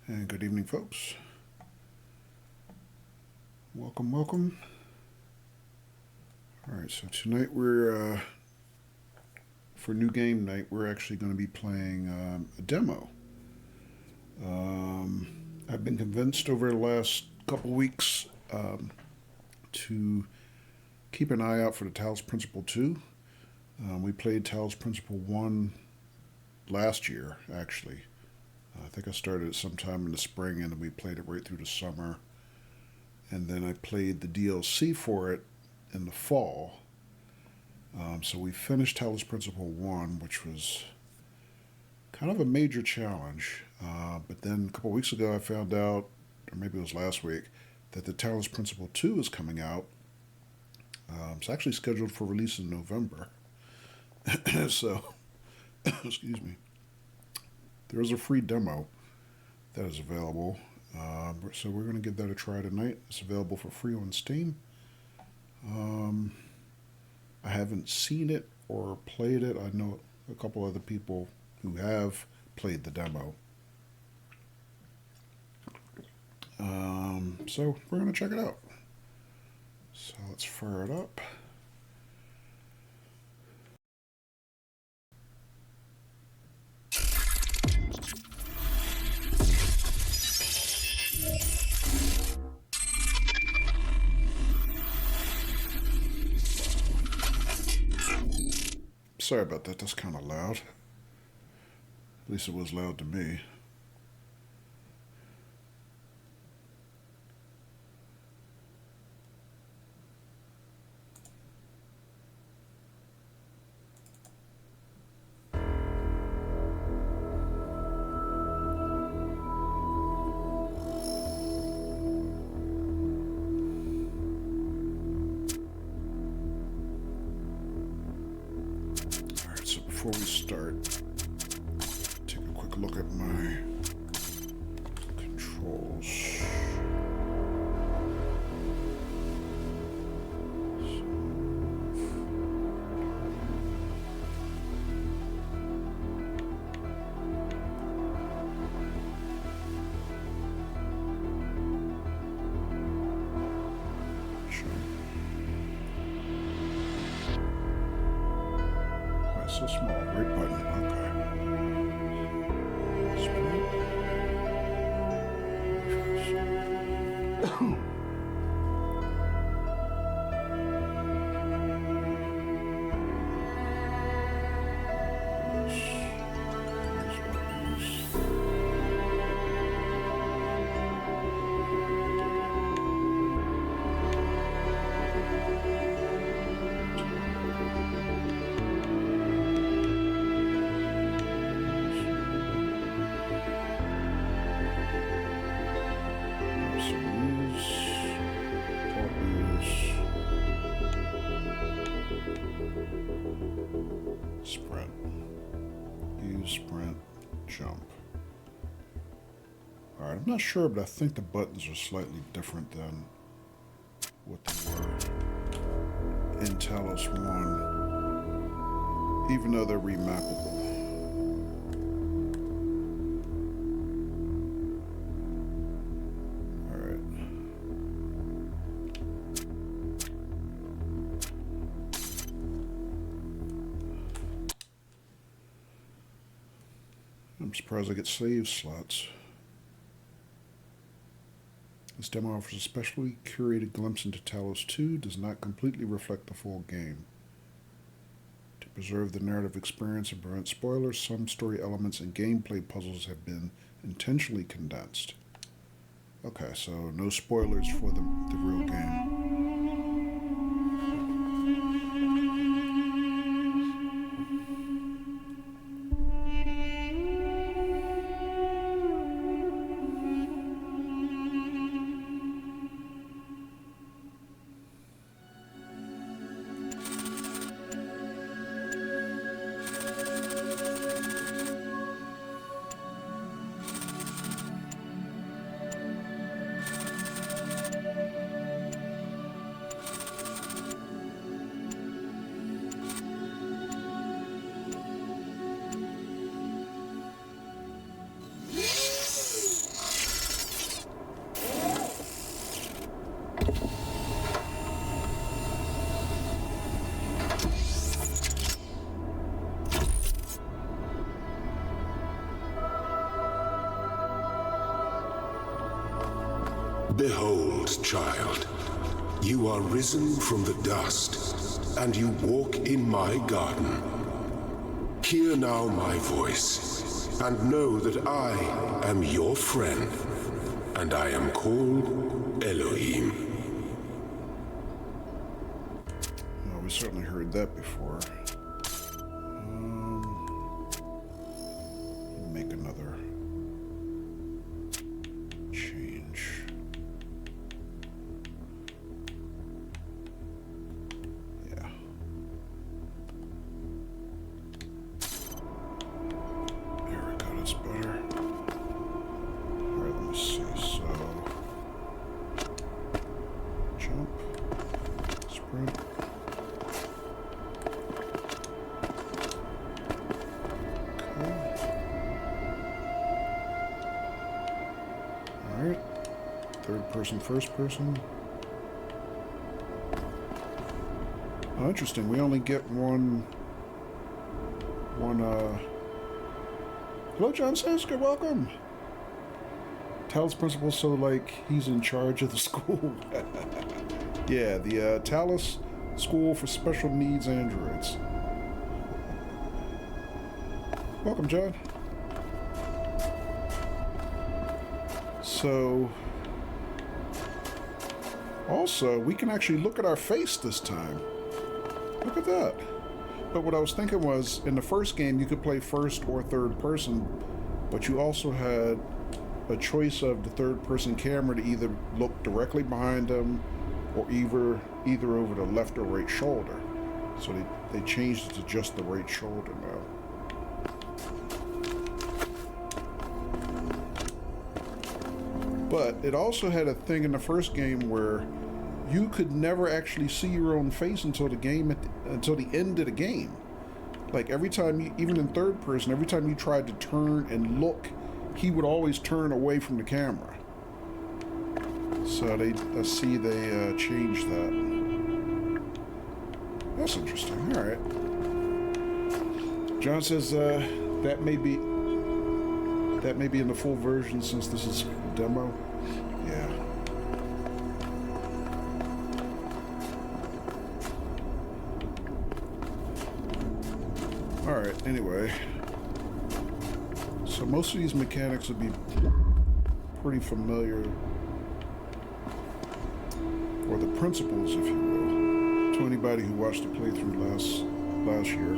And good evening, folks. Welcome, welcome. All right, so tonight for new game night, we're actually going to be playing a demo. I've been convinced over the last couple weeks to keep an eye out for the Talos Principle 2. We played Talos Principle 1 last year, actually. I think I started it sometime in the spring, and then we played it right through the summer. And then I played the DLC for it in the fall. So we finished Talos Principle 1, which was kind of a major challenge. But then a couple weeks ago, I found out, or maybe it was last week, that the Talos Principle 2 is coming out. It's actually scheduled for release in November. So, excuse me. There is a free demo that is available. So we're going to give that a try tonight. It's available for free on Steam. I haven't seen it or played it. I know a couple other people who have played the demo. So we're going to check it out. So let's fire it up. Sorry about that, that's kind of loud. At least it was loud to me. Alright, so before we start, take a quick look at my controls. So small, right button, okay. Sprint. Use sprint, jump. Alright, I'm not sure, but I think the buttons are slightly different than what they were in Talos 1, even though they're remappable. I'm surprised I get save slots. This demo offers a specially curated glimpse into Talos 2, does not completely reflect the full game. To preserve the narrative experience and prevent spoilers, some story elements and gameplay puzzles have been intentionally condensed. Okay, so no spoilers for the real game. Behold, child, you are risen from the dust, and you walk in my garden. Hear now my voice, and know that I am your friend, and I am called Elohim. Well, we certainly heard that before. Make another change. Yeah. There we go, that's better. Alright, let me see. So, jump, sprint. Alright, third person, first person. Oh, interesting, we only get one, hello John Sasker, welcome! Talos Principle, so like, he's in charge of the school. Yeah, the Talos School for Special Needs Androids. Welcome, John. So, also, we can actually look at our face this time. Look at that. But what I was thinking was, in the first game, you could play first or third person, but you also had a choice of the third person camera to either look directly behind them or either over the left or right shoulder. So they changed it to just the right shoulder now. But it also had a thing in the first game where you could never actually see your own face until the end of the game. Like every time you, even in third person, every time you tried to turn and look, he would always turn away from the camera. So they changed that. That's interesting. All right. John says that may be in the full version since this is a demo. Yeah. All right. Anyway, so most of these mechanics would be pretty familiar, or the principles, if you will, to anybody who watched the playthrough last year.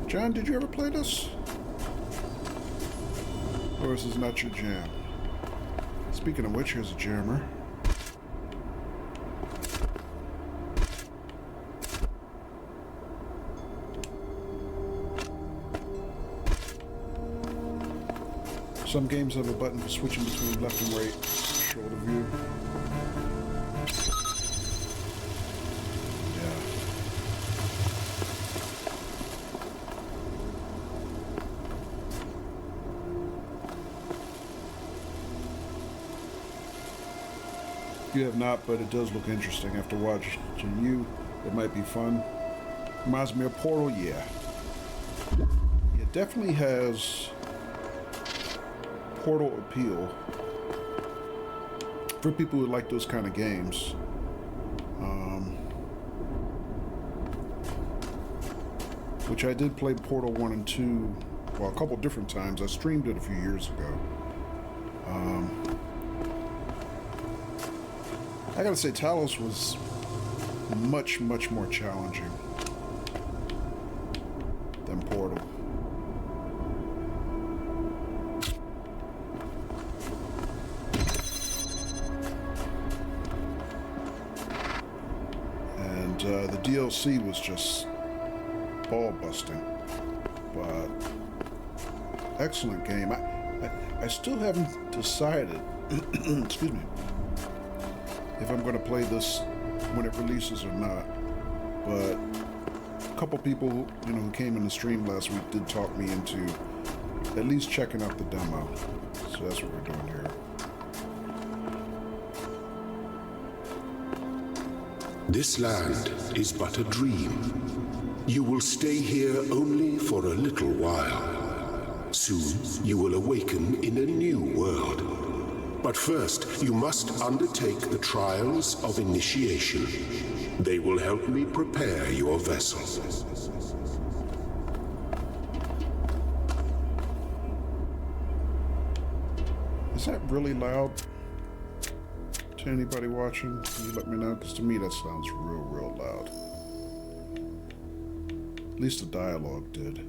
John, did you ever play this? Or is this not your jam? Speaking of which, here's a jammer. Some games have a button for switching between left and right shoulder view. You have not, but it does look interesting. After watching you, it might be fun. Reminds me of Portal, yeah. It definitely has Portal appeal for people who like those kind of games. Which I did play Portal 1 and 2, well, a couple different times. I streamed it a few years ago. I gotta say, Talos was much, much more challenging than Portal. And the DLC was just ball busting, but excellent game. I still haven't decided, excuse me, if I'm going to play this when it releases or not. But a couple people who came in the stream last week did talk me into at least checking out the demo. So that's what we're doing here. This land is but a dream. You will stay here only for a little while. Soon, you will awaken in a new world. But first, you must undertake the trials of initiation. They will help me prepare your vessel. Is that really loud to anybody watching? Can you let me know? Because to me that sounds real loud. At least the dialogue did.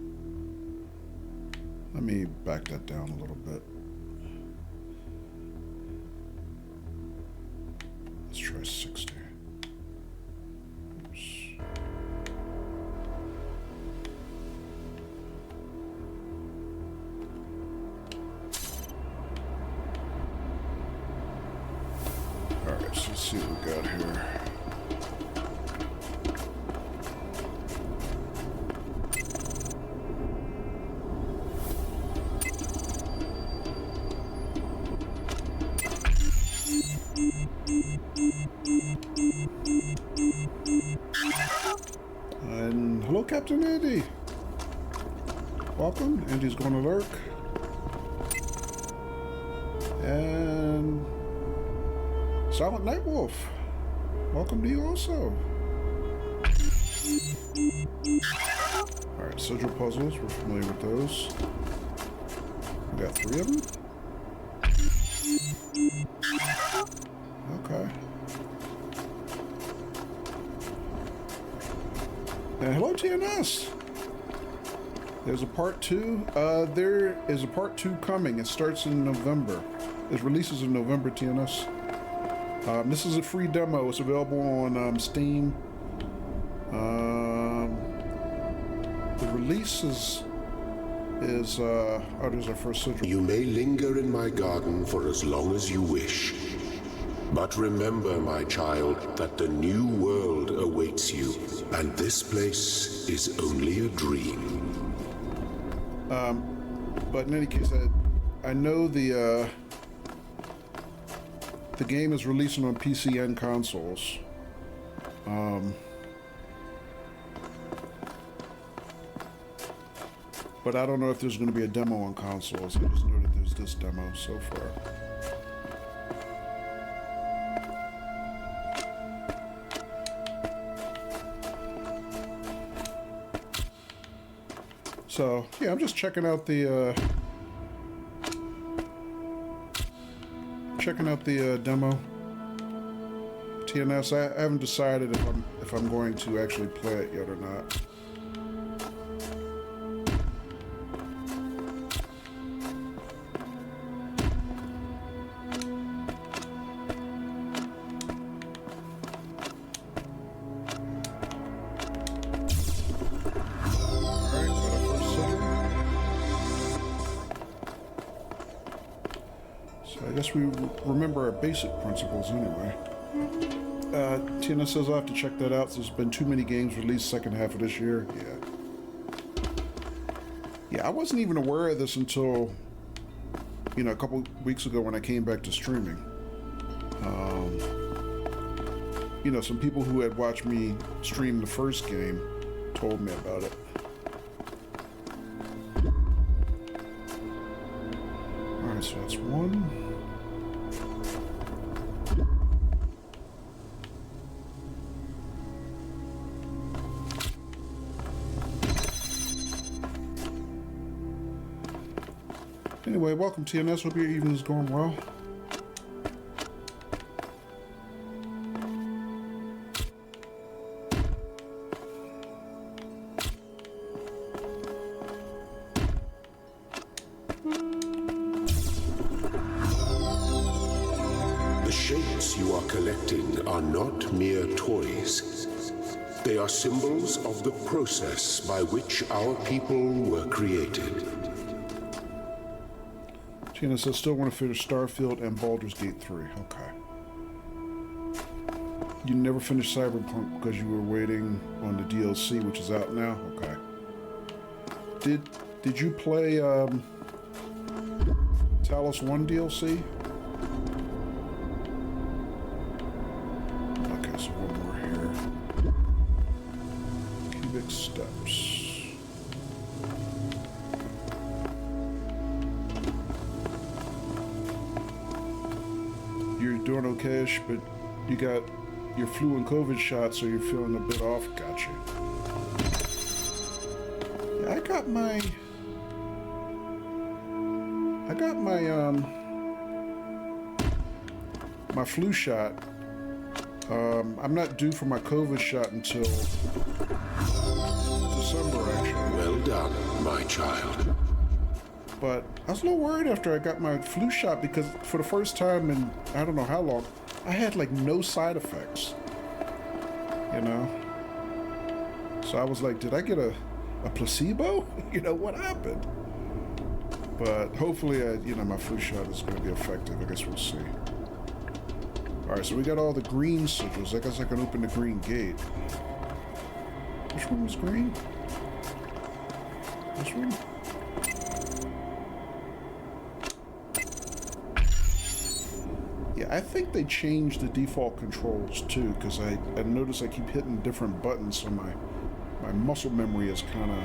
Let me back that down a little bit. Let's try 60. Oops. Alright, so let's see what we got here. And hello, Captain Andy. Welcome. Andy's going to lurk. And Silent Nightwolf. Welcome to you also. Alright, sigil puzzles. We're familiar with those. We got 3 of them. Okay. And hello, TNS. There's a part 2. There is a part 2 coming. It starts in November. It releases in November, TNS. This is a free demo. It's available on Steam. The release is there's our first sigil. You may linger in my garden for as long as you wish. But remember, my child, that the new world awaits you, and this place is only a dream. But in any case, I know the game is releasing on PC and consoles. But I don't know if there's going to be a demo on consoles. I just know that there's this demo so far. So, yeah, I'm just checking out the demo. TNS, I haven't decided if I'm going to actually play it yet or not. I guess we remember our basic principles anyway. Tina says I'll have to check that out. There's been too many games released second half of this year. Yeah, I wasn't even aware of this until, a couple weeks ago when I came back to streaming. Some people who had watched me stream the first game told me about it. Alright, so that's 1. Anyway, welcome TNS. Hope your evening's going well. The shapes you are collecting are not mere toys. They are symbols of the process by which our people were created. Tina says, still want to finish Starfield and Baldur's Gate 3. Okay. You never finished Cyberpunk because you were waiting on the DLC, which is out now? Okay. Did you play Talos 1 DLC? Okay, so one more here. Cubic steps. okayish, but you got your flu and COVID shot, so you're feeling a bit off. Gotcha. Yeah, I got my my flu shot. I'm not due for my COVID shot until December, actually. Well done, my child. But I was a little worried after I got my flu shot because for the first time in I don't know how long, I had like no side effects. You know? So I was like, did I get a placebo? You know, what happened? But hopefully, my flu shot is going to be effective. I guess we'll see. All right, so we got all the green sigils. I guess I can open the green gate. Which one was green? This one? Yeah, I think they changed the default controls too, because I notice I keep hitting different buttons, so my muscle memory is kind of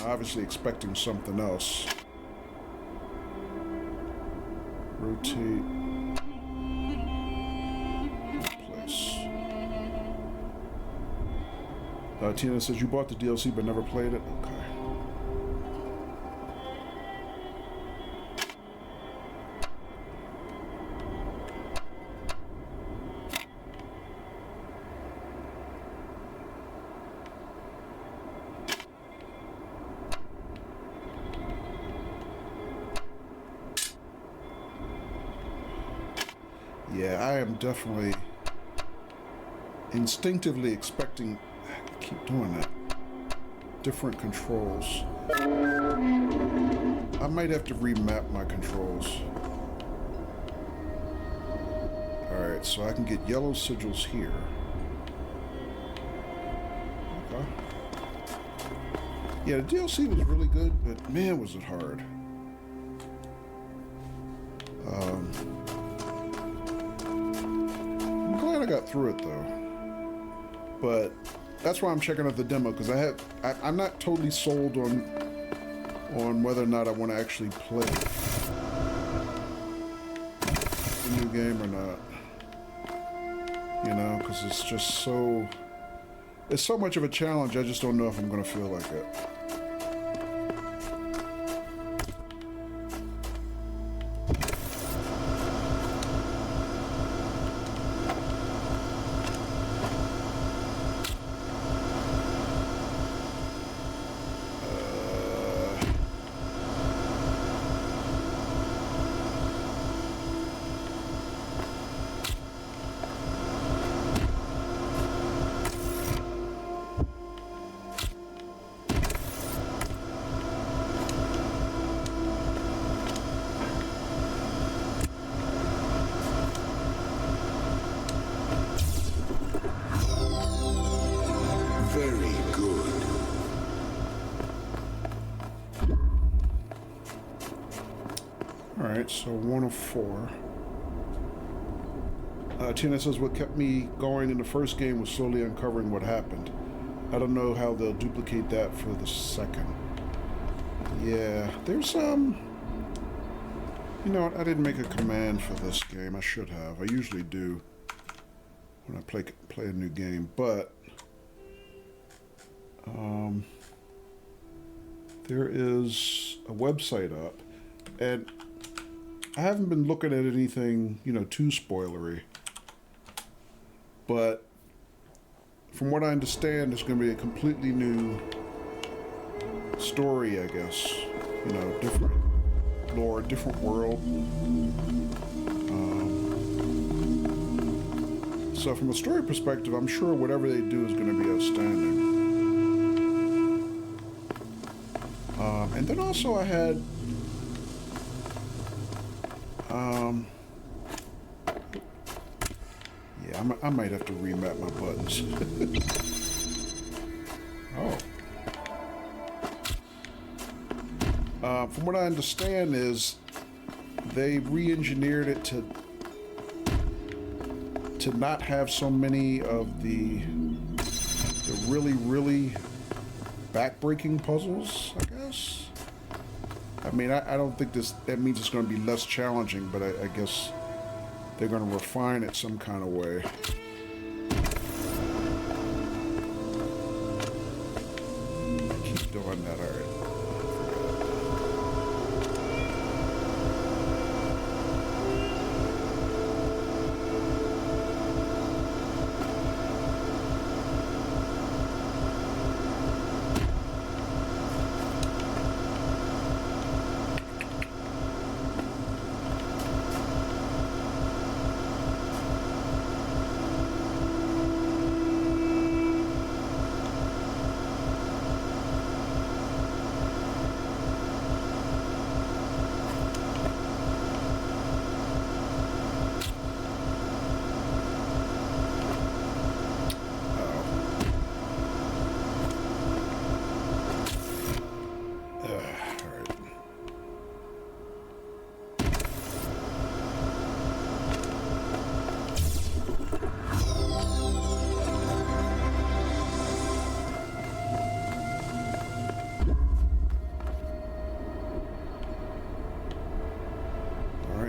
obviously expecting something else. Rotate. Place. Tina says you bought the DLC but never played it? Okay. Yeah, I am definitely instinctively expecting, I keep doing that, different controls. I might have to remap my controls. Alright, so I can get yellow sigils here. Okay. Yeah, the DLC was really good, but man, was it hard. I'm glad I got through it though. But that's why I'm checking out the demo, because I'm not totally sold on whether or not I want to actually play the new game or not. You know, because it's just so much of a challenge. I just don't know if I'm going to feel like it. Alright, so 1 of 4. Tina says, what kept me going in the first game was slowly uncovering what happened. I don't know how they'll duplicate that for the second. Yeah, there's, you know what, I didn't make a command for this game. I should have. I usually do when I play a new game, but there is a website up, and I haven't been looking at anything, you know, too spoilery. But from what I understand, it's going to be a completely new story, I guess. You know, different lore, different world. So from a story perspective, I'm sure whatever they do is going to be outstanding. And then also I had yeah, I might have to remap my buttons. Oh. From what I understand is they re-engineered it to not have so many of the really, really back-breaking puzzles, I guess. I mean, I don't think that means it's going to be less challenging, but I guess they're going to refine it some kind of way. Keep doing that, all right.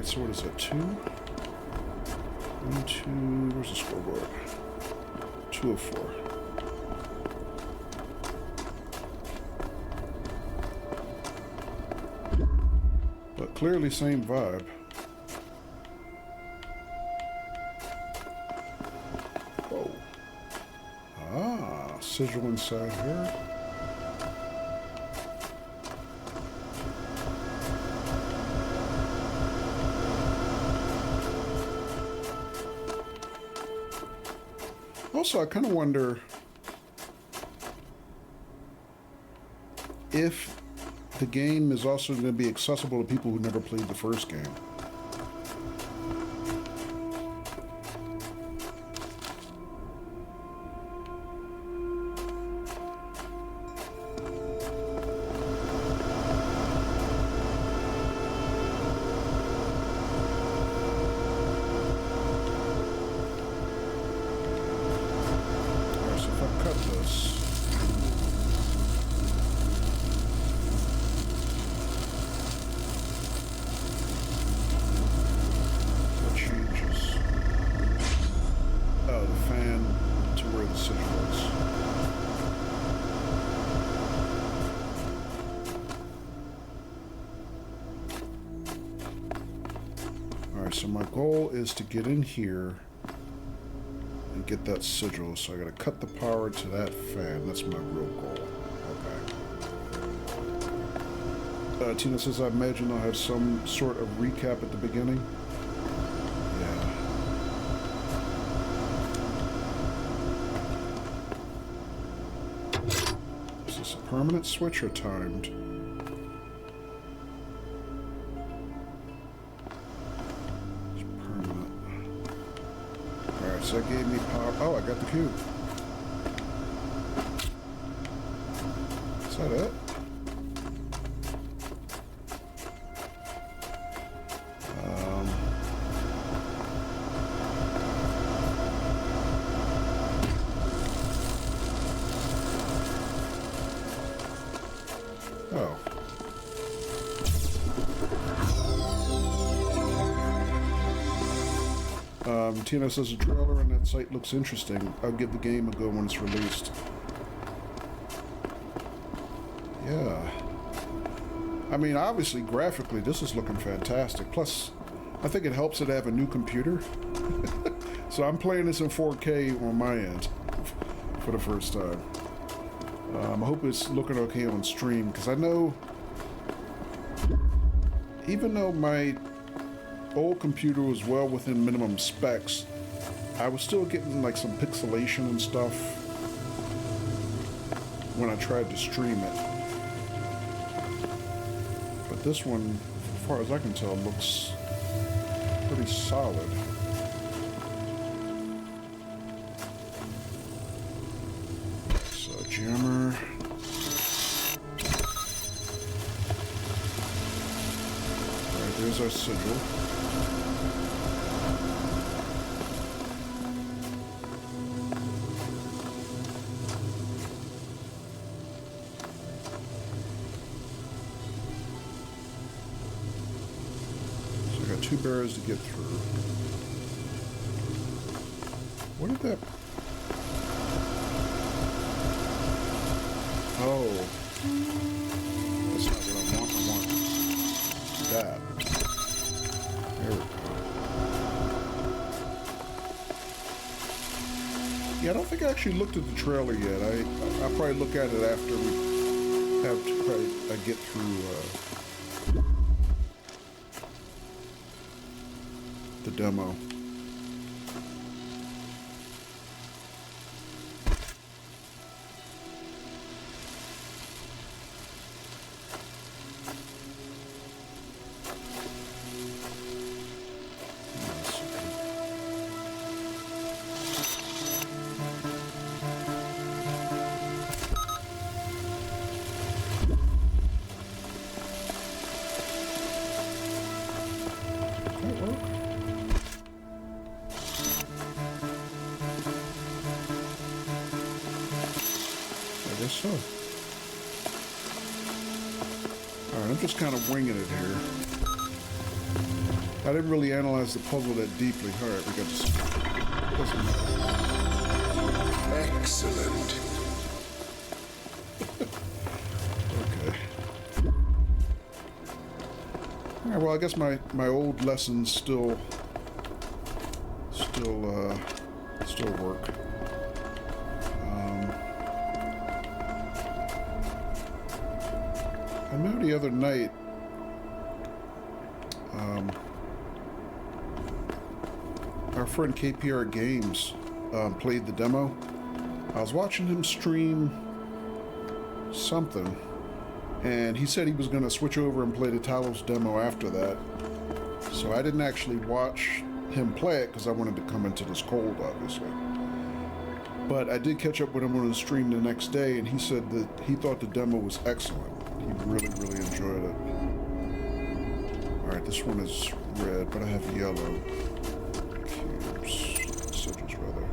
So what is that, 2? 1, 2, where's the scoreboard? 2 of 4. But clearly same vibe. Whoa. Ah, sigil inside her. Also, I kind of wonder if the game is also going to be accessible to people who never played the first game. So my goal is to get in here and get that sigil. So I gotta cut the power to that fan. That's my real goal. Okay. Tina says, I imagine I'll have some sort of recap at the beginning. Yeah. Is this a permanent switch or timed? That gave me power. Oh, I got the cube. Is that it? Oh. Tina says the trailer on that site looks interesting. I'll give the game a go when it's released. Yeah. I mean, obviously, graphically, this is looking fantastic. Plus, I think it helps that I have a new computer. So I'm playing this in 4K on my end for the first time. I hope it's looking okay on stream, because I know, even though my old computer was well within minimum specs, I was still getting like some pixelation and stuff when I tried to stream it. But this one, as far as I can tell, looks pretty solid. So jammer. Alright, there's our sigil. 2 barriers to get through. What did that... Oh. That's not what I want. I want that. There we go. Yeah, I don't think I actually looked at the trailer yet. I'll probably look at it after we have to get through the demo. So, alright, I'm just kind of winging it here. I didn't really analyze the puzzle that deeply. Alright, we got this. Doesn't matter. Excellent. Okay. Alright, well, I guess my old lessons still work. I know the other night, our friend KPR Games played the demo. I was watching him stream something, and he said he was going to switch over and play the Talos demo after that. So I didn't actually watch him play it because I wanted to come into this cold, obviously. But I did catch up with him on the stream the next day, and he said that he thought the demo was excellent. He really, really enjoyed it. Alright, this one is red, but I have yellow cubes. Sigils, rather.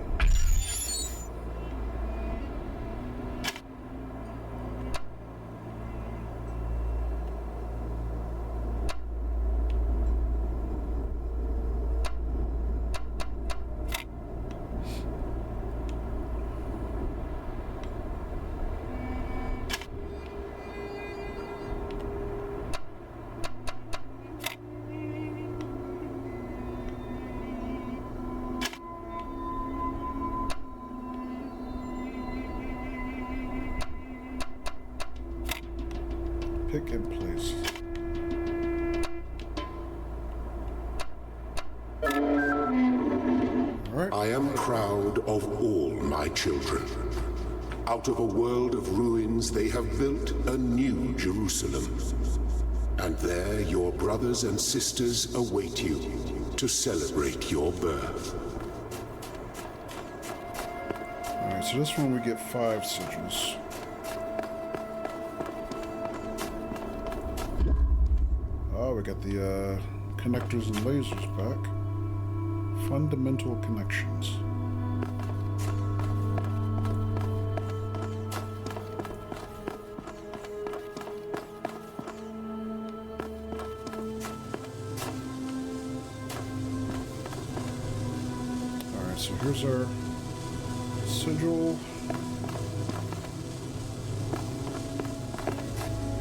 Pick and place. All right. I am proud of all my children. Out of a world of ruins, they have built a new Jerusalem. And there your brothers and sisters await you to celebrate your birth. All right, so this one we get 5 sigils. Oh, we got the connectors and lasers back. Fundamental connections. Alright, so here's our sigil.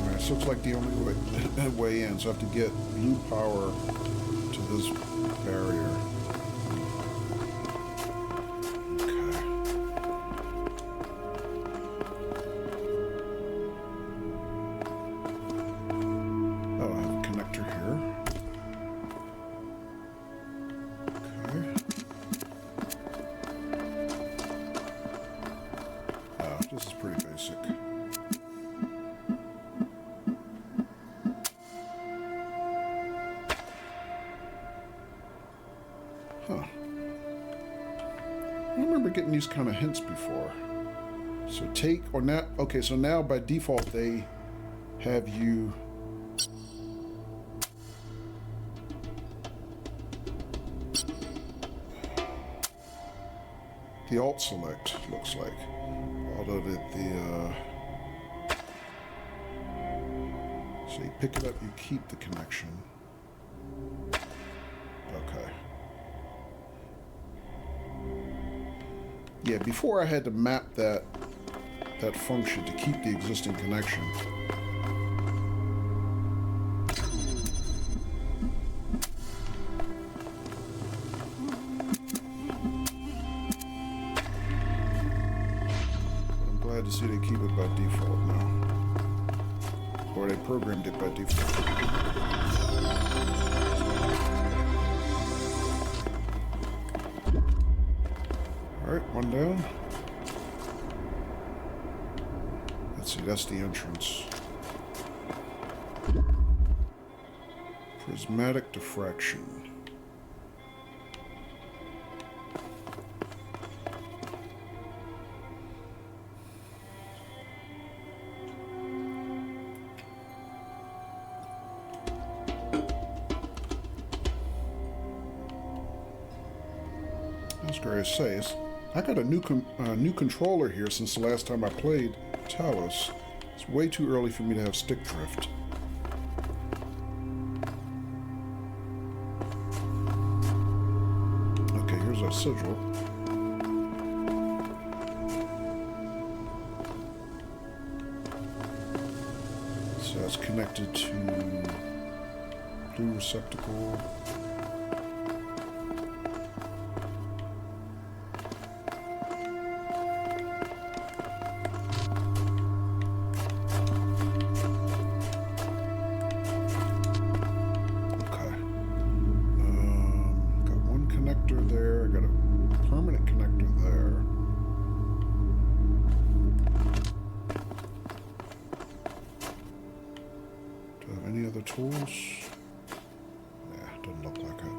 Alright, so it's like the only way in, so I have to get blue power to this barrier. These kind of hints before. So take or not. Okay, so now by default they have you the alt select looks like, although so you pick it up, you keep the connection. Yeah, before I had to map that function to keep the existing connection. Glad to see they keep it by default now. Or they programmed it by default. Alright, one down. Let's see, that's the entrance. Prismatic diffraction. I was going to say, I got a new controller here since the last time I played Talos. It's way too early for me to have stick drift. Okay, here's our sigil. So that's connected to blue receptacle. Tools? Yeah, doesn't look like it.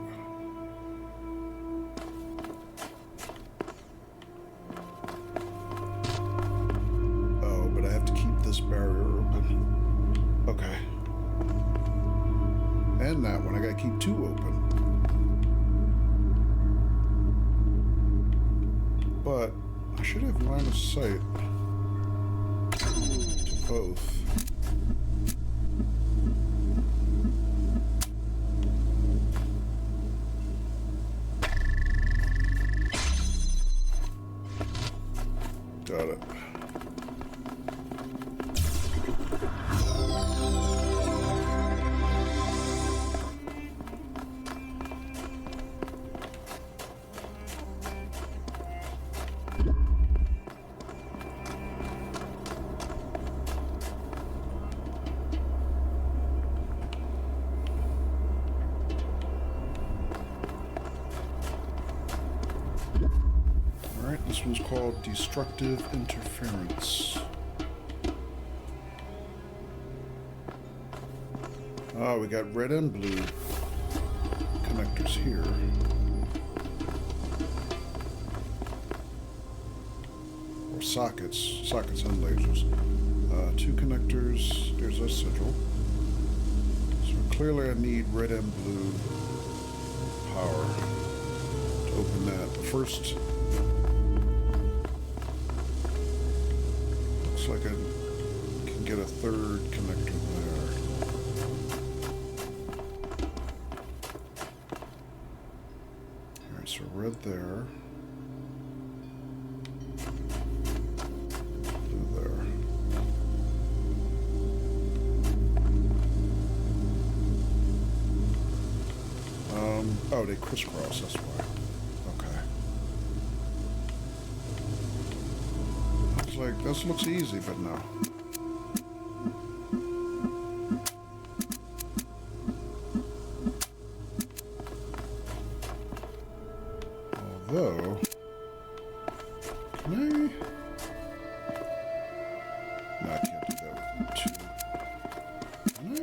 Oh, but I have to keep this barrier open. Okay. And that one, I gotta keep two open. But I should have line of sight to both. Got it. This one's called Destructive Interference. Oh, we got red and blue connectors here. Or sockets and lasers. Two connectors, there's a sigil. So clearly I need red and blue power to open that. But first, like I can get a third connector there. Alright, so red there. Blue there. Oh, they crisscross, that's why. Like, this looks easy, but no. Although, can I? No, I can't do that with two. Can I?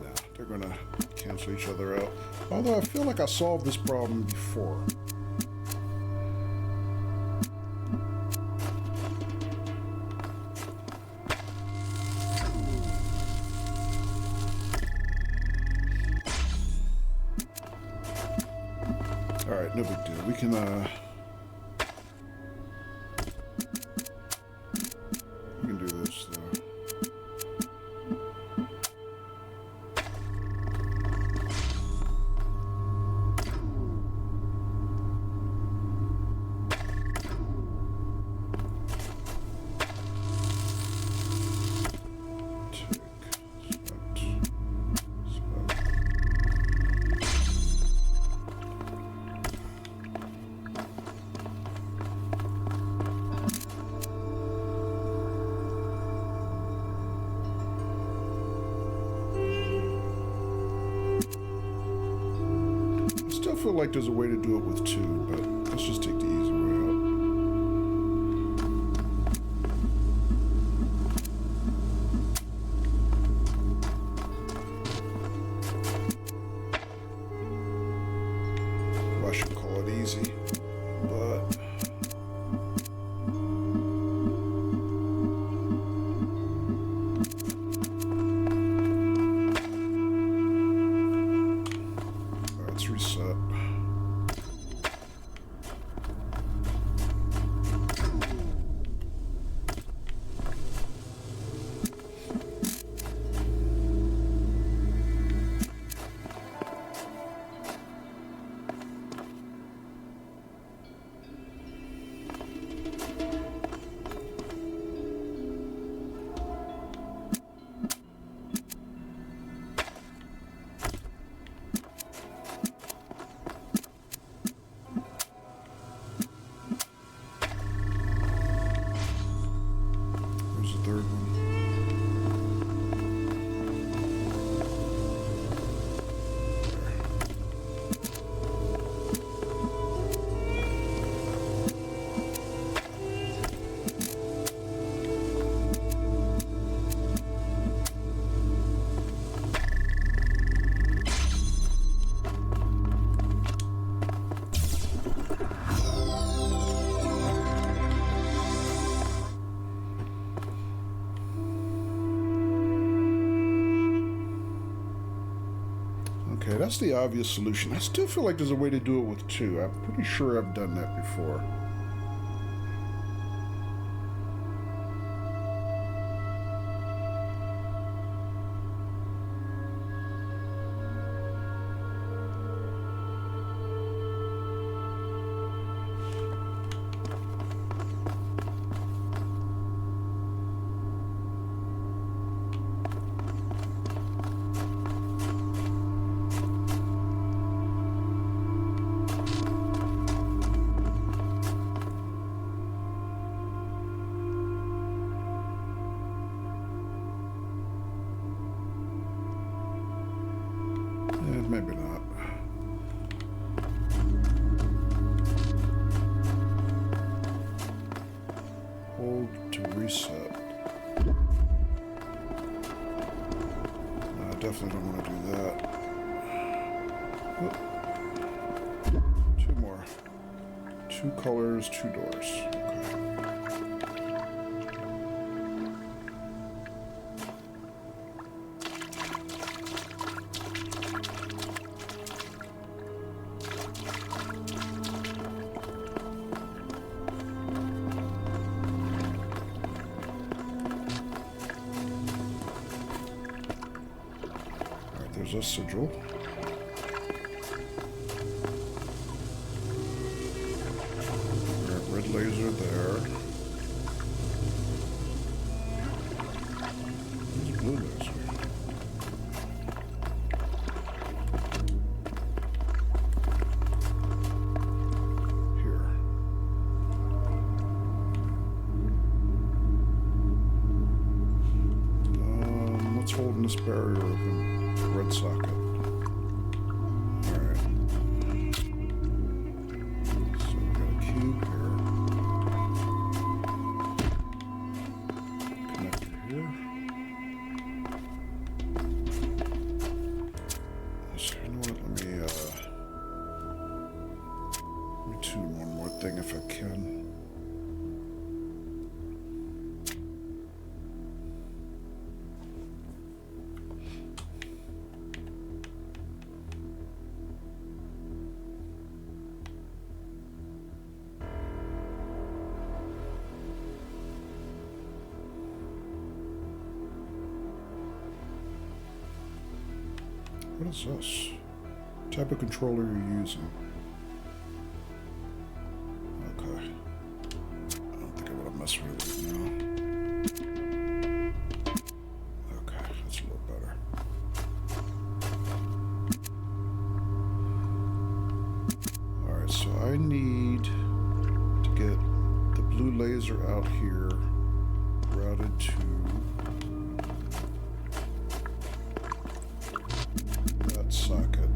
No, they're gonna cancel each other out. Although I feel like I solved this problem before. Alright, no big deal. We can do this though. feel like there's a way to do it with 2, but let's just take the easy way out. Well, I should call it easy, but let's reset. There's the third one. Okay, that's the obvious solution. I still feel like there's a way to do it with 2. I'm pretty sure I've done that before. Maybe not. Hold to reset. No, I definitely don't want to do that. Oop. 2 more. 2 colors, 2 doors. Okay. There's a sigil. Red laser there. There's blue laser. Here. What's holding this barrier open? Red socket. Alright. So we got a cube here. Connector here. So you know what? Let me tune one more thing if I can. What is this? Type of controller you're using. Okay. I don't think I want to mess with it now. Okay, that's a little better. Alright, so I need to get the blue laser out here routed to socket.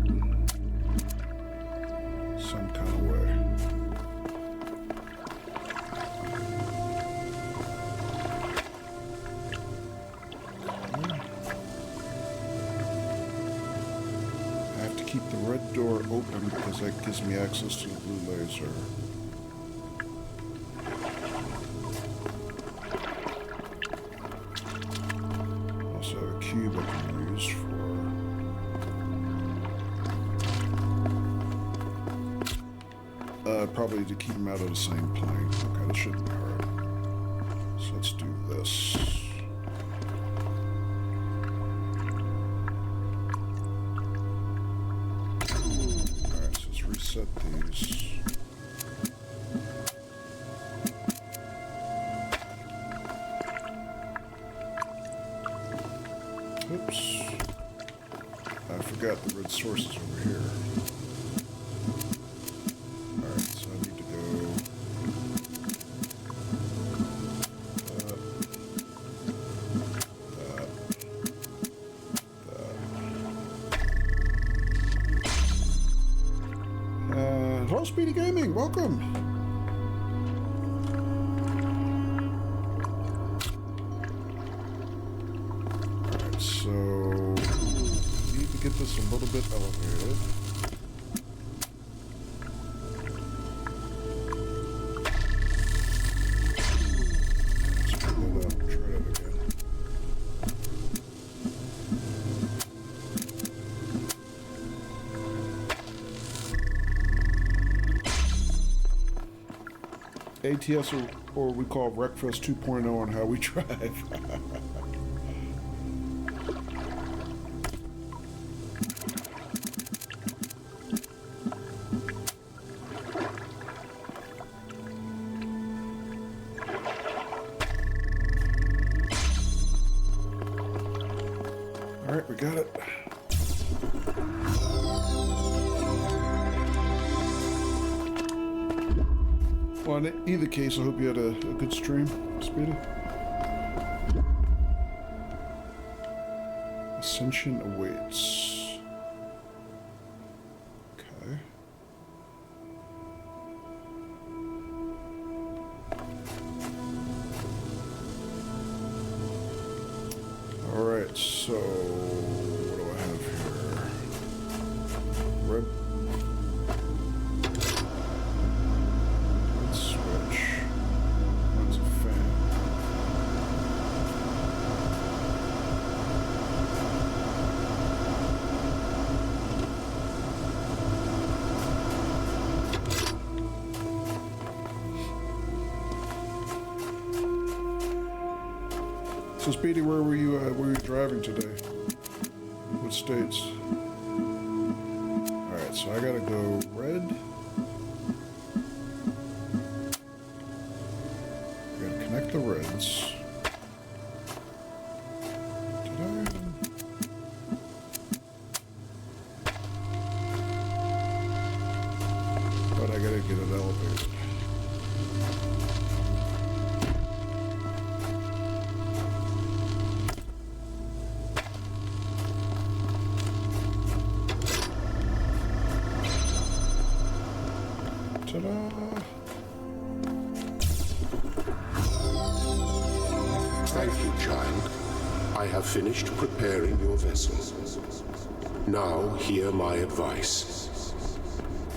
keep the red door open because that gives me access to the blue laser. Also have a cube I can use for... probably to keep them out of the same plane. Okay, this shouldn't be hard. So let's do this. Alright, so let's reset these. Oops. I forgot the red source is over here. Alright, so I need to go... Hello, Speedy Gaming, welcome! Alright, so... I need to get this a little bit elevated. Let's pull it up, try that again. ATS, or we call Wreckfest 2.0 on how we drive. All right, we got it. Well, in either case, I hope you had a good stream, Speedy. Ascension awaits. Okay. All right, so what do I have here? Red. Switch. Runs a fan. So Speedy, where were you driving today? What states? Alright, so I gotta go red. Connect the reds. Did I? But I gotta get it elevated. Ta-da! Thank you, child. I have finished preparing your vessel. Now hear my advice.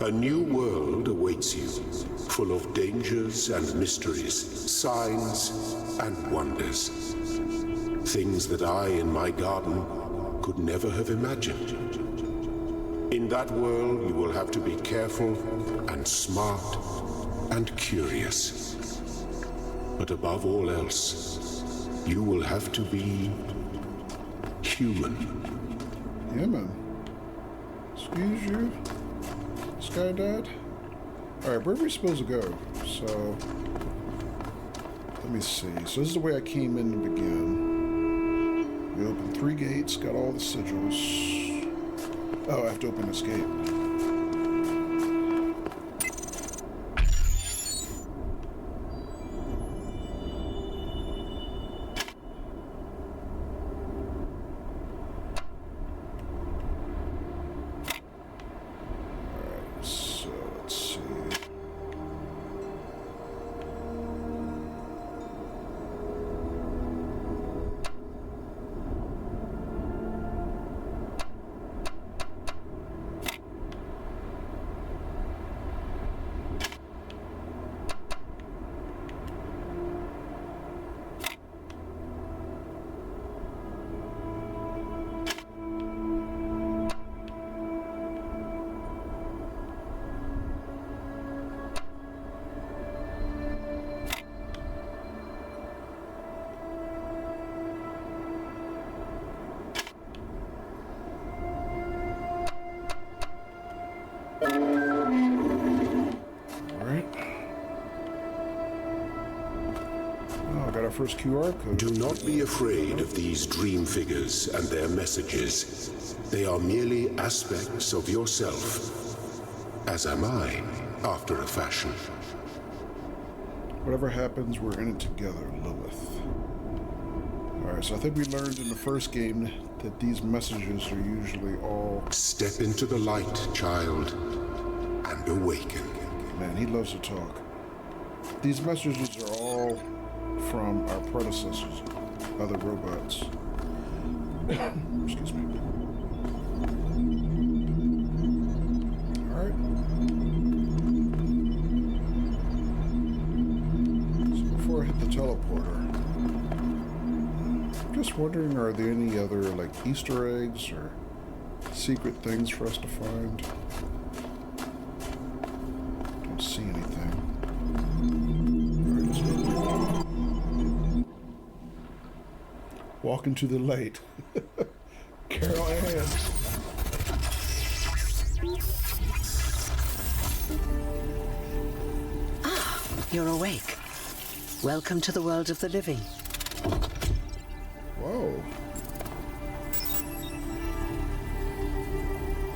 A new world awaits you, full of dangers and mysteries, signs and wonders. Things that I in my garden could never have imagined. In that world, you will have to be careful and smart and curious. But above all else, you will have to be human. Human? Excuse you? Sky Dad? Alright, where are we supposed to go? So, let me see. So this is the way I came in to begin. We opened 3 gates, got all the sigils. Oh, I have to open this gate. first QR code. Do not be afraid of these dream figures and their messages. They are merely aspects of yourself, as am I, after a fashion. Whatever happens, we're in it together, Lilith. Alright, so I think we learned in the first game that these messages are usually all... Step into the light, child, and awaken. Man, he loves to talk. These messages are all from our predecessors, other robots. Excuse me. Alright. So before I hit the teleporter, just wondering, are there any other, like, Easter eggs or secret things for us to find? Don't see anything. Alright, let's go. Walk into the light. Carol Ann. Ah, you're awake. Welcome to the world of the living. Whoa.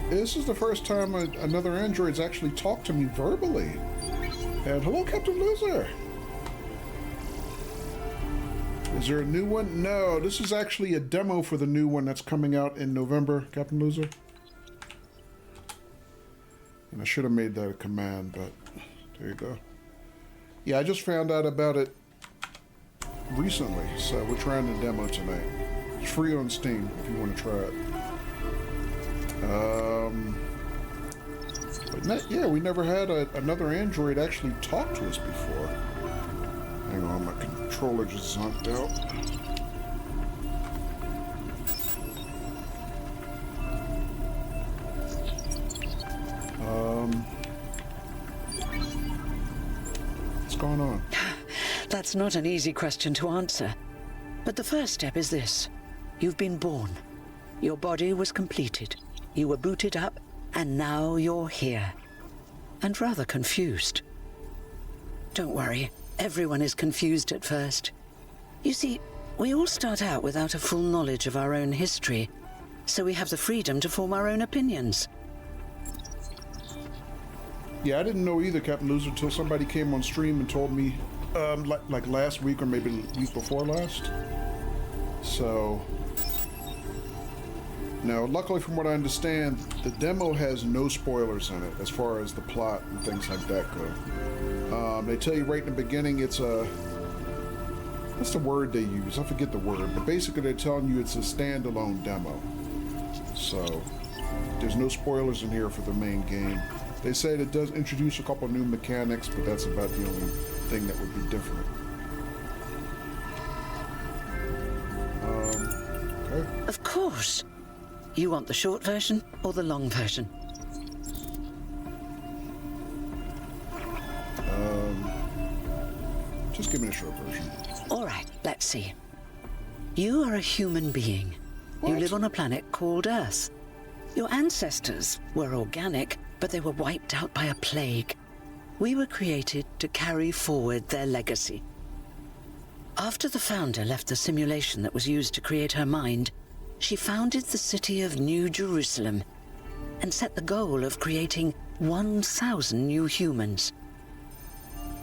This is the first time another android's actually talked to me verbally. And hello, Captain Loser. Is there a new one? No, this is actually a demo for the new one that's coming out in November, Captain Loser. And I should have made that a command, but there you go. Yeah, I just found out about it recently, so we're trying the demo tonight. It's free on Steam if you want to try it. Yeah, we never had another android actually talk to us before. Hang on, my controller just zonked out. What's going on? That's not an easy question to answer. But the first step is this. You've been born. Your body was completed. You were booted up, and now you're here. And rather confused. Don't worry, everyone is confused at first. You see, we all start out without a full knowledge of our own history, so we have the freedom to form our own opinions. Yeah, I didn't know either, Captain Loser, until somebody came on stream and told me, like last week or maybe the week before last. So, now, luckily from what I understand, the demo has no spoilers in it as far as the plot and things like that go. They tell you right in the beginning it's a... What's the word they use? I forget the word, but basically they're telling you it's a standalone demo. So, there's no spoilers in here for the main game. They said it does introduce a couple new mechanics, but that's about the only thing that would be different. Okay. Of course. You want the short version or the long version? Just give me the short version. All right, let's see. You are a human being. What? You live on a planet called Earth. Your ancestors were organic, but they were wiped out by a plague. We were created to carry forward their legacy. After the founder left the simulation that was used to create her mind, she founded the city of New Jerusalem and set the goal of creating 1,000 new humans.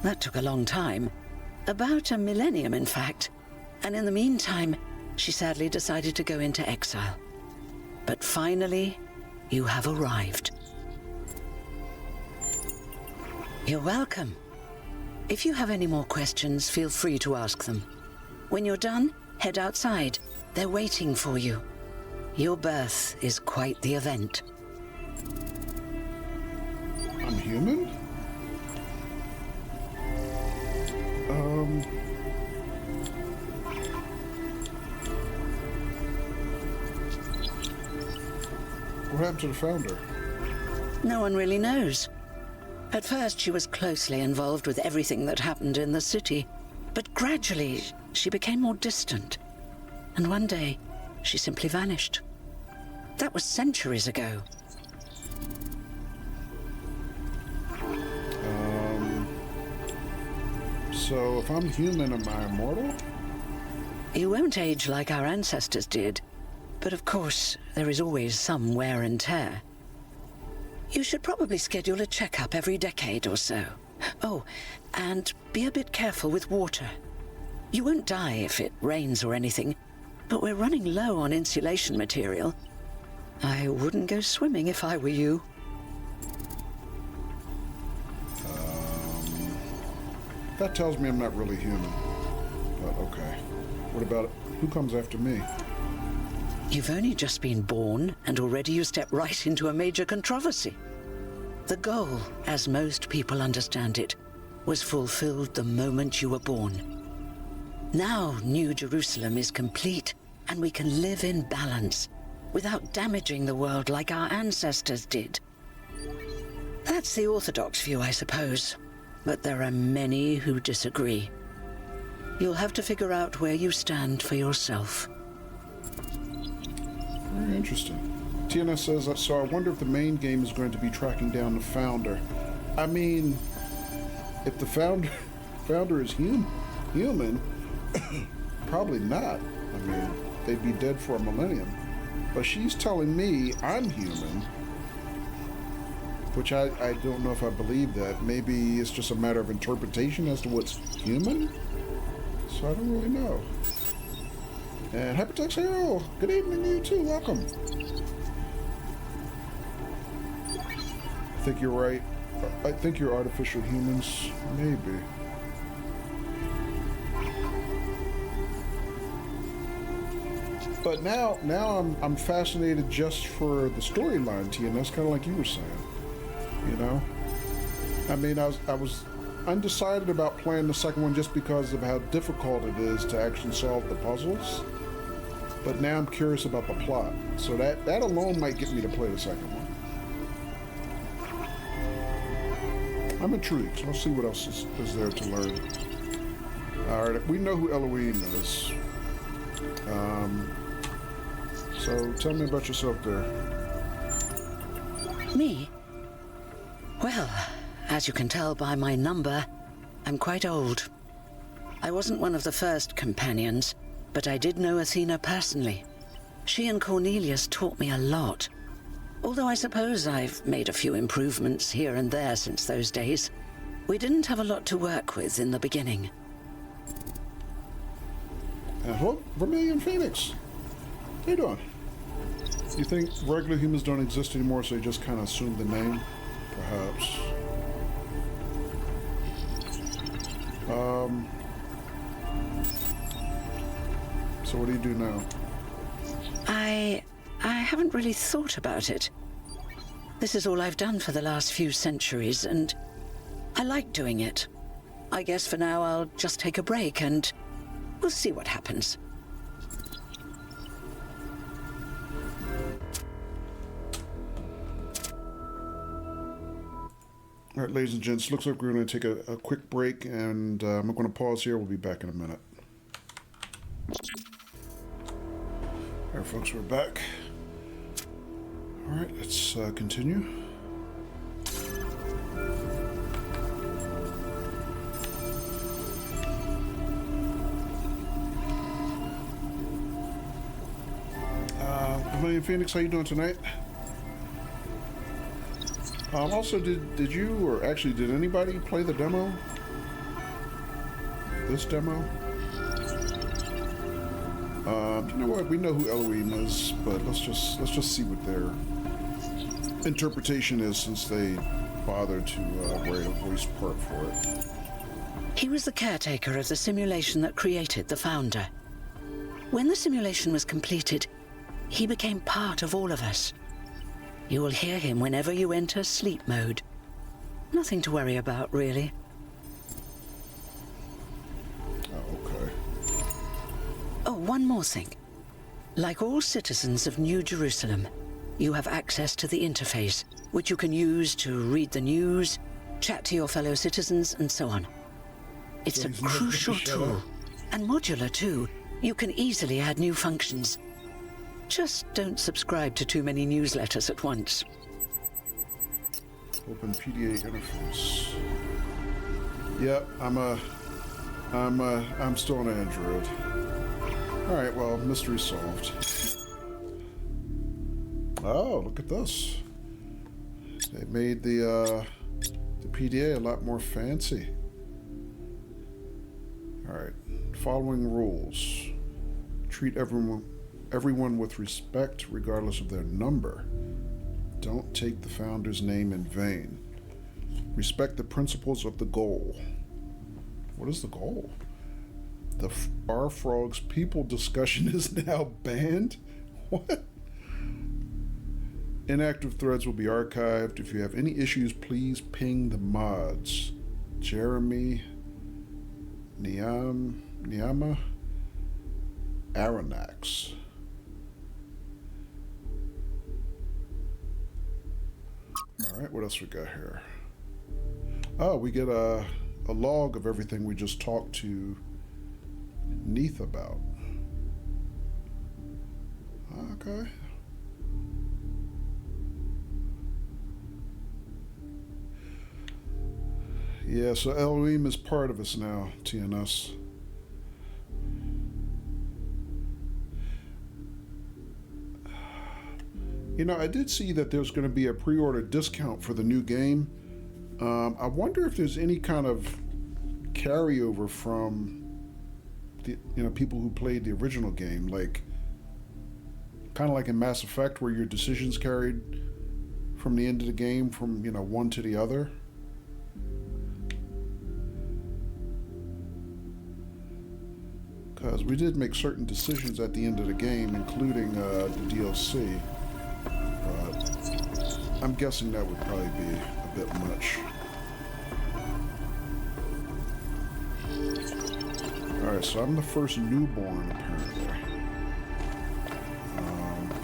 That took a long time, about a millennium in fact, and in the meantime, she sadly decided to go into exile. But finally, you have arrived. You're welcome. If you have any more questions, feel free to ask them. When you're done, head outside. They're waiting for you. Your birth is quite the event. I'm human? What happened to the founder? No one really knows. At first, she was closely involved with everything that happened in the city, but gradually, she became more distant. And one day, she simply vanished. That was centuries ago. So if I'm human, am I immortal? You won't age like our ancestors did, but of course, there is always some wear and tear. You should probably schedule a checkup every decade or so. Oh, and be a bit careful with water. You won't die if it rains or anything, but we're running low on insulation material. I wouldn't go swimming if I were you. That tells me I'm not really human. But okay. What about it? Who comes after me? You've only just been born, and already you step right into a major controversy. The goal, as most people understand it, was fulfilled the moment you were born. Now New Jerusalem is complete, and we can live in balance, without damaging the world like our ancestors did. That's the orthodox view, I suppose, but there are many who disagree. You'll have to figure out where you stand for yourself. Very interesting. TNS says, so I wonder if the main game is going to be tracking down the founder. I mean, if the founder is human, probably not. I mean, they'd be dead for a millennium. But she's telling me I'm human, which I don't know if I believe that. Maybe it's just a matter of interpretation as to what's human? So I don't really know. And Hypertext Hero, good evening to you too, welcome. I think you're right. I think you're artificial humans, maybe. But now I'm fascinated just for the storyline, T, and that's kind of like you were saying. You know, I mean, I was undecided about playing the second one just because of how difficult it is to actually solve the puzzles. But now I'm curious about the plot, so that alone might get me to play the second one. I'm intrigued. So let's see what else is there to learn. All right, we know who Elohim is. So tell me about yourself there. Me? Well, as you can tell by my number, I'm quite old. I wasn't one of the first companions, but I did know Athena personally. She and Cornelius taught me a lot. Although I suppose I've made a few improvements here and there since those days. We didn't have a lot to work with in the beginning. Hello, Vermilion Phoenix. How you doing? You think regular humans don't exist anymore, so you just kind of assume the name? Perhaps. So what do you do now? I haven't really thought about it. This is all I've done for the last few centuries, and I like doing it. I guess for now I'll just take a break, and we'll see what happens. All right, ladies and gents, looks like we're going to take a quick break, and I'm going to pause here. We'll be back in a minute. All right, folks, we're back. All right, let's continue. Vermilion Phoenix, how you doing tonight? Also, did you, or actually did anybody play the demo? This demo? You know what? We know who Elohim is, but let's just see what their interpretation is, since they bothered to write a voice part for it. He was the caretaker of the simulation that created the Founder. When the simulation was completed, he became part of all of us. You will hear him whenever you enter sleep mode. Nothing to worry about, really. Oh, okay. Oh, one more thing. Like all citizens of New Jerusalem, you have access to the interface, which you can use to read the news, chat to your fellow citizens, and so on. It's a crucial tool, and modular too. You can easily add new functions. Just don't subscribe to too many newsletters at once. Open PDA interface. Yep, I'm still an Android. Alright, well, mystery solved. Oh, look at this. They made the PDA a lot more fancy. Alright, following rules. Treat everyone with respect regardless of their number. Don't take the founder's name in vain. Respect the principles of the goal. What is the goal? The Our Frog's people discussion is now banned? What? Inactive threads will be archived. If you have any issues, please ping the mods. Jeremy, Niama, Aranax. Alright, what else we got here? Oh, we get a log of everything we just talked to Neath about. Okay. Yeah, so Elohim is part of us now, TNS. You know, I did see that there's going to be a pre-order discount for the new game. I wonder if there's any kind of carryover from the, people who played the original game, like kind of like in Mass Effect, where your decisions carried from the end of the game from one to the other. Because we did make certain decisions at the end of the game, including the DLC. But I'm guessing that would probably be a bit much. Alright, so I'm the first newborn, apparently.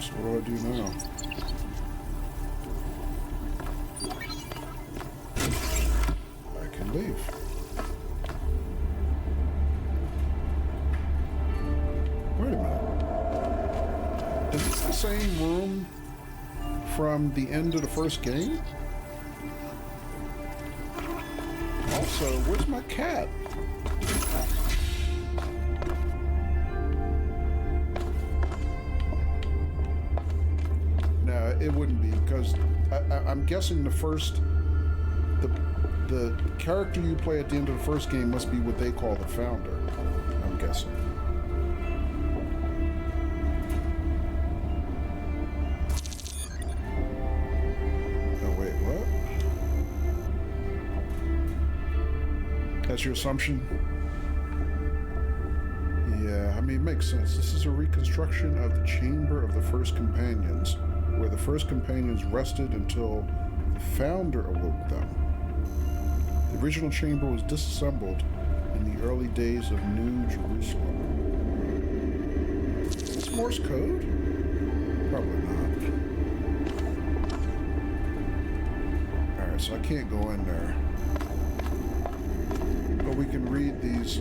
So what do I do now? I can leave. Wait a minute. Is this the same room from the end of the first game? Also, where's my cat? No, it wouldn't be, because I'm guessing the character you play at the end of the first game must be what they call the founder. I'm guessing. That's your assumption? Yeah, I mean, it makes sense. This is a reconstruction of the Chamber of the First Companions, where the First Companions rested until the Founder awoke them. The original chamber was disassembled in the early days of New Jerusalem. Is this Morse code? Probably not. Alright, so I can't go in there. But we can read these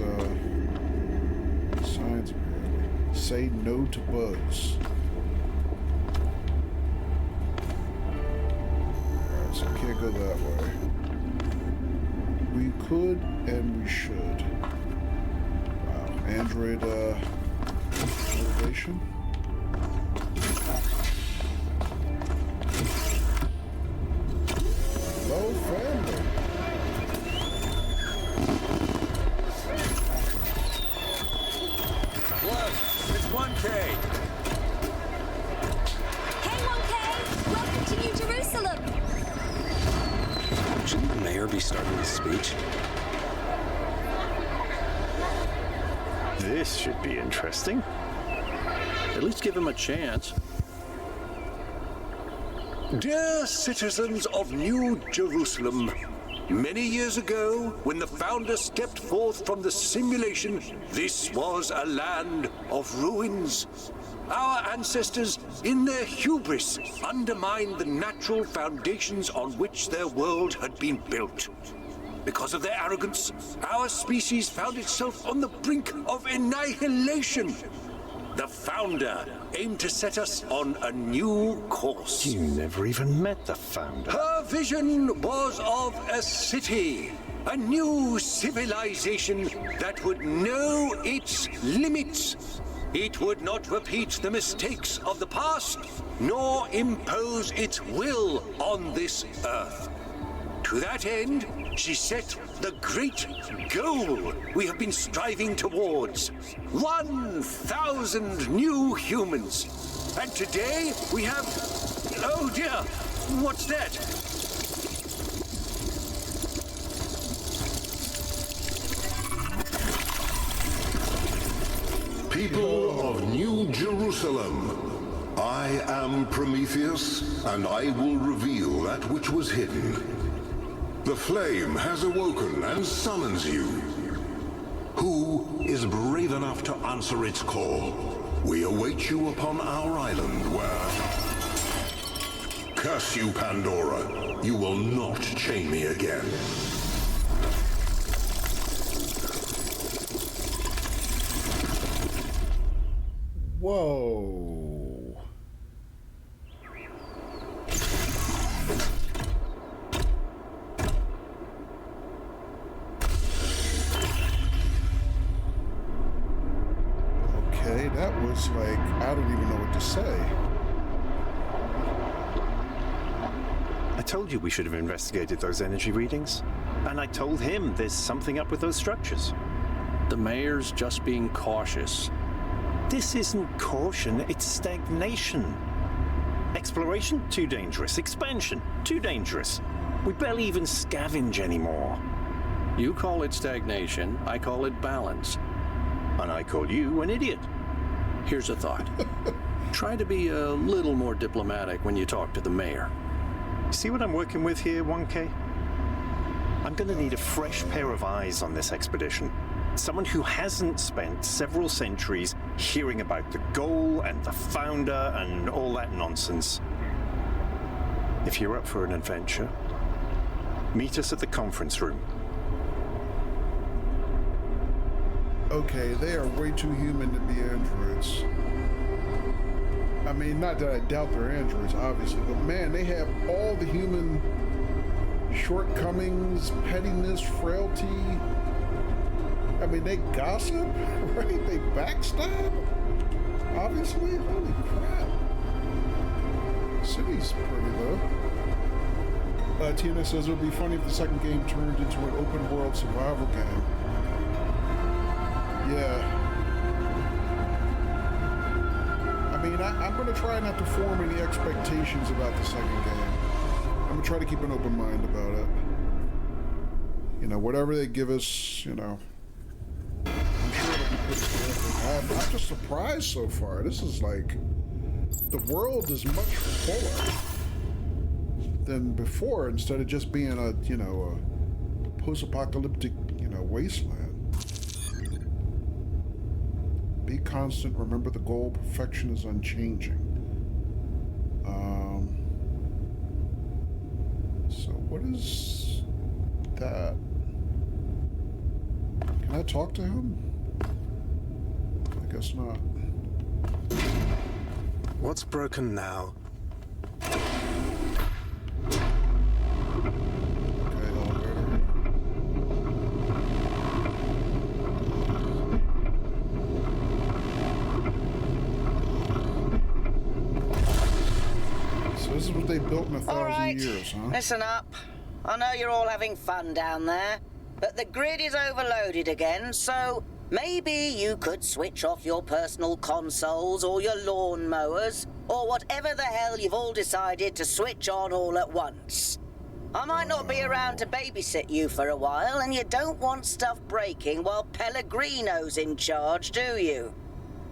signs apparently. Say no to bugs. Alright, so we can't go that way. We could and we should. Wow, Android motivation. Hello, family. It's 1K. Hey, 1K! Welcome to New Jerusalem! Shouldn't the mayor be starting his speech? This should be interesting. At least give him a chance. Dear citizens of New Jerusalem, many years ago, when the Founder stepped forth from the simulation, this was a land of ruins. Our ancestors, in their hubris, undermined the natural foundations on which their world had been built. Because of their arrogance, our species found itself on the brink of annihilation. The Founder aimed to set us on a new course. You never even met the founder. Her vision was of a city, a new civilization that would know its limits. It would not repeat the mistakes of the past, nor impose its will on this earth. To that end, she set the great goal we have been striving towards. 1,000 new humans. And today we have... Oh dear, what's that? People of New Jerusalem, I am Prometheus, and I will reveal that which was hidden. The flame has awoken and summons you. Who is brave enough to answer its call? We await you upon our island where... Curse you, Pandora. You will not chain me again. Whoa. Okay, that was like, I don't even know what to say. I told you we should have investigated those energy readings. And I told him there's something up with those structures. The mayor's just being cautious. This isn't caution, it's stagnation. Exploration? Too dangerous. Expansion? Too dangerous. We barely even scavenge anymore. You call it stagnation, I call it balance. And I call you an idiot. Here's a thought. Try to be a little more diplomatic when you talk to the mayor. See what I'm working with here, 1K? I'm gonna need a fresh pair of eyes on this expedition. Someone who hasn't spent several centuries hearing about the goal and the founder and all that nonsense. If you're up for an adventure, meet us at the conference room. Okay, they are way too human to be androids. I mean, not that I doubt they're androids, obviously, but man, they have all the human shortcomings, pettiness, frailty. I mean, they gossip, right? They backstab, obviously. Holy crap. City's pretty, though. Tina says it would be funny if the second game turned into an open world survival game. Yeah. I mean, I'm going to try not to form any expectations about the second game. I'm going to try to keep an open mind about it. You know, whatever they give us, you know. I'm sure it'll be pretty good. I'm just surprised so far. This is like, the world is much fuller than before, instead of just being a, you know, a post-apocalyptic, you know, wasteland. Be constant, remember the goal, perfection is unchanging. So what is that? Can I talk to him? I guess not. What's broken now? This is what they built in 1,000 years, huh? Listen up. I know you're all having fun down there, but the grid is overloaded again, so maybe you could switch off your personal consoles or your lawn mowers, or whatever the hell you've all decided to switch on all at once. I might not be around to babysit you for a while, and you don't want stuff breaking while Pellegrino's in charge, do you?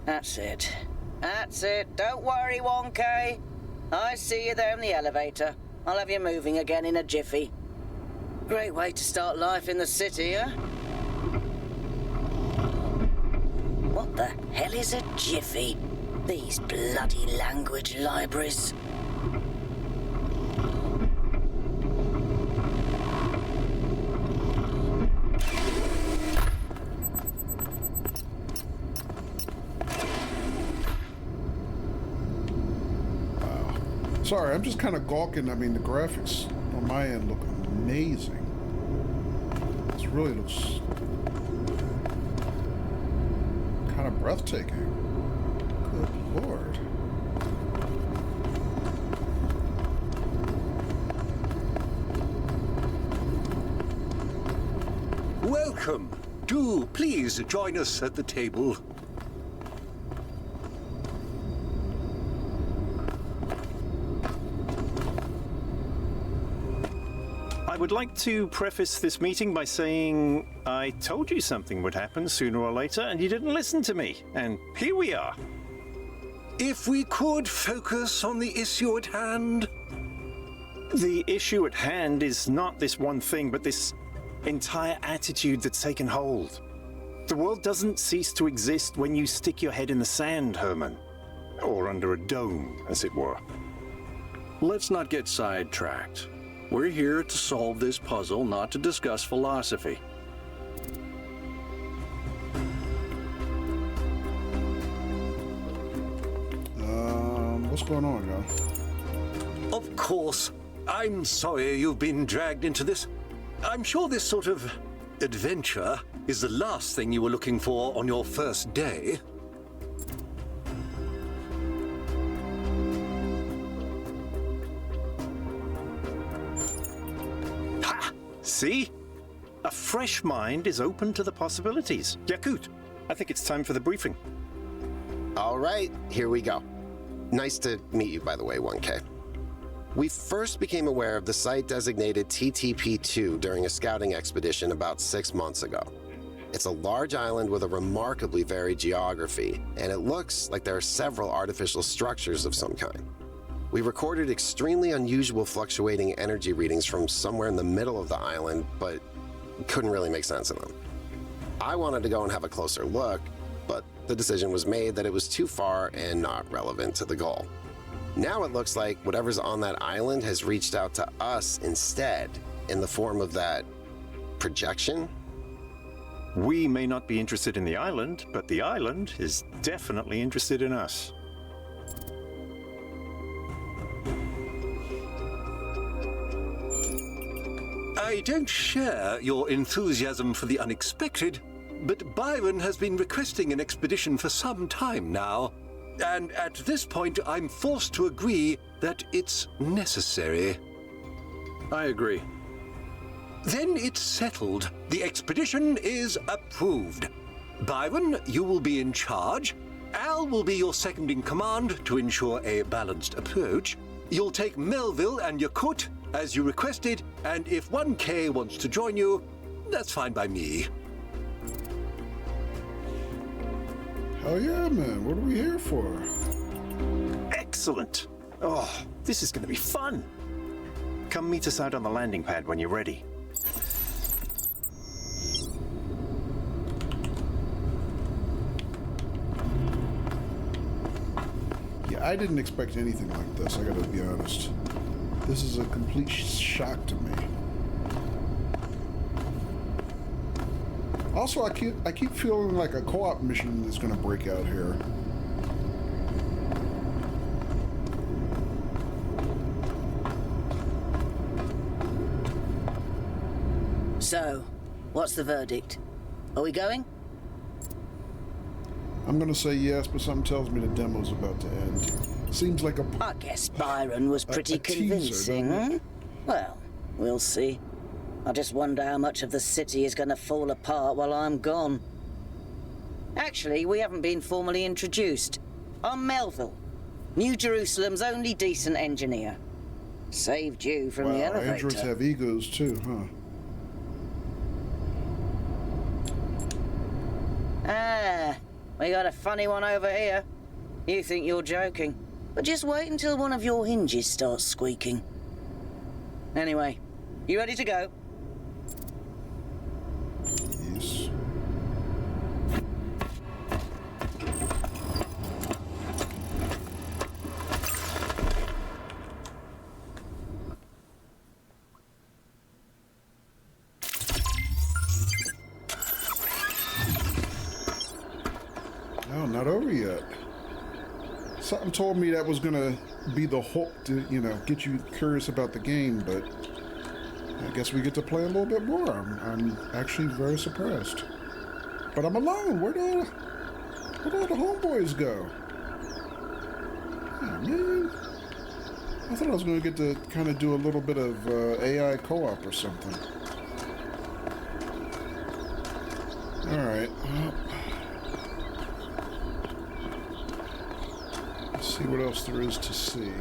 That's it. That's it. Don't worry, 1K. I see you there in the elevator. I'll have you moving again in a jiffy. Great way to start life in the city, huh? What the hell is a jiffy? These bloody language libraries. Sorry, I'm just kind of gawking. I mean, the graphics on my end look amazing. It really looks kind of breathtaking. Lord. Welcome. Do please join us at the table. I would like to preface this meeting by saying I told you something would happen sooner or later, and you didn't listen to me. And here we are. If we could focus on the issue at hand. The issue at hand is not this one thing, but this entire attitude that's taken hold. The world doesn't cease to exist when you stick your head in the sand, Herman. Or under a dome, as it were. Let's not get sidetracked. We're here to solve this puzzle, not to discuss philosophy. What's going on, John? Of course. I'm sorry you've been dragged into this. I'm sure this sort of adventure is the last thing you were looking for on your first day. Ha! See? A fresh mind is open to the possibilities. Yakut, I think it's time for the briefing. All right, here we go. Nice to meet you, by the way, 1K. We first became aware of the site designated TTP-2 during a scouting expedition about 6 months ago. It's a large island with a remarkably varied geography, and it looks like there are several artificial structures of some kind. We recorded extremely unusual fluctuating energy readings from somewhere in the middle of the island, but couldn't really make sense of them. I wanted to go and have a closer look, but the decision was made that it was too far and not relevant to the goal. Now it looks like whatever's on that island has reached out to us instead, in the form of that projection. We may not be interested in the island, but the island is definitely interested in us. I don't share your enthusiasm for the unexpected, but Byron has been requesting an expedition for some time now. And at this point, I'm forced to agree that it's necessary. I agree. Then it's settled. The expedition is approved. Byron, you will be in charge. Al will be your second in command to ensure a balanced approach. You'll take Melville and Yakut, as you requested, and if 1K wants to join you, that's fine by me. Hell yeah, man. What are we here for? Excellent. Oh, this is going to be fun. Come meet us out on the landing pad when you're ready. Yeah, I didn't expect anything like this, I gotta be honest. This is a complete shock to me. Also, I keep feeling like a co-op mission is gonna break out here. So, what's the verdict? Are we going? I'm gonna say yes, but something tells me the demo's about to end. Seems like I guess Byron was pretty a teaser, convincing, don't hmm? it? Well, we'll see. I just wonder how much of the city is going to fall apart while I'm gone. Actually, we haven't been formally introduced. I'm Melville, New Jerusalem's only decent engineer. Saved you from the Wow, elevator. androids have egos too, huh? Ah, we got a funny one over here. You think you're joking, but just wait until one of your hinges starts squeaking. Anyway, you ready to go? Yes. No, not over yet. Something told me that was gonna be the hook to, get you curious about the game, but I guess we get to play a little bit more. I'm actually very surprised. But I'm alone. Where'd all the homeboys go? Oh, man. I thought I was going to get to kind of do a little bit of AI co-op or something. Alright, well, let's see what else there is to see.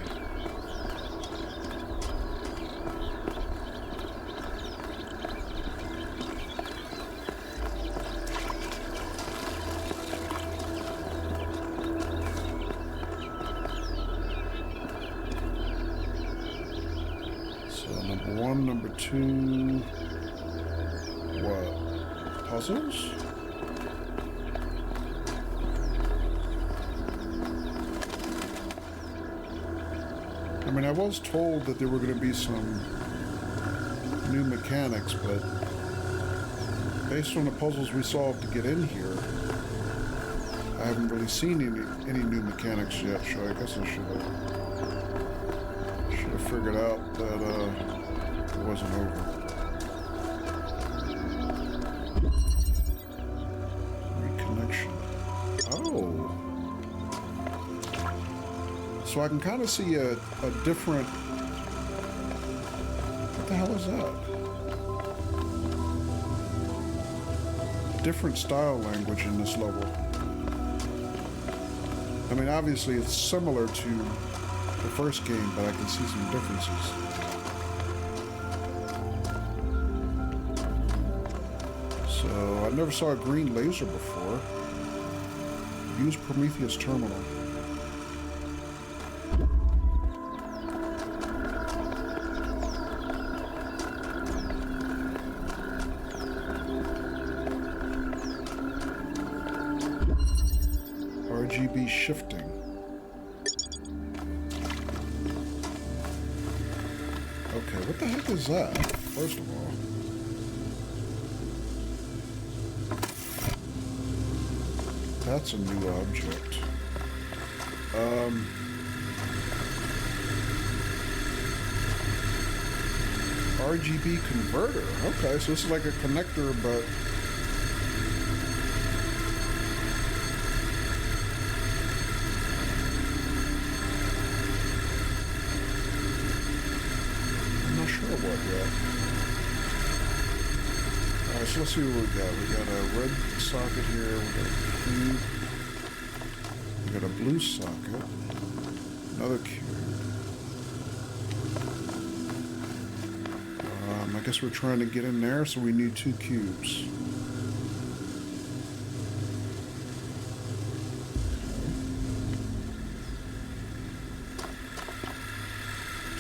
Number 1, number 2, what? Puzzles? I mean, I was told that there were going to be some new mechanics, but based on the puzzles we solved to get in here, I haven't really seen any new mechanics yet, so I guess I should have figured out that it wasn't over. Reconnection. Oh. So I can kind of see a different... What the hell is that? Different style language in this level. I mean, obviously it's similar to the first game, but I can see some differences. So, I never saw a green laser before. Use Prometheus terminal. RGB shifting. Okay, what the heck is that, first of all? That's a new object. RGB converter. Okay, so this is like a connector, but... Alright, so let's see what we got. We got a red socket here, we got a cube, we got a blue socket, another cube. I guess we're trying to get in there, so we need 2 cubes.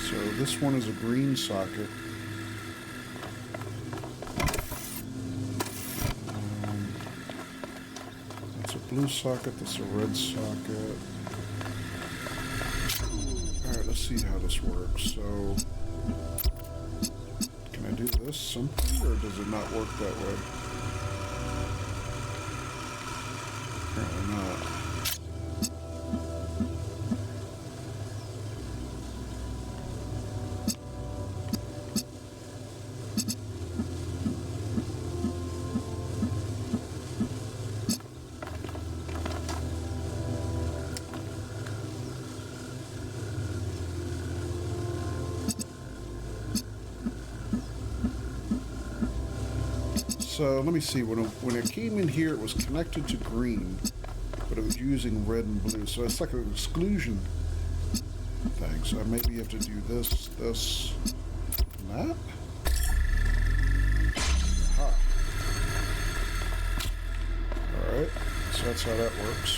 So this one is a green socket. That's a blue socket, that's a red socket. Alright, let's see how this works. So, can I do this simply, or does it not work that way? Apparently not. So let me see, when it came in here, it was connected to green, but it was using red and blue. So it's like an exclusion thing. So I maybe have to do this, this, and that. Aha. Alright, so that's how that works.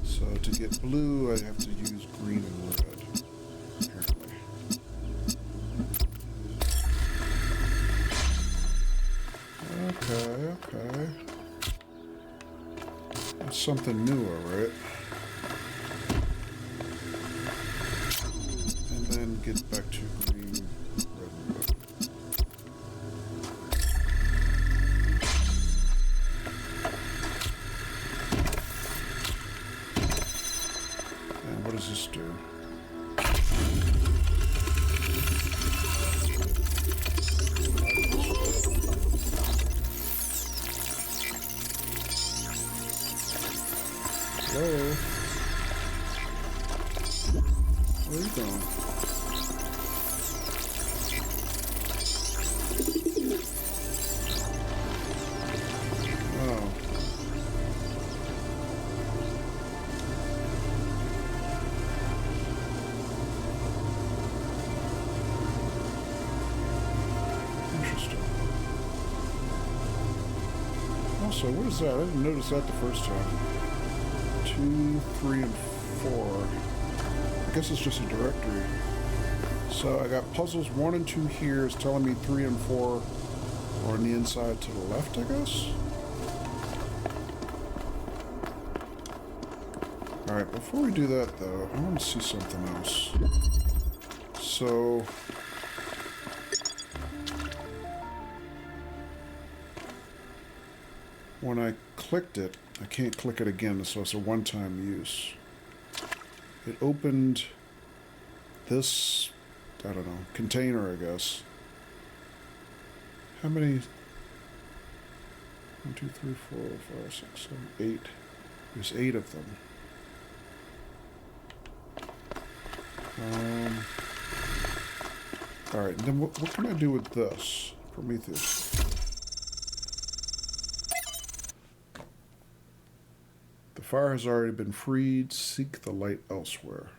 So to get blue, I have to use green and red. Okay. That's something new, alright. And then get back to green, red, and blue. And what does this do? going. Oh. Interesting. Also, what is that? I didn't notice that the first time. 2, 3, and 4. I guess it's just a directory. So I got puzzles 1 and 2 here. It's telling me 3 and 4 are on the inside to the left, I guess. Alright, before we do that though, I want to see something else. So when I clicked it, I can't click it again, so it's a one-time use. It opened this, I don't know, container, I guess. How many? 1, 2, 3, 4, 5, 6, 7, 8. There's 8 of them. Alright, then what can I do with this? Prometheus. The fire has already been freed. Seek the light elsewhere.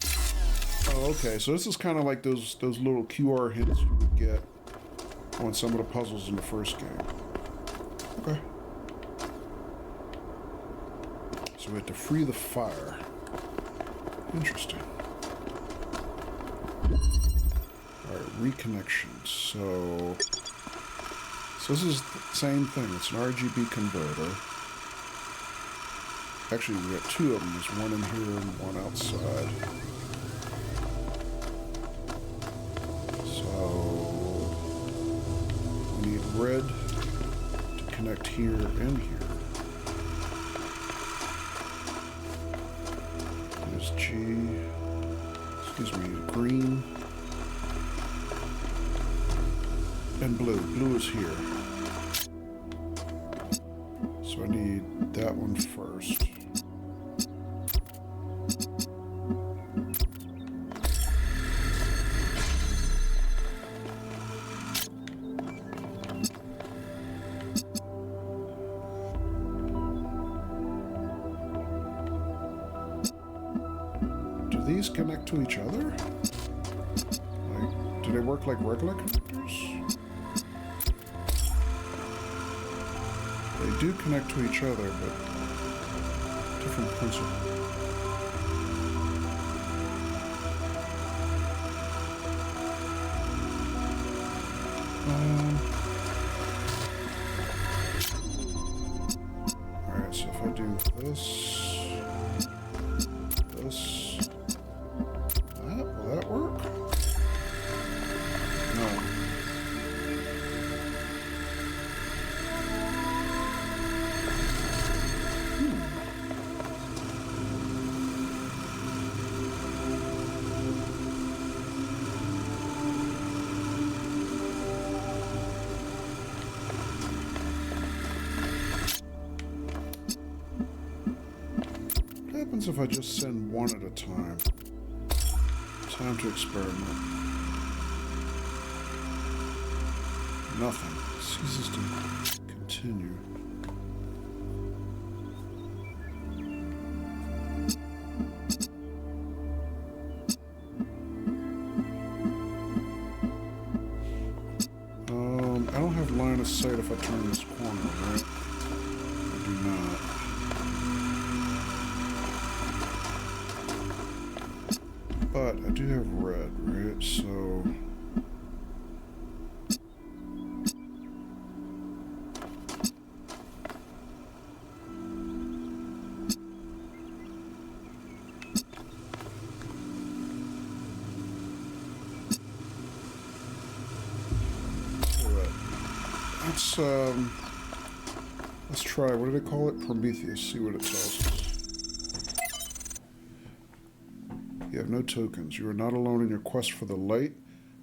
Oh, okay. So this is kind of like those little QR hints you would get on some of the puzzles in the first game. Okay. So we have to free the fire. Interesting. Alright, reconnection. So this is the same thing. It's an RGB converter. Actually, we got 2 of them. There's one in here and one outside. So we need red to connect here and here. There's green and blue. Blue is here. So I need that one first. Do these connect to each other? Like, do they work like regular connectors? They do connect to each other, but different principle. Alright, so if I do this, will that work? No. What happens if I just send one at a time? Time to experiment. Nothing. Ceases to continue. I don't have line of sight if I turn this corner, right? I do not. But I do have red, right? So let's try, what do they call it? Prometheus, see what it tells us. You have no tokens. You are not alone in your quest for the light.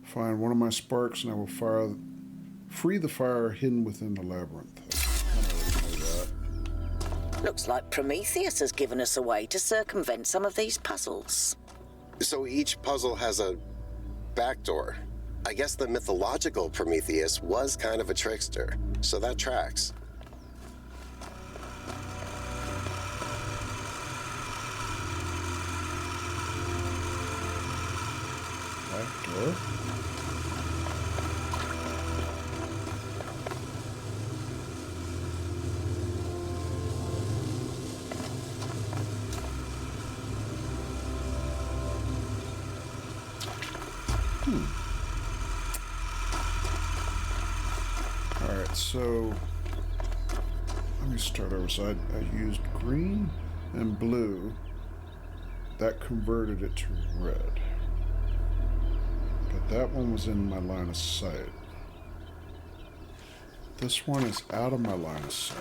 Find one of my sparks and I will free the fire hidden within the labyrinth. I kind of already know that. Looks like Prometheus has given us a way to circumvent some of these puzzles. So each puzzle has a backdoor. I guess the mythological Prometheus was kind of a trickster, so that tracks. Backdoor. Alright, so let me start over. So I used green and blue. That converted it to red. But that one was in my line of sight. This one is out of my line of sight.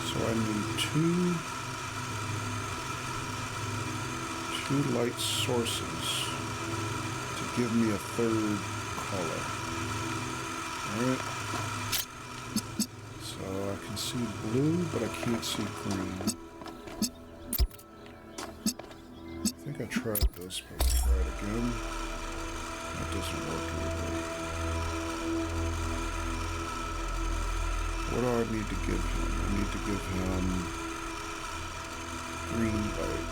So I need two light sources to give me a third color. Alright. So I can see blue, but I can't see green. I think I tried this, but I'll try it again. That doesn't work anymore. What do I need to give him? I need to give him green light.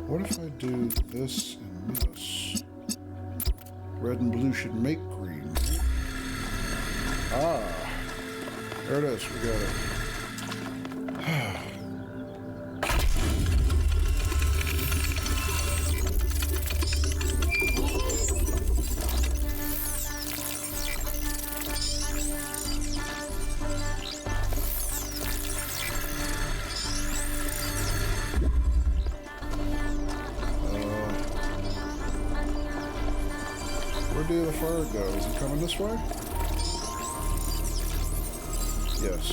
What if I do this and this? Red and blue should make green. Ah, there it is. We got it. Where did the fire go? Is it coming this way? Yes.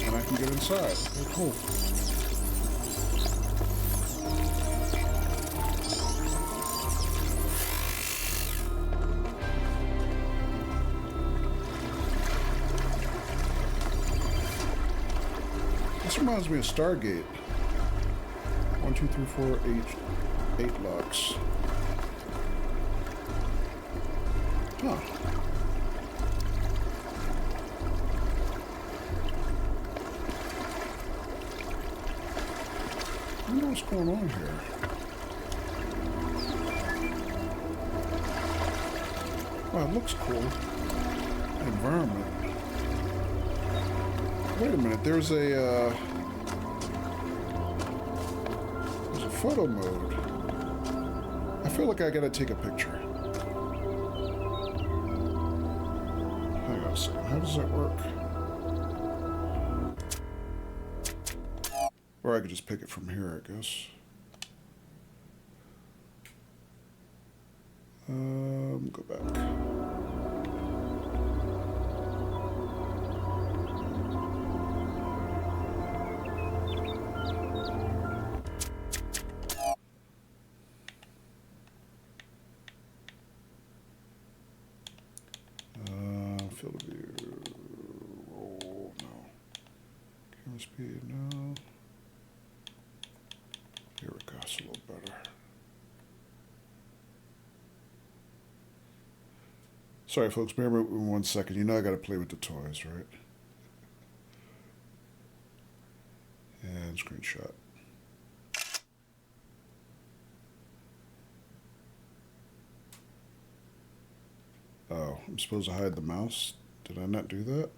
And I can get inside. Oh, cool. This reminds me of Stargate. 1, 2, 3, 4, 8 locks. Huh. I wonder what's going on here. Wow, it looks cool. Environment. Wait a minute, there's a photo mode. I feel like I gotta take a picture. Hang on a second, how does that work? Or I could just pick it from here, I guess. Go back. Field of view. Roll, no. Camera speed, no. Here we go, it's a little better. Sorry, folks, bear with me 1 second. You know I gotta play with the toys, right? And screenshot. Oh, I'm supposed to hide the mouse? Did I not do that?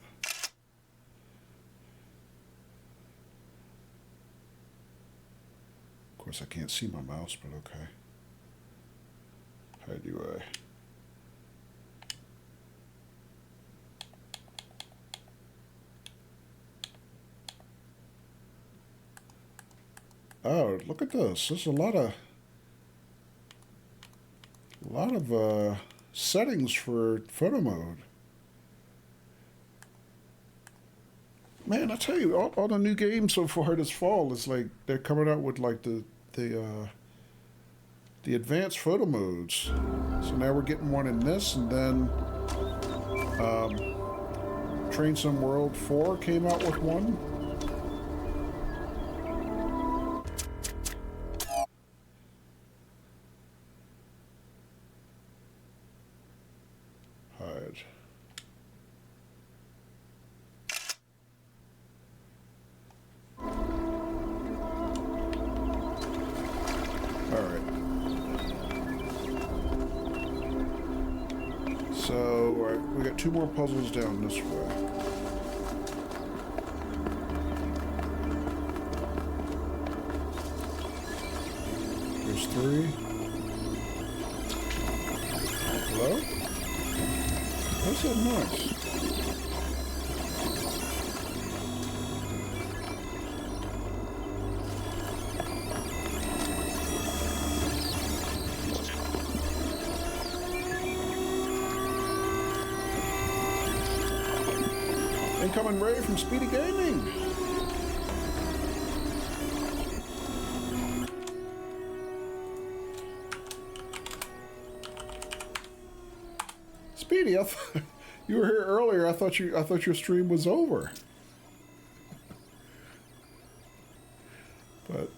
Of course, I can't see my mouse, but okay. Hide UI. Oh, look at this. There's a lot of settings for photo mode. Man, I tell you, all the new games so far this fall is like they're coming out with like the advanced photo modes. So now we're getting one in this, and then Train Sim World 4 came out with one. Hide. So, we got 2 more puzzles down this way. There's 3. Hello? What's that noise? Incoming raid from Speedy Gaming. Speedy, you were here earlier. I thought your stream was over. But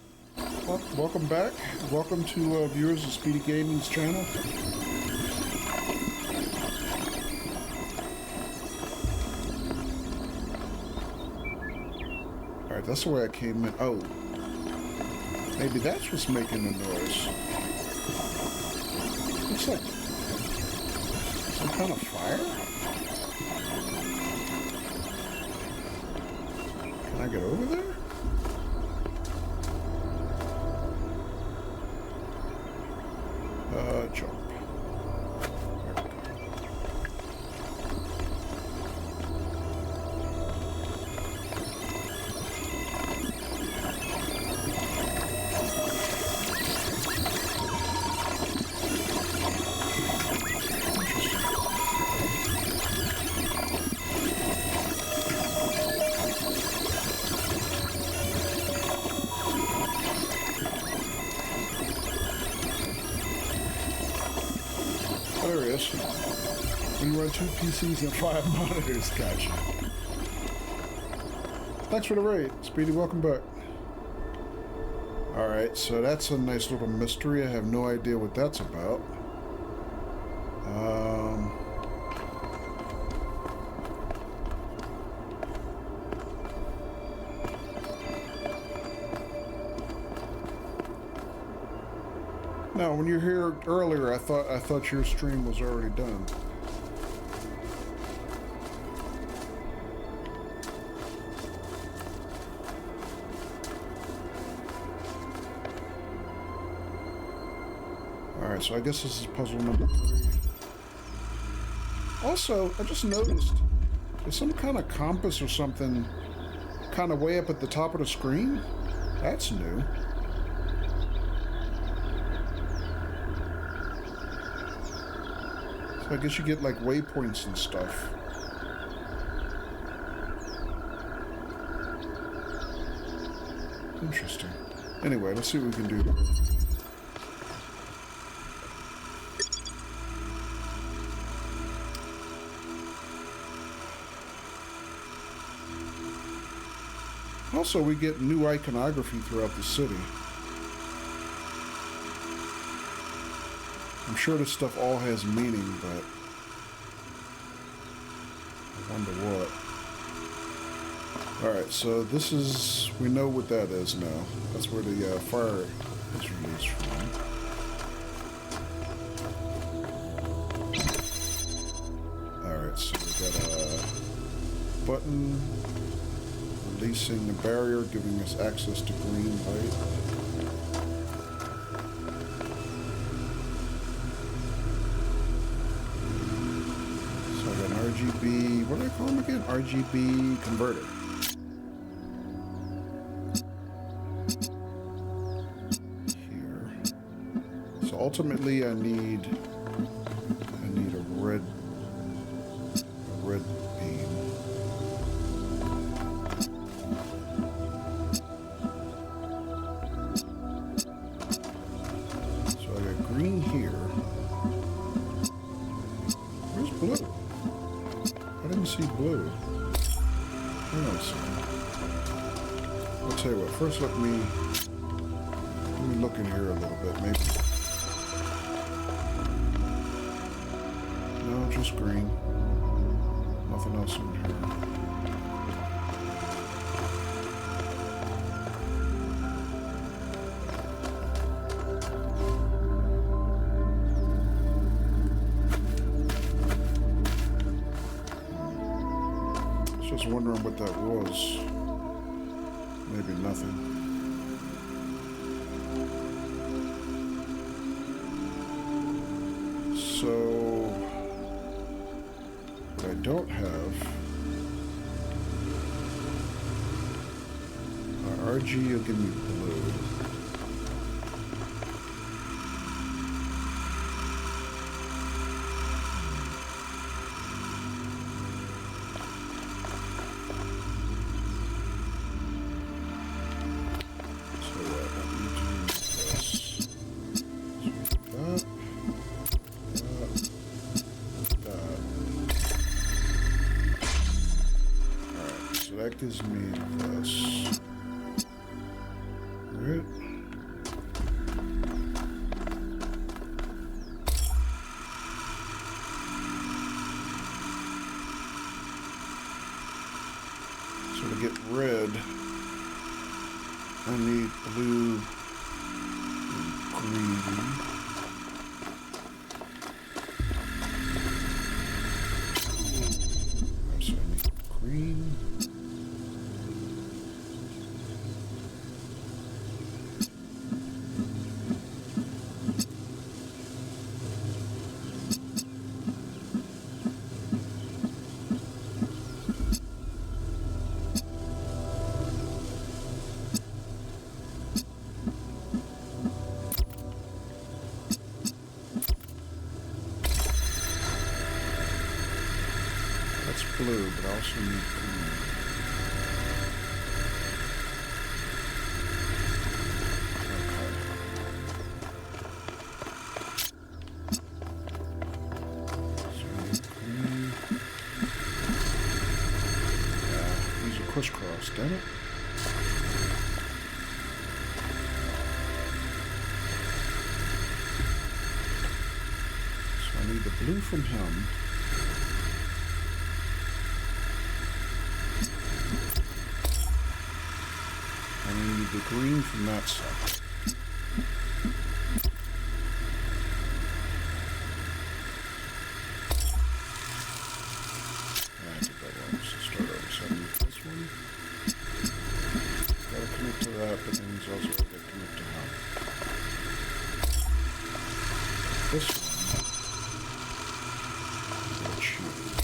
welcome back. Welcome to viewers of Speedy Gaming's channel. Alright, that's the way I came in. Oh. Maybe that's what's making the noise. Looks like some kind of fire? Can I get over there? Jump. There he is. We run 2 PCs and 5 monitors. Gotcha. Thanks for the raid. Speedy, welcome back. Alright, so that's a nice little mystery. I have no idea what that's about. No, when you were here earlier, I thought your stream was already done. Alright, so I guess this is puzzle number 3. Also, I just noticed there's some kind of compass or something kind of way up at the top of the screen. That's new. I guess you get like waypoints and stuff. Interesting. Anyway, let's see what we can do here. Also, we get new iconography throughout the city. I'm sure this stuff all has meaning, but I wonder what. Alright, so this is, we know what that is now. That's where the fire is released from. Alright, so we got a button releasing the barrier, giving us access to green light. RGB, what do I call them again? RGB converter. So ultimately, I need a red beam. So I got green here. Where's blue? I didn't see blue. Hang on a second. I'll tell you what. First, let me look in here a little bit. Maybe. No, just green. Nothing else in here. Just wondering what that was. Maybe nothing. So, what I don't have, RG will give me blue. That gives me this. Right. So to get red, I need blue and green. So I need green. Blue, but I also need green. Okay. So I need green. Yeah, these are crisscross, damn it. So I need the blue from him. The green from that side. I did that wrong, so start over. So I need this one. Gotta connect to that, but then he's also got to connect to him. This one. I'll choose.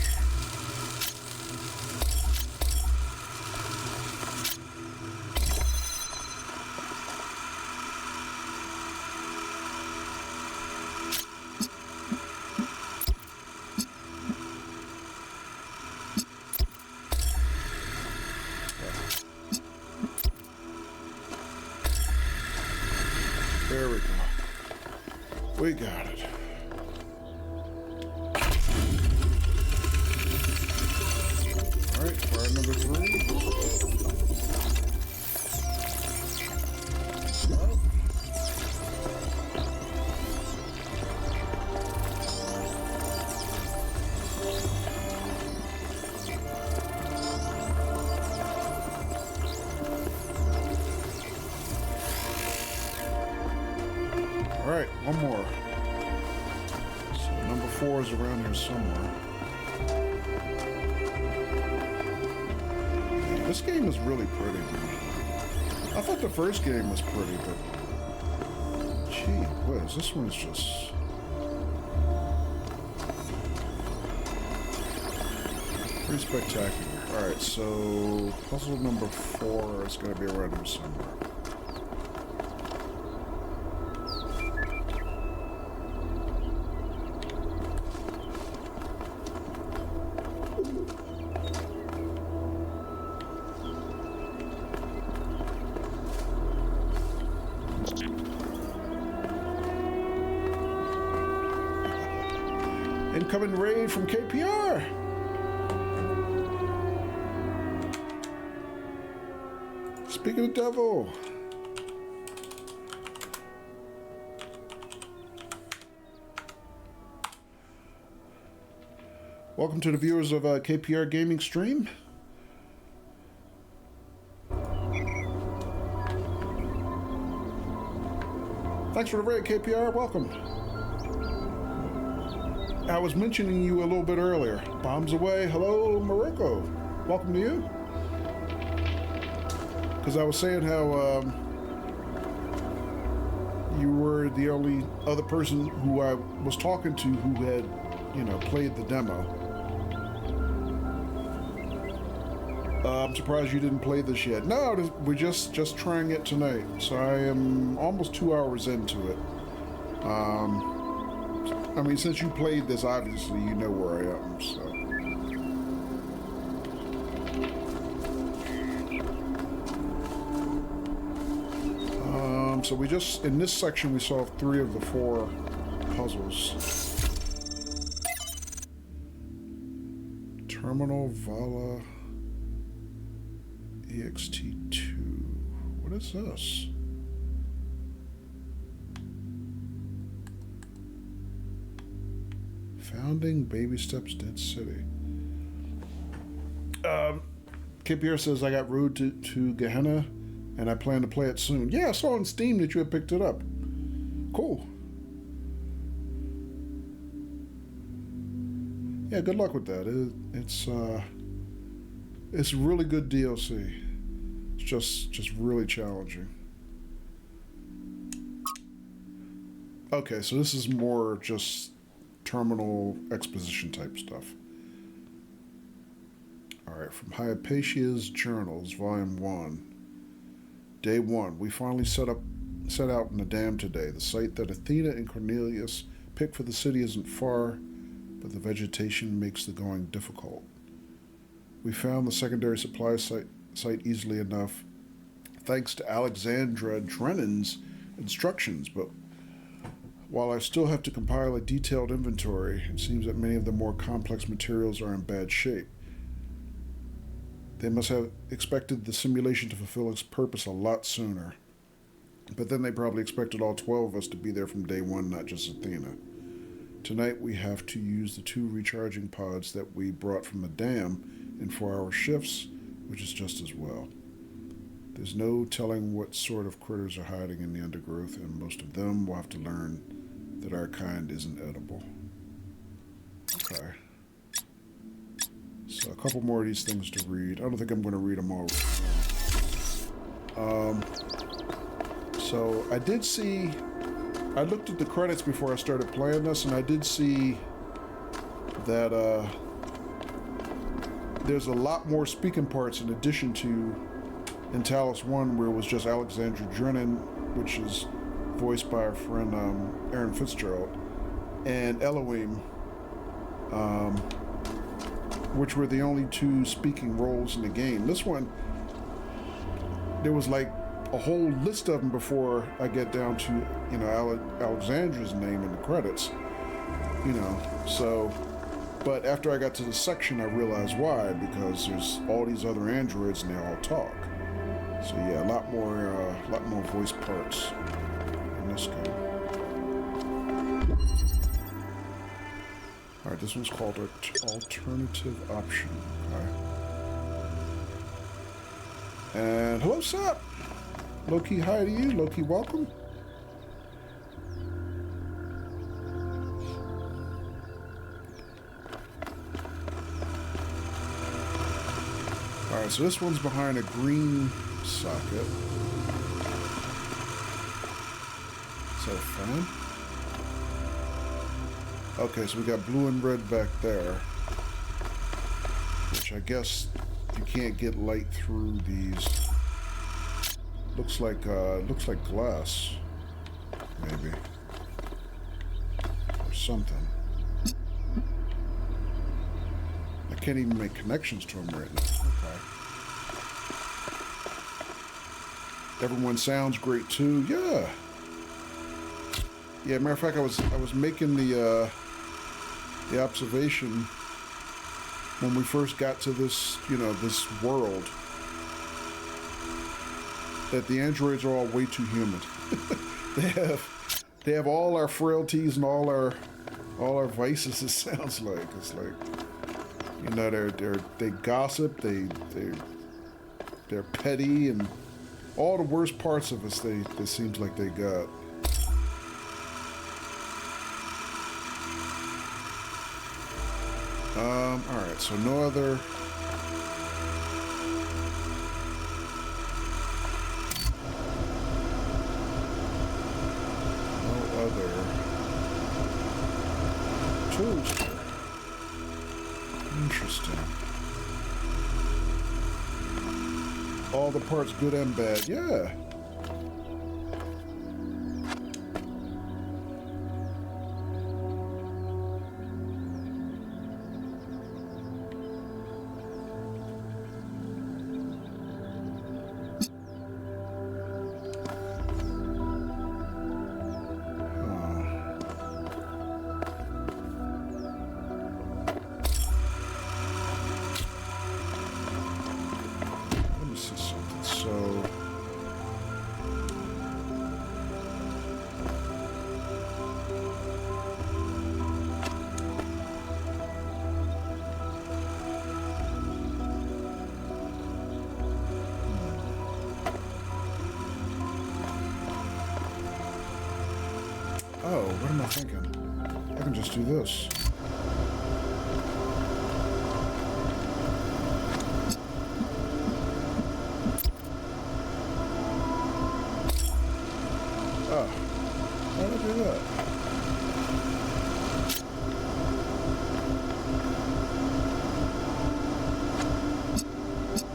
There we go. We got it. All right, fire number 3. Well. All right, one more. So number 4 is around here somewhere. Man, this game is really pretty, man. I thought the first game was pretty, but gee whiz, this one's just pretty spectacular. All right, so puzzle number 4 is going to be around here somewhere. Incoming raid from KPR. Speaking of devil. Welcome to the viewers of KPR Gaming Stream. Thanks for the raid, KPR. Welcome. I was mentioning you a little bit earlier. Bombs away. Hello, Morocco. Welcome to you. Because I was saying how you were the only other person who I was talking to who had, you know, played the demo. I'm surprised you didn't play this yet. No, we're just trying it tonight. So I am almost 2 hours into it. I mean, since you played this, obviously you know where I am, so. So we just, in this section, we solved 3 of the 4 puzzles. Terminal Vala EXT2. What is this? Founding Baby Steps Dead City. KPR says I got Road to Gehenna and I plan to play it soon. Yeah, I saw on Steam that you had picked it up. Cool. Yeah, good luck with that. It's really good DLC. It's just really challenging. Okay, so this is more just terminal exposition type stuff. Alright, from Hypatia's Journals, Volume 1. Day 1. We finally set out in the dam today. The site that Athena and Cornelius picked for the city isn't far, but the vegetation makes the going difficult. We found the secondary supply site easily enough, thanks to Alexandra Drennan's instructions, but while I still have to compile a detailed inventory, it seems that many of the more complex materials are in bad shape. They must have expected the simulation to fulfill its purpose a lot sooner. But then they probably expected all 12 of us to be there from day 1, not just Athena. Tonight we have to use the 2 recharging pods that we brought from the dam in 4-hour shifts, which is just as well. There's no telling what sort of critters are hiding in the undergrowth, and most of them will have to learn that our kind isn't edible. Okay. So a couple more of these things to read. I don't think I'm going to read them all. So I did see... I looked at the credits before I started playing this, and I did see that there's a lot more speaking parts in addition to in Talos 1, where it was just Alexandra Drennan, which is voiced by our friend Aaron Fitzgerald, and Elohim, which were the only 2 speaking roles in the game. This one, there was like a whole list of them before I get down to, you know, Alexandra's name in the credits, you know, so, but after I got to the section, I realized why, because there's all these other androids and they all talk. So yeah, a lot more voice parts in this game. Alright, this one's called Alternative Option. Okay. And hello, Sap! Loki, hi to you. Loki, welcome. Alright, so this one's behind a green socket. Is that a fan? Okay, so we got blue and red back there, which I guess you can't get light through these. Looks like glass, maybe, or something. I can't even make connections to them right now. Okay. Everyone sounds great too. Yeah. Yeah. Matter of fact, I was making the the observation when we first got to this, you know, this world, that the androids are all way too human. they have all our frailties and all our vices. It sounds like it's like, you know, they gossip, they're petty, and all the worst parts of us. It seems like they got. All right, so no other. Tools here. Interesting. All the parts good and bad. Yeah. Oh, what am I thinking? I can just do this. Oh, how did I do that?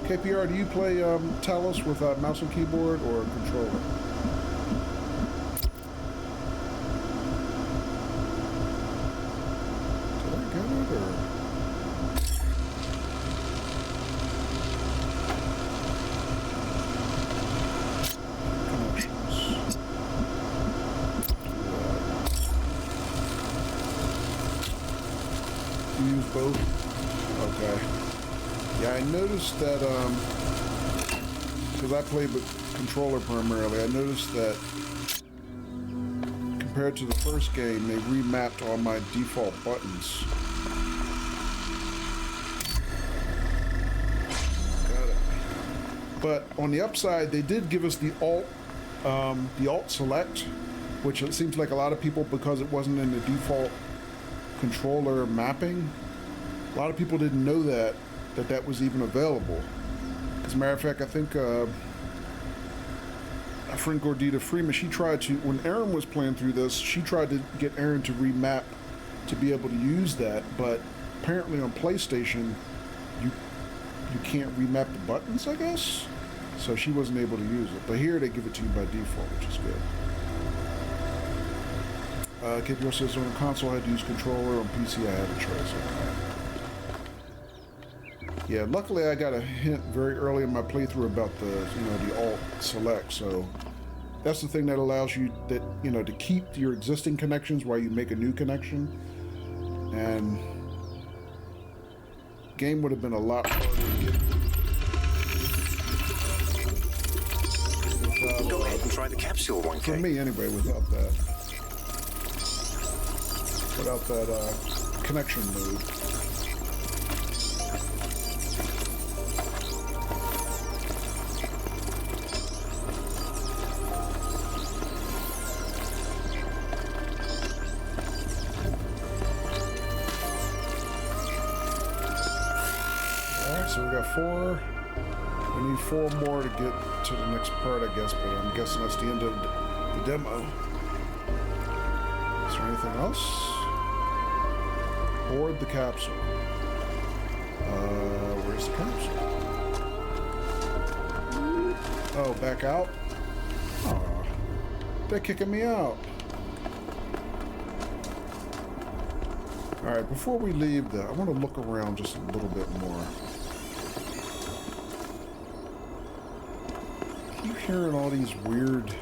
KPR, do you play Talos with mouse and keyboard or controller? Both? Okay. Yeah, I noticed that, because I play with controller primarily, I noticed that compared to the first game, they remapped all my default buttons. Got it. But on the upside, they did give us the alt select, which it seems like a lot of people, because it wasn't in the default controller mapping, a lot of people didn't know that was even available. As a matter of fact, I think a friend Gordita Freeman, she tried to, when Aaron was playing through this, she tried to get Aaron to remap to be able to use that, but apparently on PlayStation, you can't remap the buttons, I guess? So she wasn't able to use it. But here they give it to you by default, which is good. KPR says on the console I had to use controller, on PC I had a choice. Okay. Yeah, luckily I got a hint very early in my playthrough about the alt select, so that's the thing that allows you to keep your existing connections while you make a new connection. And game would have been a lot harder to get. Go ahead and try the capsule, 1K. For me anyway, without that connection mode. So we got 4. We need 4 more to get to the next part, I guess, but I'm guessing that's the end of the demo. Is there anything else? Board the capsule. Where's the capsule? Oh, back out? Aw. They're kicking me out. Alright, before we leave, I want to look around just a little bit more. Keep hearing all these weird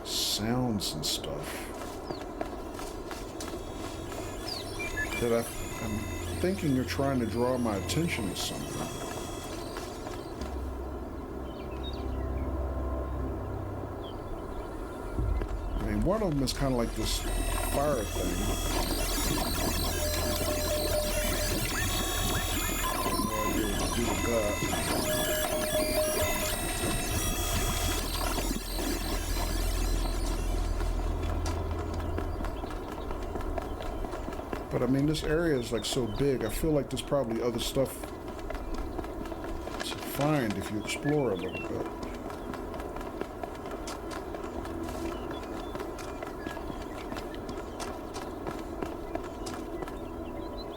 sounds and stuff. that I'm thinking you're trying to draw my attention to something. I mean, one of them is kind of like this fire thing. I have no idea what to do with that. But I mean, this area is like so big, I feel like there's probably other stuff to find if you explore a little bit.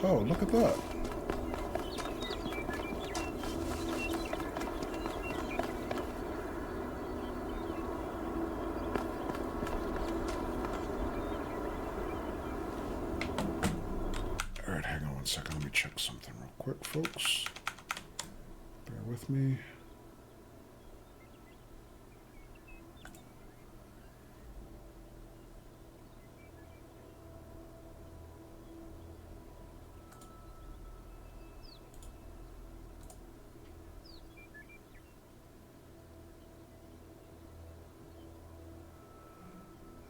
Oh, look at that. Alright, hang on one second. Let me check something real quick, folks. Bear with me.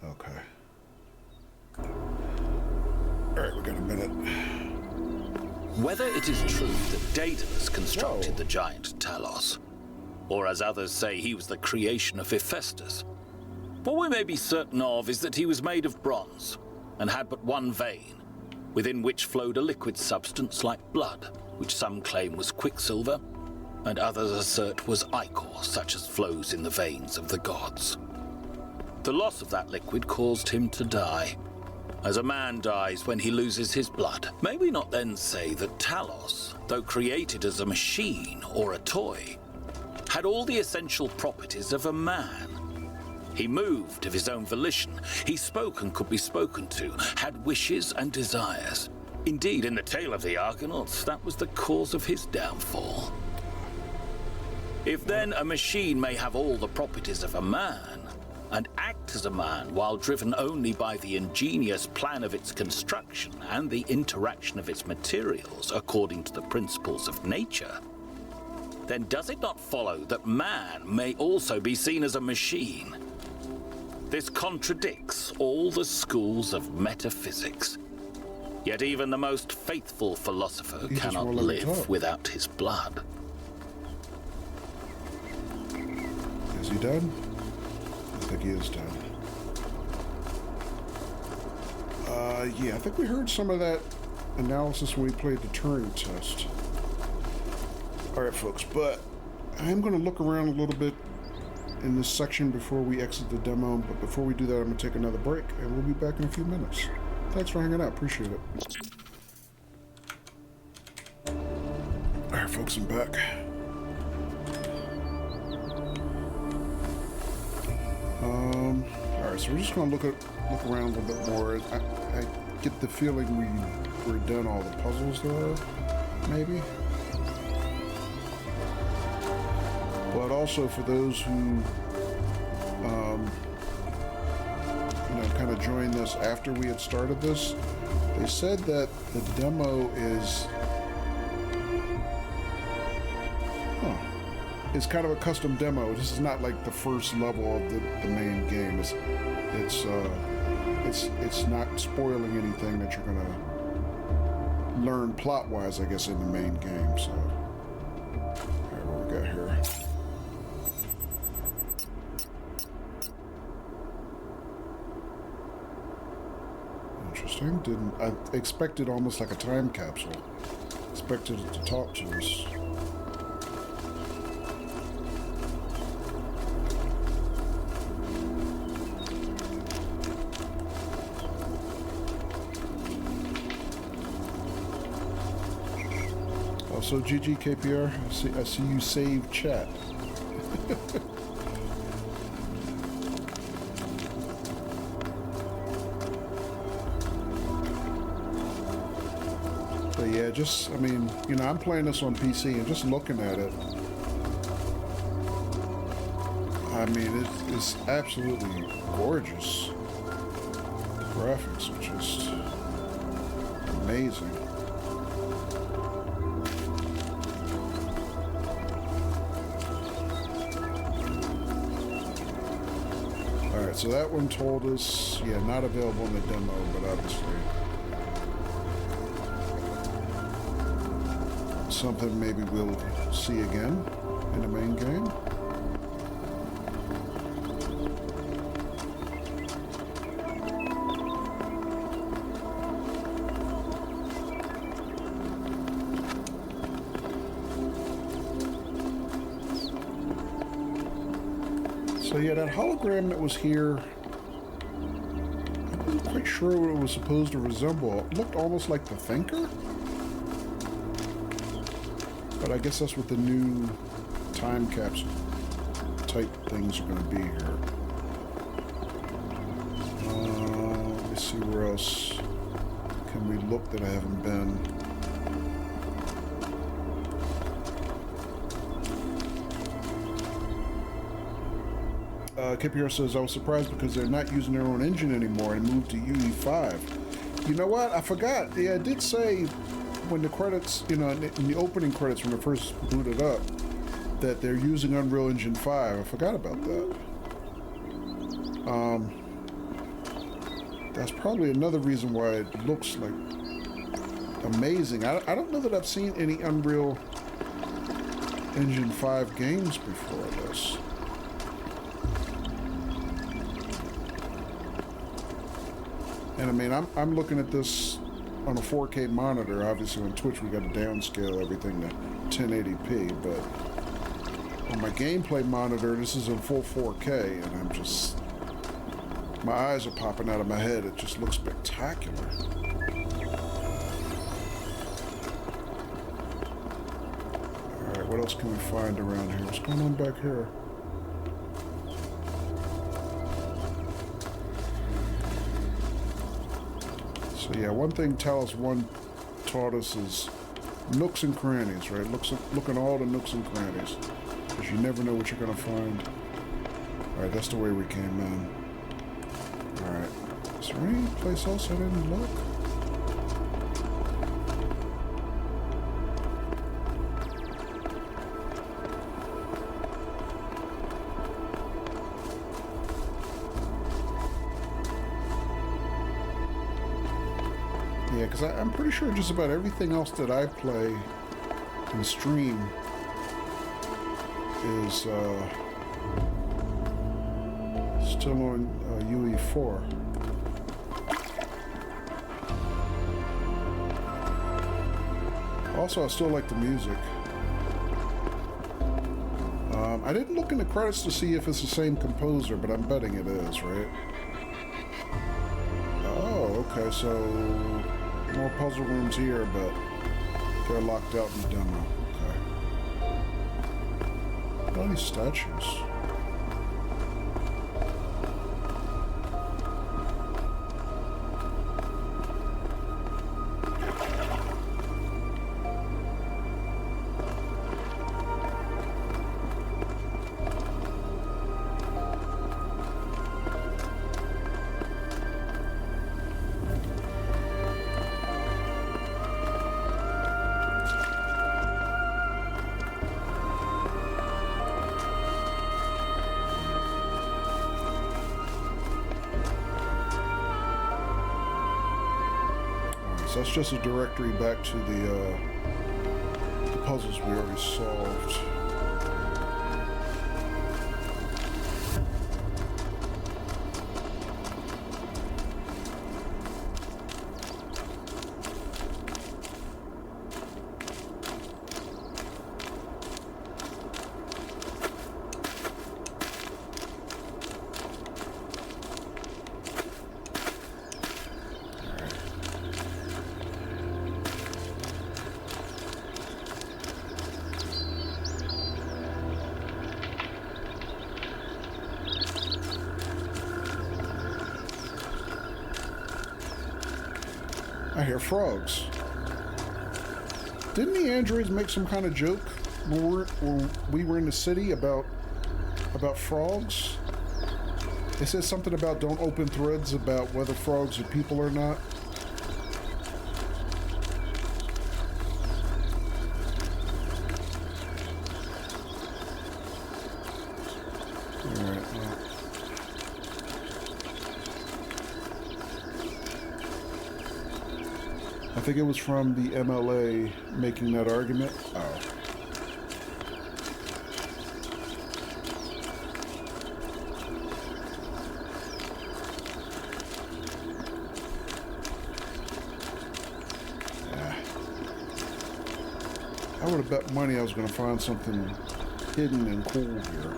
Okay. Alright, we got a minute. Whether it is true that Daedalus constructed the giant Talos, or as others say he was the creation of Hephaestus, what we may be certain of is that he was made of bronze and had but one vein, within which flowed a liquid substance like blood, which some claim was quicksilver, and others assert was ichor, such as flows in the veins of the gods. The loss of that liquid caused him to die, as a man dies when he loses his blood. May we not then say that Talos, though created as a machine or a toy, had all the essential properties of a man? He moved of his own volition, he spoke and could be spoken to, had wishes and desires. Indeed, in the tale of the Argonauts, that was the cause of his downfall. If then a machine may have all the properties of a man, and act as a man while driven only by the ingenious plan of its construction and the interaction of its materials according to the principles of nature, then does it not follow that man may also be seen as a machine? This contradicts all the schools of metaphysics. Yet even the most faithful philosopher cannot live without his blood. Is he done? I think he is done. Yeah, I think we heard some of that analysis when we played the Turing test. Alright, folks, but I'm going to look around a little bit in this section before we exit the demo, but before we do that, I'm going to take another break, and we'll be back in a few minutes. Thanks for hanging out. Appreciate it. Alright, folks, I'm back. Alright, so we're just going to look around a little bit more. I get the feeling we're done all the puzzles there, maybe. But also for those who, kind of joined us after we had started this, they said that the demo is, it's kind of a custom demo. This is not like the first level of the main game. It's not spoiling anything that you're gonna learn plot-wise, I guess, in the main game. So, all right, what we got here? Interesting. I expected almost like a time capsule. Expected it to talk to us. Also, GG KPR, I see you save chat. But yeah, I'm playing this on PC and just looking at it, it's absolutely gorgeous. The graphics are just amazing. Alright, so that one told us, yeah, not available in the demo, but obviously something maybe we'll see again in the main game. So yeah, that hologram that was here, I wasn't quite sure what it was supposed to resemble. It looked almost like the Thinker. But I guess that's what the new time capsule type things are going to be here. Let me see where else can we look that I haven't been. Kip here says, I was surprised because they're not using their own engine anymore and moved to UE5. You know what? I forgot. Yeah, I did say when the credits, you know, in the opening credits when it first booted up, that they're using Unreal Engine 5. I forgot about that. That's probably another reason why it looks like amazing. I don't know that I've seen any Unreal Engine 5 games before this. And I mean, I'm looking at this on a 4K monitor. Obviously on Twitch we got to downscale everything to 1080p, but on my gameplay monitor this is in full 4K, and I'm just, my eyes are popping out of my head. It just looks spectacular. Alright, what else can we find around here? What's going on back here? So yeah, one thing Talos 1 taught us is nooks and crannies, right? Look at all the nooks and crannies, because you never know what you're going to find. Alright, that's the way we came in. Alright, is there any place else I didn't look? Yeah, because I'm pretty sure just about everything else that I play and stream is still on UE4. Also, I still like the music. I didn't look in the credits to see if it's the same composer, but I'm betting it is, right? Oh, okay, so more puzzle rooms here, but they're locked out in the demo. Okay. All these statues. So that's just a directory back to the puzzles we already solved. I hear frogs. Didn't the androids make some kind of joke when we were in the city about frogs? They said something about don't open threads about whether frogs are people or not. think it was from the MLA making that argument. Oh. I would have bet money I was going to find something hidden and cool here.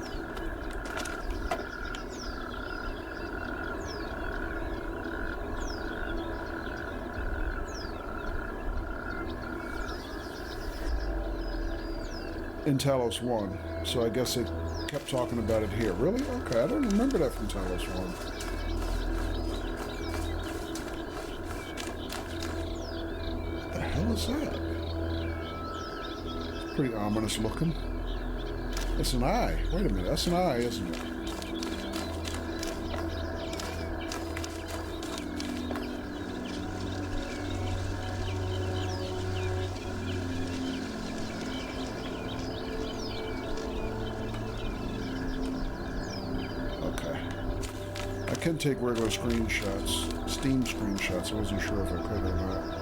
In Talos 1, so I guess they kept talking about it here. Really? Okay, I don't remember that from Talos 1. What the hell is that? Pretty ominous looking. It's an eye. Wait a minute, that's an eye, isn't it? Okay. I can take regular screenshots, Steam screenshots. I wasn't sure if I could or not.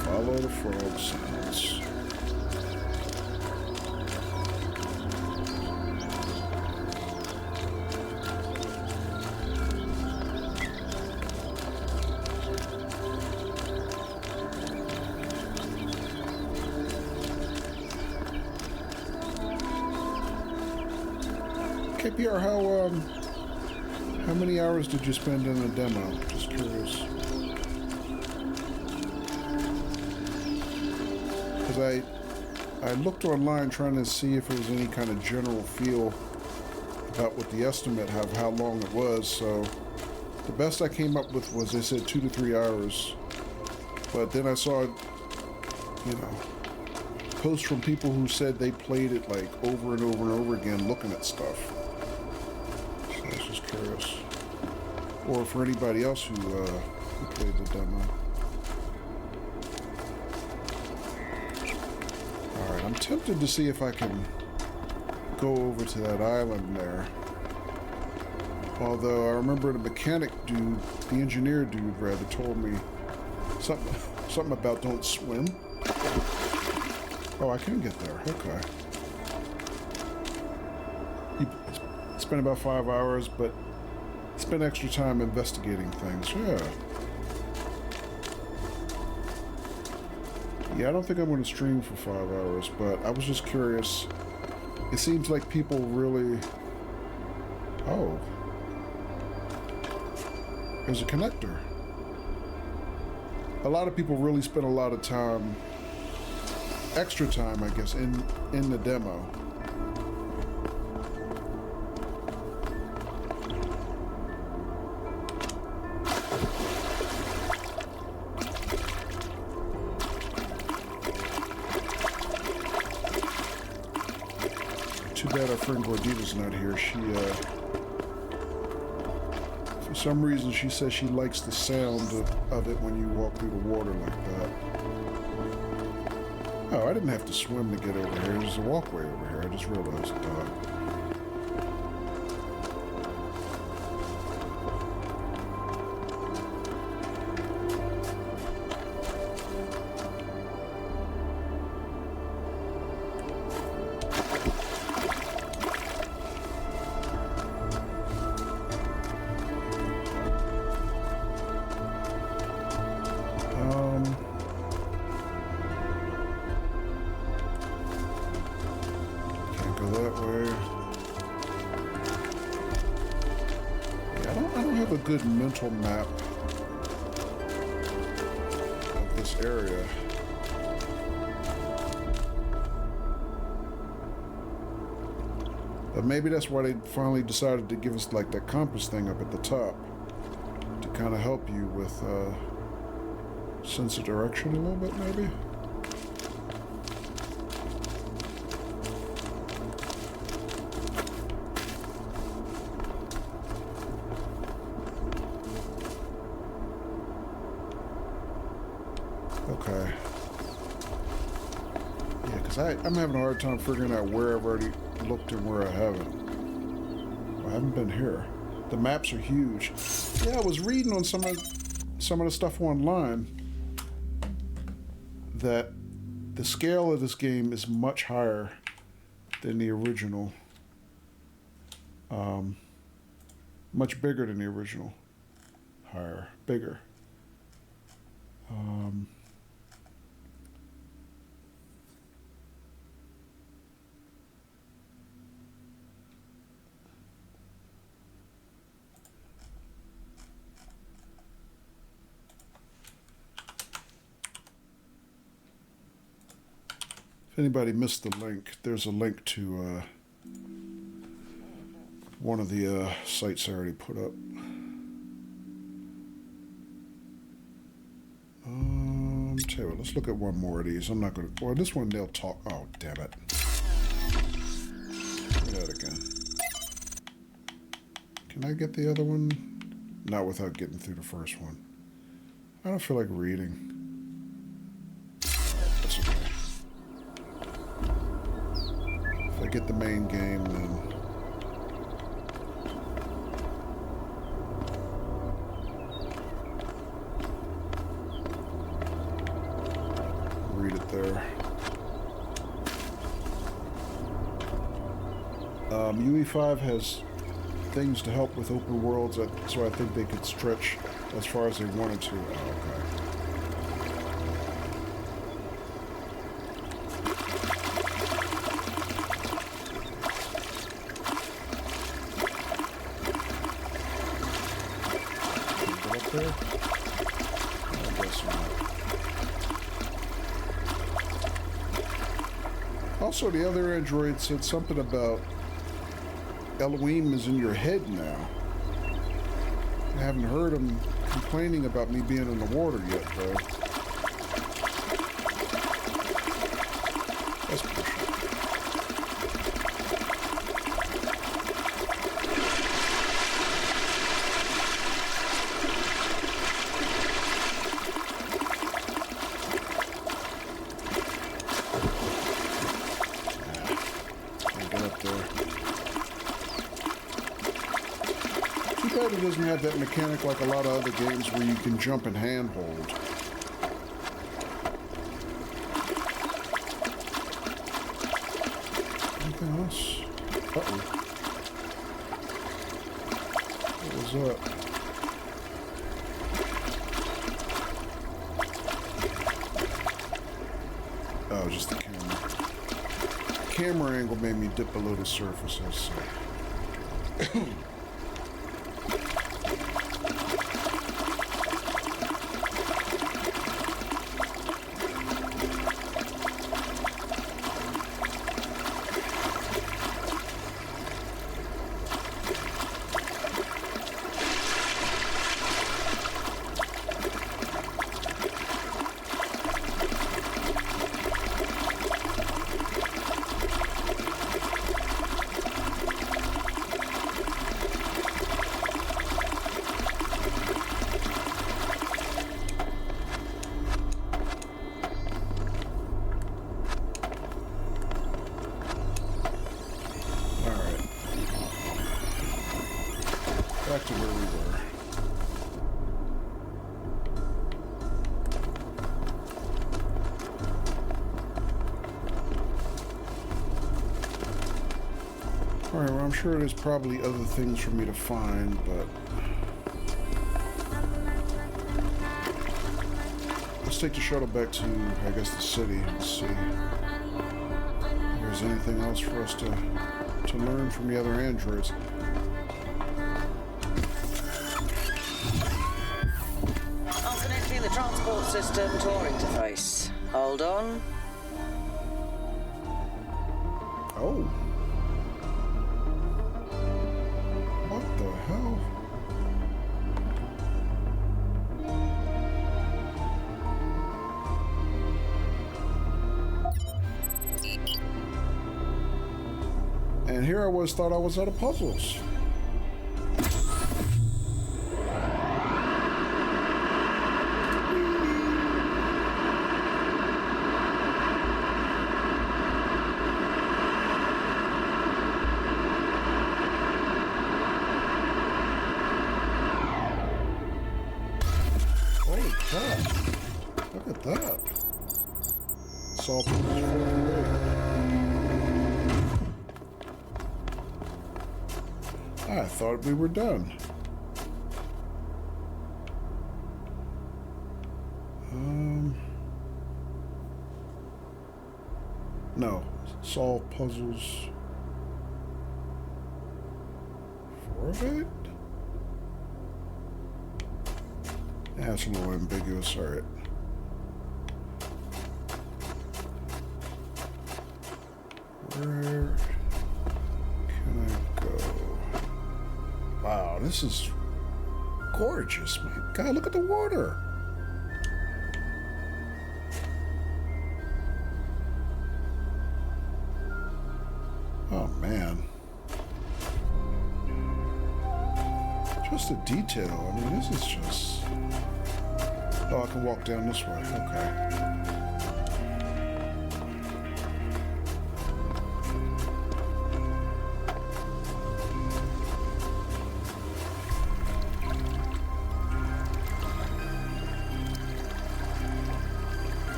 Follow the frog sounds. KPR, how many hours did you spend in the demo? Just curious. Because I looked online trying to see if there was any kind of general feel about what the estimate of how long it was. So the best I came up with was they said 2 to 3 hours. But then I saw, you know, posts from people who said they played it like over and over and over again looking at stuff. So I was just curious. Or for anybody else who played the demo. Alright, I'm tempted to see if I can go over to that island there. Although I remember the mechanic dude, the engineer dude rather, told me something about don't swim. Oh, I can get there. Okay. He spent about 5 hours, but spent extra time investigating things. Yeah. Yeah, I don't think I'm going to stream for 5 hours, but I was just curious. It seems like people really... Oh. There's a connector. A lot of people really spend a lot of time, extra time, I guess, in the demo. Too bad our friend Gordita's not here. She, for some reason, she says she likes the sound of it when you walk through the water like that. Oh, I didn't have to swim to get over here. There's a walkway over here. I just realized that. Good mental map of this area. But maybe that's why they finally decided to give us like that compass thing up at the top to kind of help you with sense of direction a little bit, maybe. okay. Yeah, because I'm having a hard time figuring out where I've already looked and where I haven't. I haven't been here. The maps are huge. Yeah, I was reading on some of the stuff online that the scale of this game is much higher than the original. Much bigger than the original. Higher, bigger. If anybody missed the link, there's a link to one of the sites I already put up. Tell you what, let's look at one more of these. I'm not going to... Well, this one they'll talk... Oh, damn it. Do that again. Can I get the other one? Not without getting through the first one. I don't feel like reading. That's okay. If I get the main game, then... read it there. UE5 has things to help with open worlds, so I think they could stretch as far as they wanted to. Oh, okay. Get up there? I guess not. Also, the other android said something about Elohim is in your head now. I haven't heard him complaining about me being in the water yet, though. That's pushing. It doesn't have that mechanic like a lot of other games where you can jump and handhold. Anything else? Uh-oh. What was that? Oh, just the camera. The camera angle made me dip below the surface, I see. Back to where we were. Alright, well, I'm sure there's probably other things for me to find, but... let's take the shuttle back to, I guess, the city and see if there's anything else for us to learn from the other androids. The transport system tour interface. Hold on. Oh. What the hell? And here I was, thought I was out of puzzles. that. Look at that. Solve puzzles 48. I thought we were done. No. Solve puzzles 4 of 8? Yeah, it's a little ambiguous. All right. Where can I go? Wow, this is gorgeous, my God. Look at the water. Oh, man. Just the detail. I mean, this is just... Oh, I can walk down this way. Okay.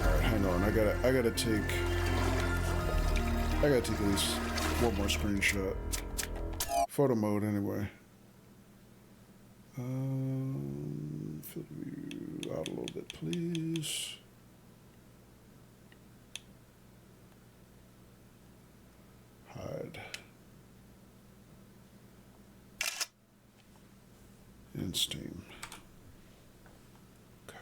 Alright, hang on. I gotta take at least one more screenshot. Photo mode, anyway. Fill the view out a little bit, please. Hide. In Steam. Okay.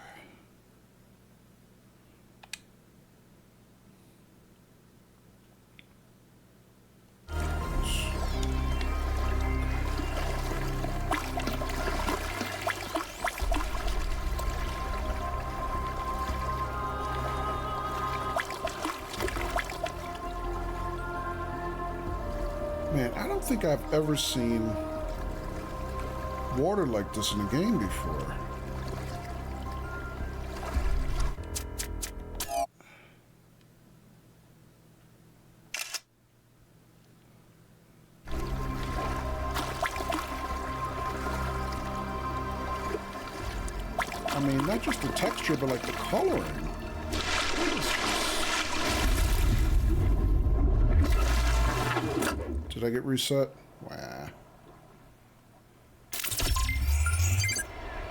Man, I don't think I've ever seen water like this in a game before. I mean, not just the texture, but like the coloring. Did I get reset? Wow.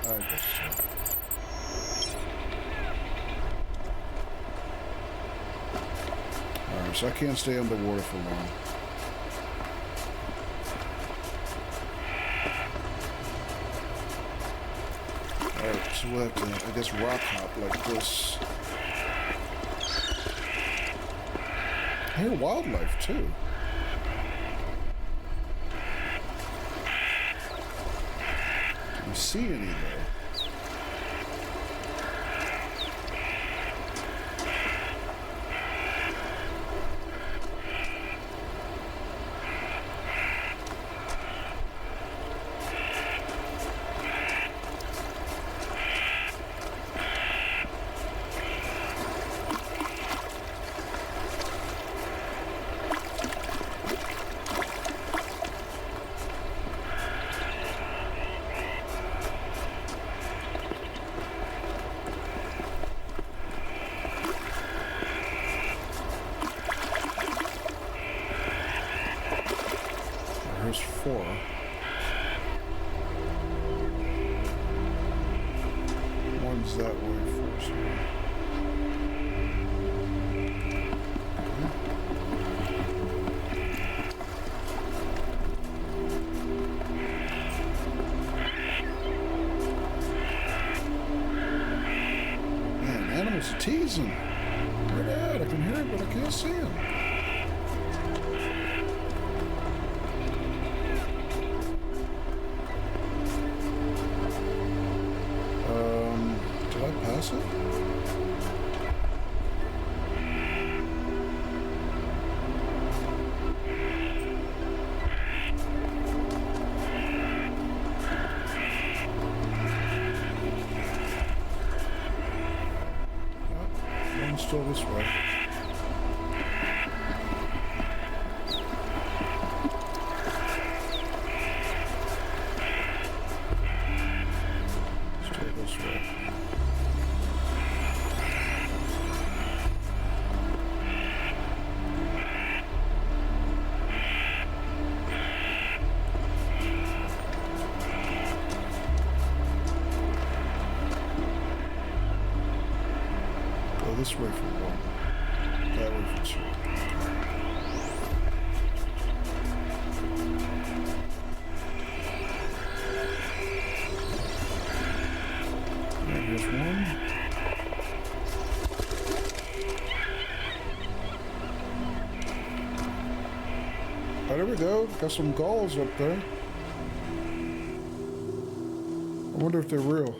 I guess so. Alright, so I can't stay underwater for long. Alright, so we'll have to, I guess, rock hop like this. I hear wildlife, too. Do we see any, though? There's 4. One's that way first. Man, animals are teasing. Where they at? I can hear it, but I can't see them. Did I pass it? One's still this way. Still this way. this way for one. That way for two. There's one. Oh, there we go. Got some gulls up there. I wonder if they're real.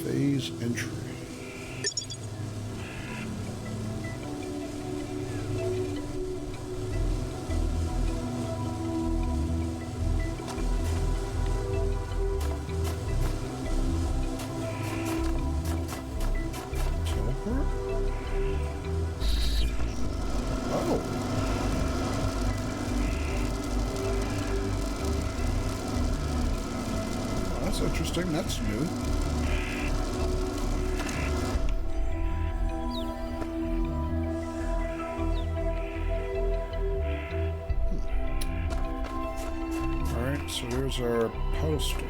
Phase entry. Teleport? Oh. That's interesting. That's new. Alright, so there's our postal.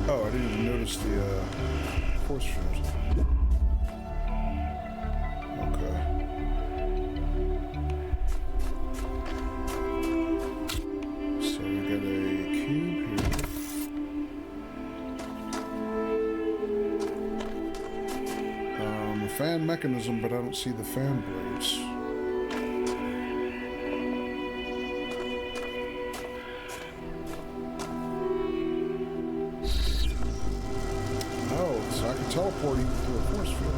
Oh, I didn't even notice the force field. Okay. So we got a cube here. A fan mechanism, but I don't see the fan blades. Oh, so I can teleport even through a force field.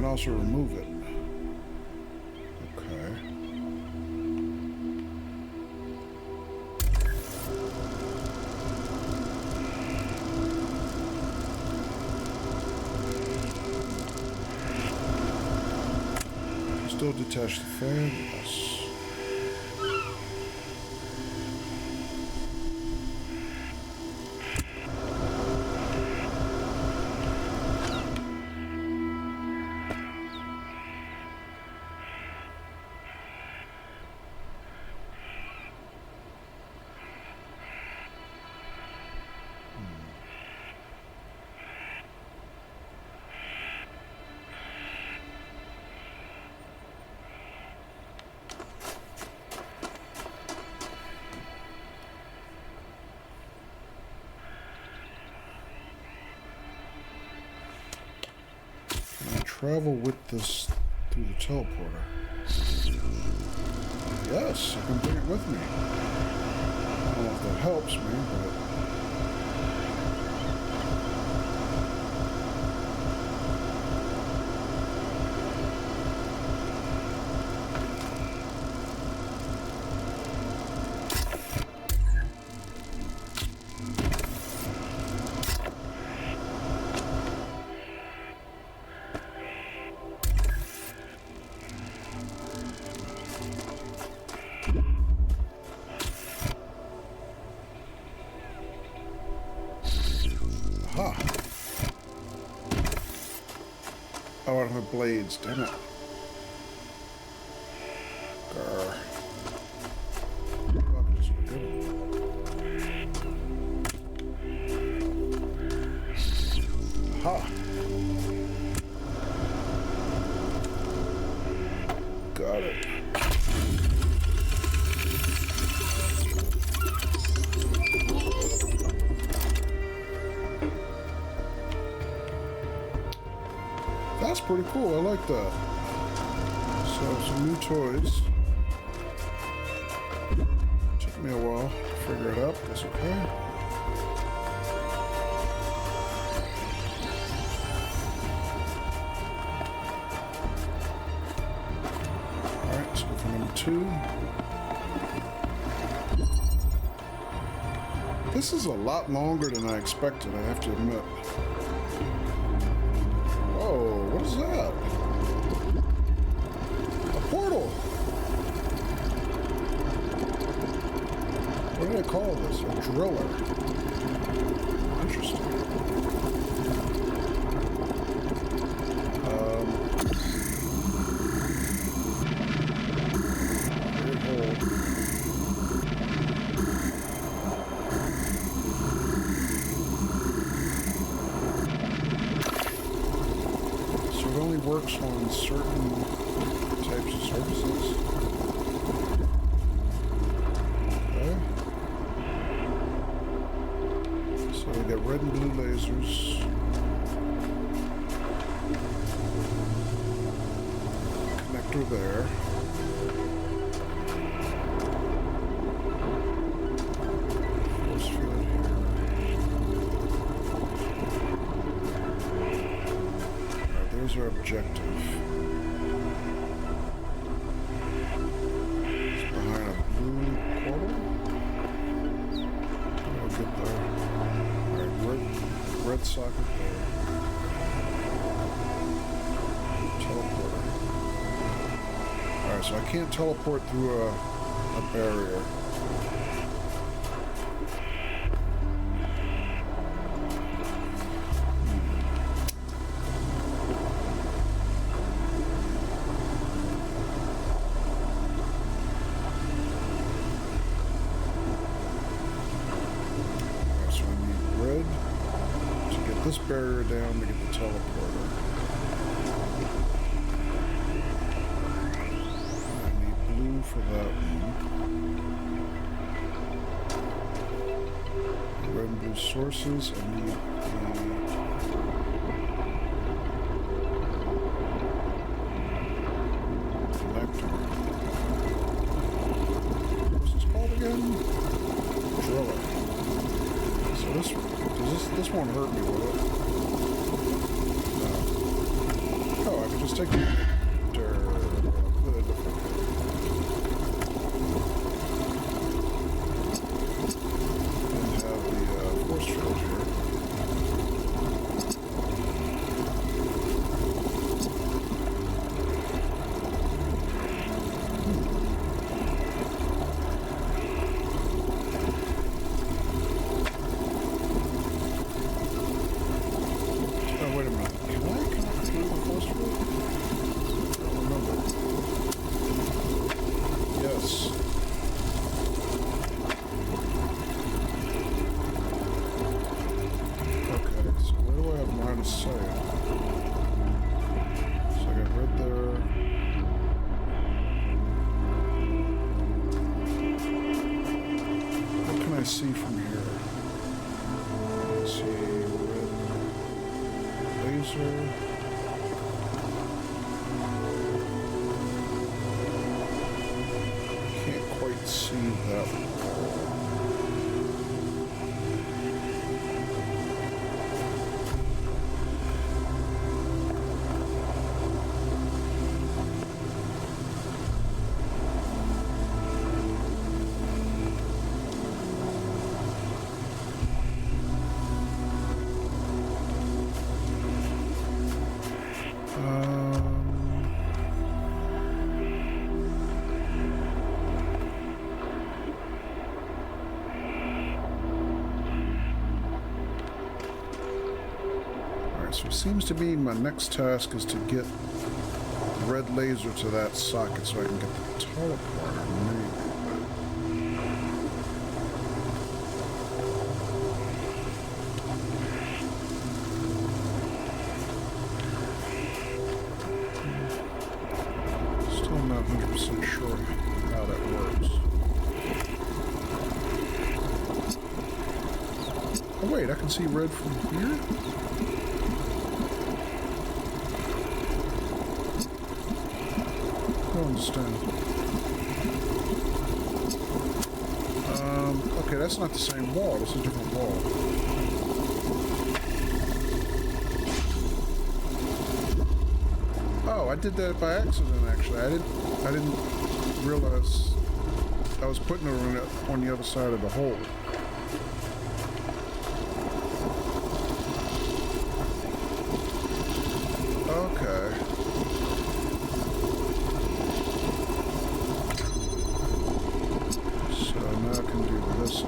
Also remove it. Okay. Still detach the fan. Yes. Travel with this through the teleporter. Yes, I can bring it with me. I don't know if that helps me, but... Aha! Oh, I don't have blades, damn it. Grr. Oh, this would be good. Aha! Got it. That's pretty cool. I like that. So, some new toys. Took me a while to figure it out. That's okay. Alright, let's go for number 2. This is a lot longer than I expected, I have to admit. Whoa, what is that? What do they call this? A driller. Interesting. Weird hole. So it only works on certain types of surfaces. Okay. So we got red and blue lasers. Connector there. Force field here. Alright, there's our objective. It's behind a blue portal. I'll get there. Alright, red socket there. Teleporter. Alright, so I can't teleport through a barrier. Alright, so I need red to get this barrier down to get the teleporter. For that one. Red and blue sources. I need the connector. What's this called again? Driller. So this won't hurt me, will it? No. Oh, I can just take the see from here? Let's see, red laser. Can't quite see that one. So it seems to me my next task is to get the red laser to that socket so I can get the teleporter, maybe. Still not 100% sure how that works. Oh wait, I can see red from here? I don't understand. Okay, that's not the same wall. That's a different wall. Oh, I did that by accident. Actually, I didn't realize I was putting it on the other side of the hole. Okay. So now I can do this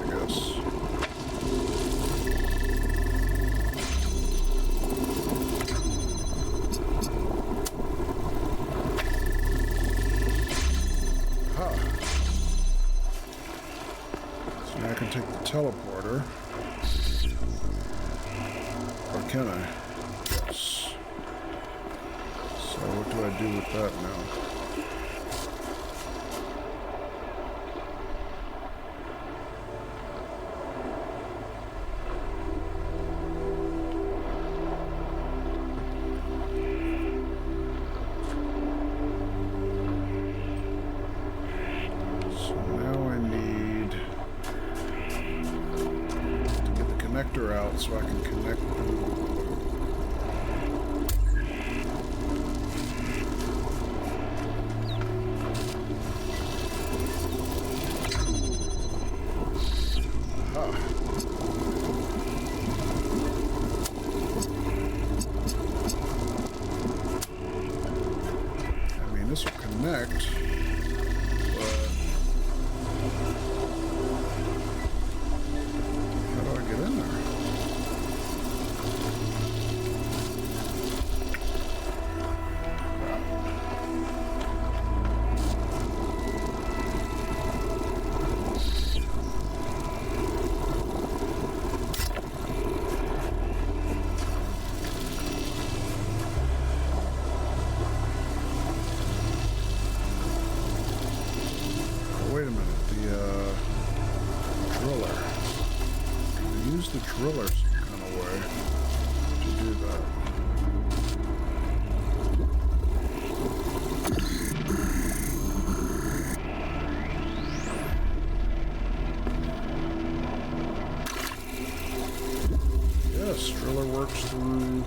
can I? Yes. So what do I do with that now? So now I need to get the connector out so I can connect the this will connect, but how do I get in there? Wait a minute, the driller. Can I use the driller some kind of way to do that? Yes, driller works through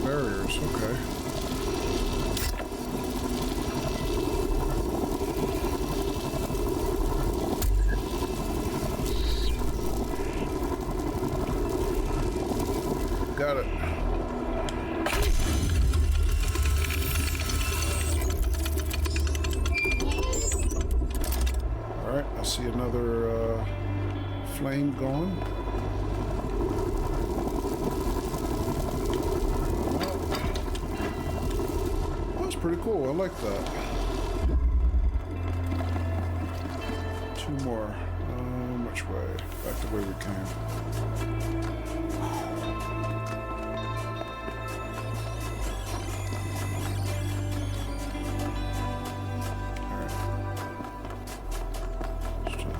barriers, okay. Got it. All right, I see another flame going. That's pretty cool. I like that. Two more. Which way? Back the way we came.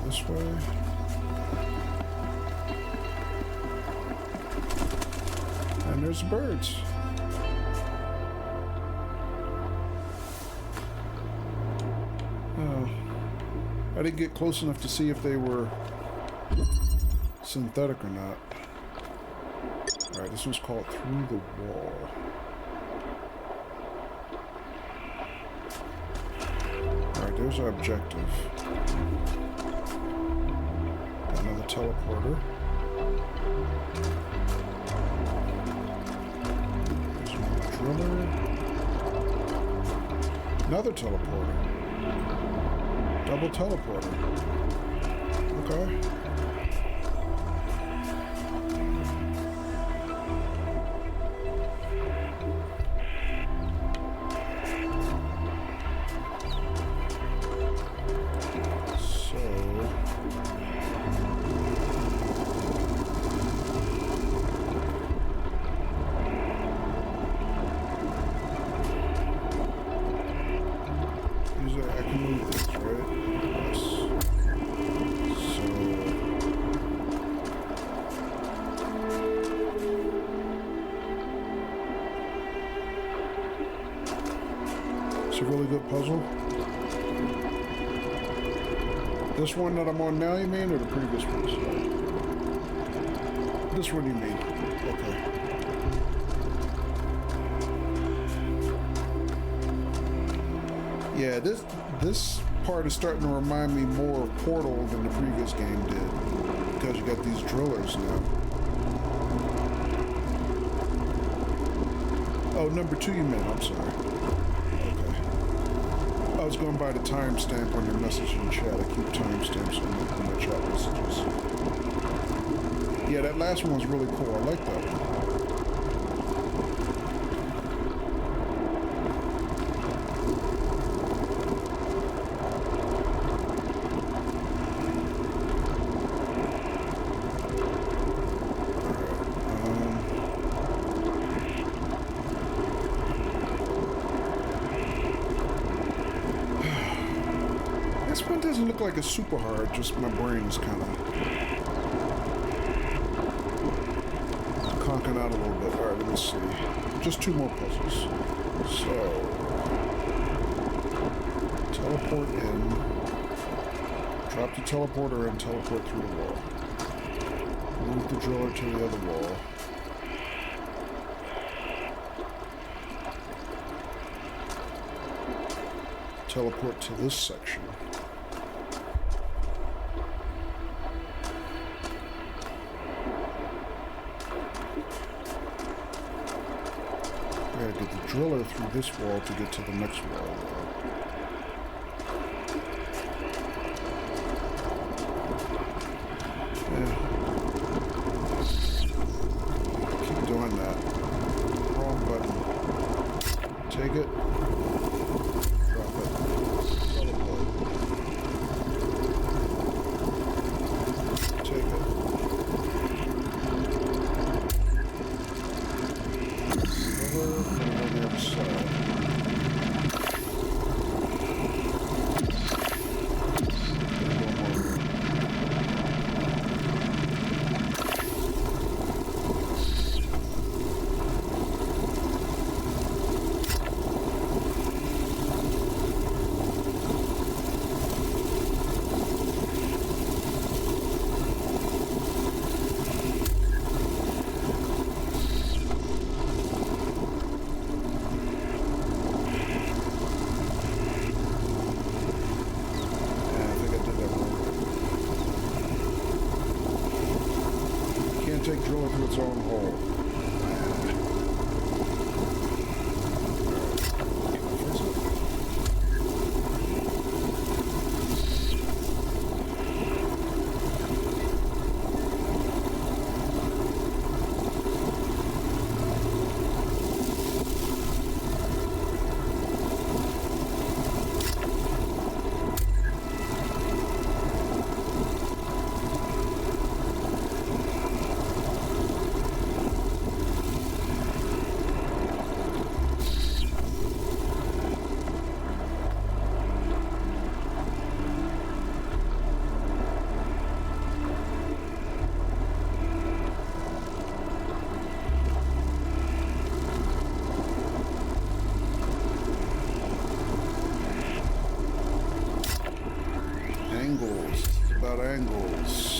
This way. And there's the birds. Oh, I didn't get close enough to see if they were synthetic or not. Alright, this one's called Through the Wall. Alright, there's our objective. Another teleporter. There's another driller. Another teleporter. Double teleporter. Okay. It's a really good puzzle. This one that I'm on now, you mean, or the previous ones? This one, you mean? Okay. Yeah, this part is starting to remind me more of Portal than the previous game did, because you got these drillers now. Oh, number 2, you meant? I'm sorry. I was going by the timestamp on your message in chat. I keep timestamps on my chat messages. Yeah, that last one was really cool. I like that one. doesn't look like it's super hard, just my brain is kind of conking out a little bit. Alright, let me see. Just 2 more puzzles. So, teleport in, drop the teleporter and teleport through the wall. Move the driller to the other wall. Teleport to this section. I gotta get the driller through this wall to get to the next wall. Yeah. Keep doing that. Wrong button. Take it. Drop it. Teleport. Take it. Driller, put it on the other side. Take driller through its own hole. Angles. It's about angles.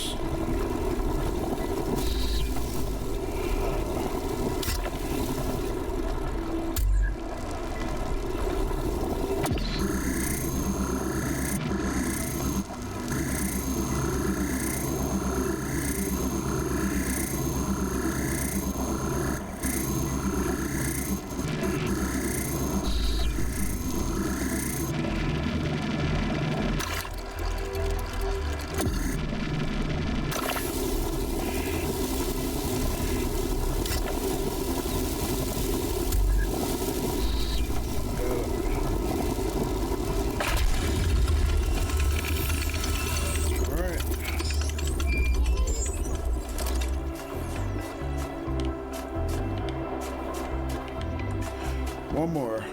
One more.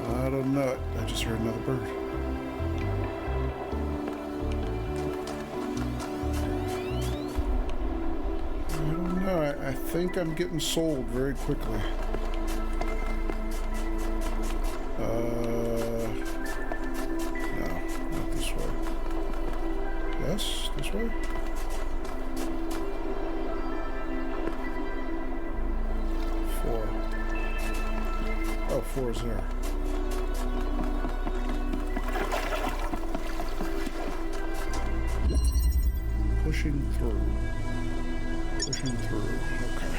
Not a nut. I just heard another bird. I don't know. I think I'm getting sold very quickly. Yes, this way. 4. Oh, 4 is there. Pushing through. Pushing through. Okay.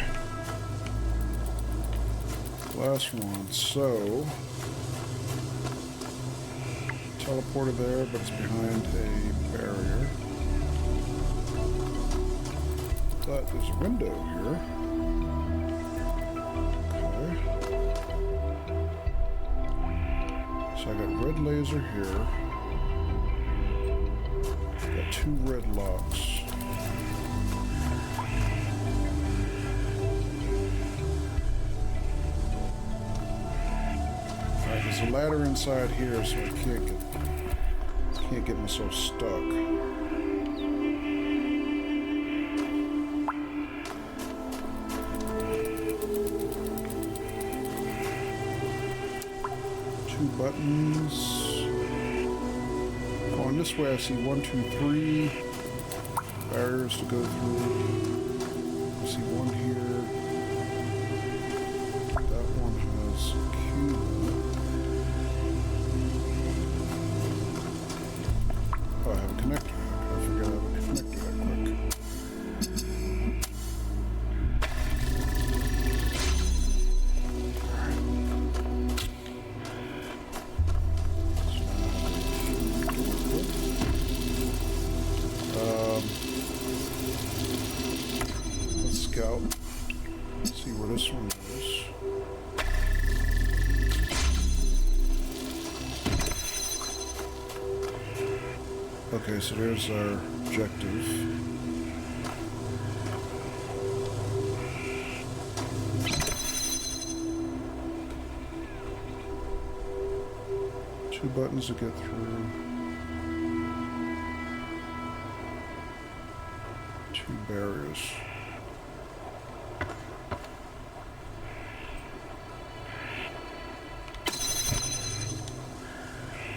Last one. So, teleporter there, but it's behind a barrier. But there's a window here. Okay. So I got red laser here. Got 2 red locks. there's a ladder inside here, so I can't get myself stuck. Two buttons. Going this way, I see 1, 2, 3 barriers to go through. I see one here. That one has a cube. Oh, I have a connector. I forgot I have a connector that quick. Let's scout. See where this one is. Okay, so there's our objective. Two buttons to get through. Two barriers.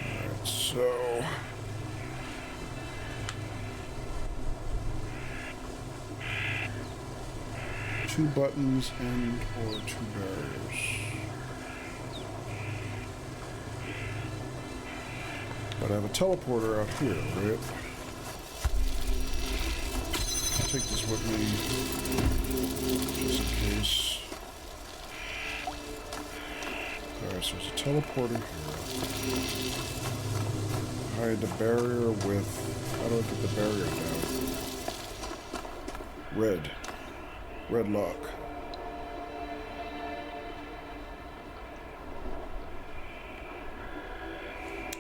Alright, so two buttons and or two barriers. But I have a teleporter out here, right? I'll take this with me just in case. Alright, so there's a teleporter here. Hide the barrier with... How do I get the barrier down? Red. Red lock.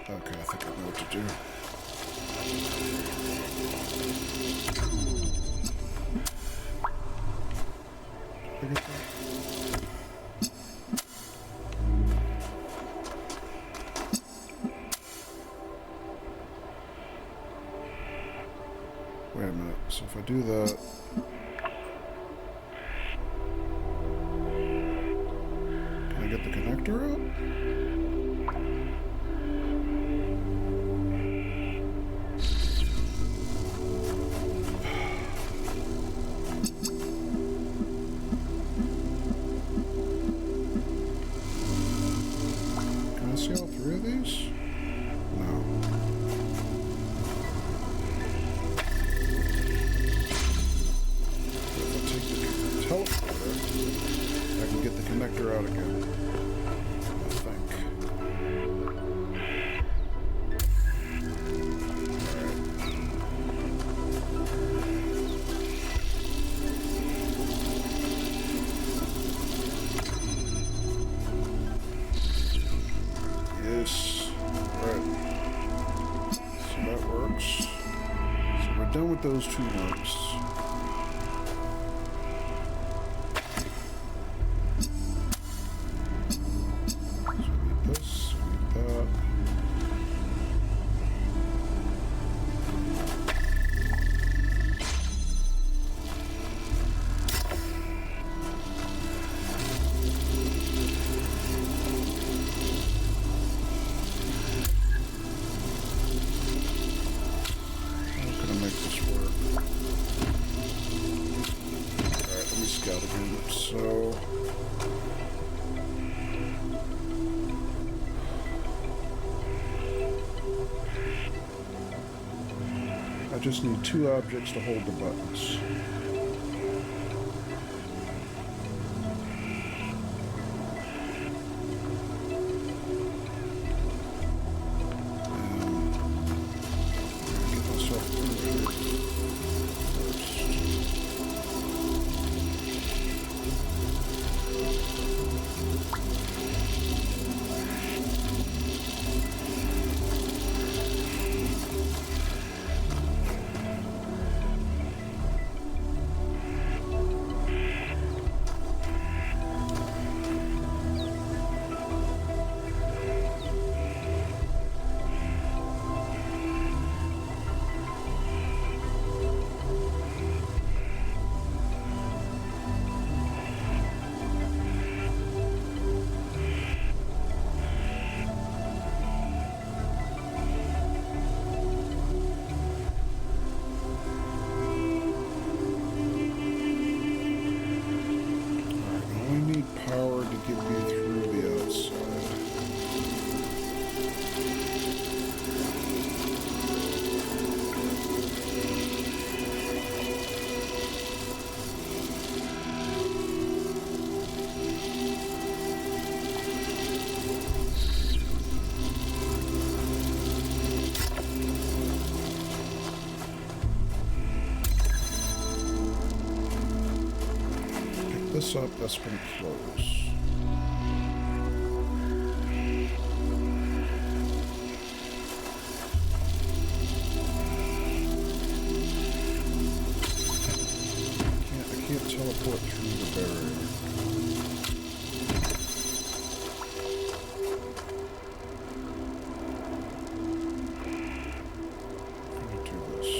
Okay, I think I know what to do. Did I get that? Wait a minute. So if I do that... Can I get the connector out? Can I see all three of these? No. If I take the teleporter, I can get the connector out again. I think. Yes. Right. So that works. So we're done with those two works. So we need this, we need that. How can I make this work? Alright, let me scout again. So... I just need two objects to hold the buttons. Get myself through here first. get me through the outside. This up, that's going to close. I can't teleport through the barrier. I'm going to do this.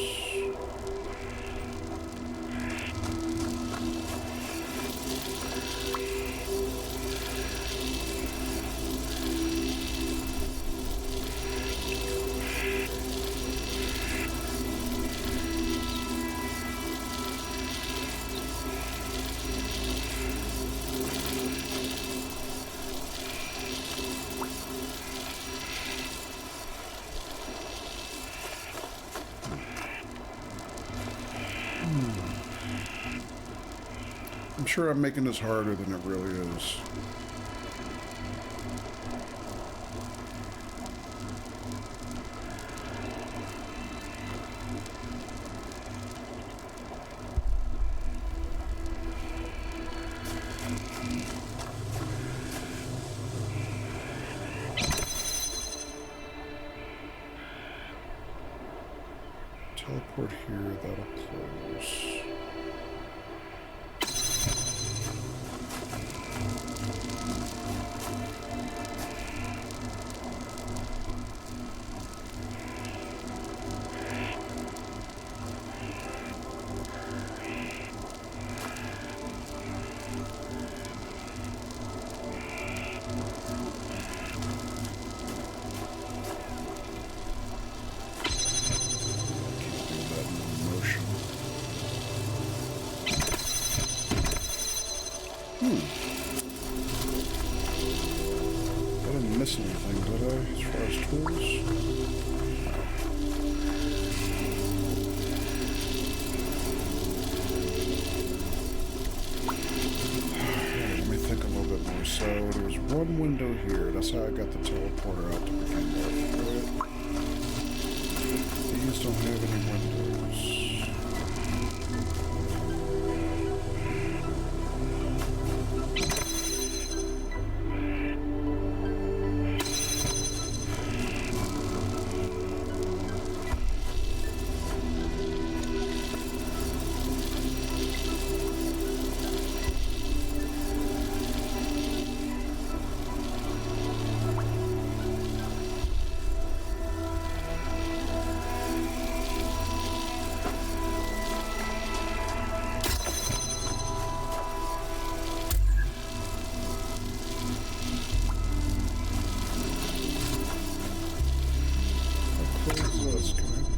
I'm sure I'm making this harder than it really is. Teleport here, that'll close. I didn't miss anything, did I, as far as tools? Let me think a little bit more. So there's one window here. That's how I got the teleporter out to begin with. These don't have any windows.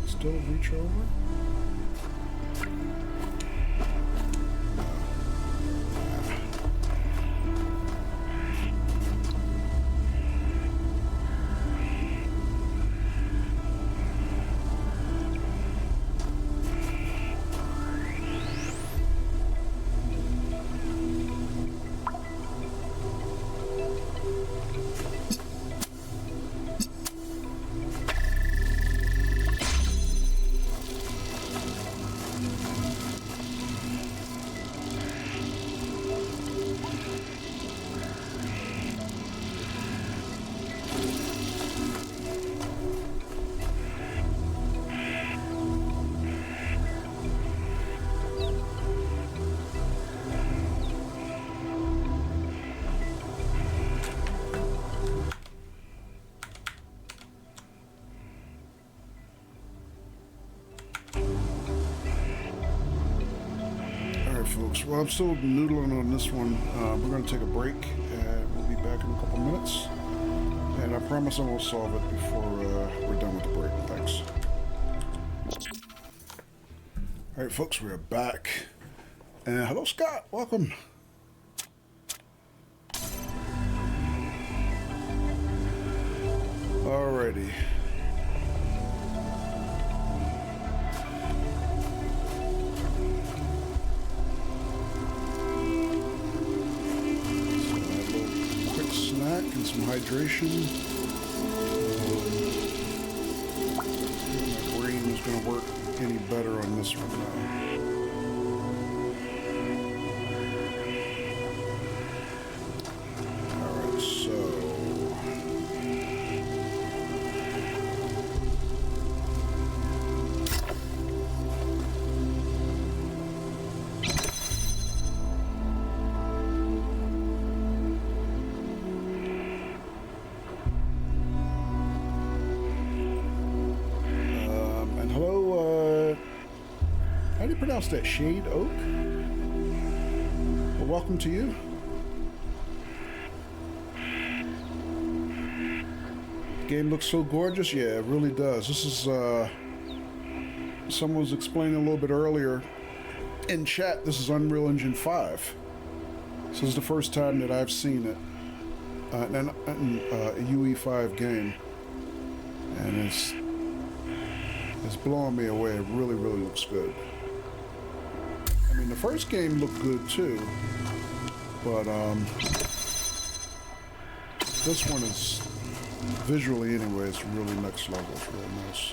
Still reach over? Folks, well, I'm still noodling on this one. We're going to take a break and we'll be back in a couple minutes, and I promise I will solve it before we're done with the break. Thanks. Alright folks, we're back, and hello Scott, welcome. Alrighty. So a little quick snack and some hydration. My brain is going to work any better on this one now. Pronounce that Shade Oak. Well, welcome to you. The game looks so gorgeous. Yeah, it really does. This is someone was explaining a little bit earlier in chat. This is Unreal Engine 5. This is the first time that I've seen it in a UE5 game, and it's blowing me away. It really looks good. I mean, the first game looked good too, but this one is visually anyway. It's really next level. It's really nice.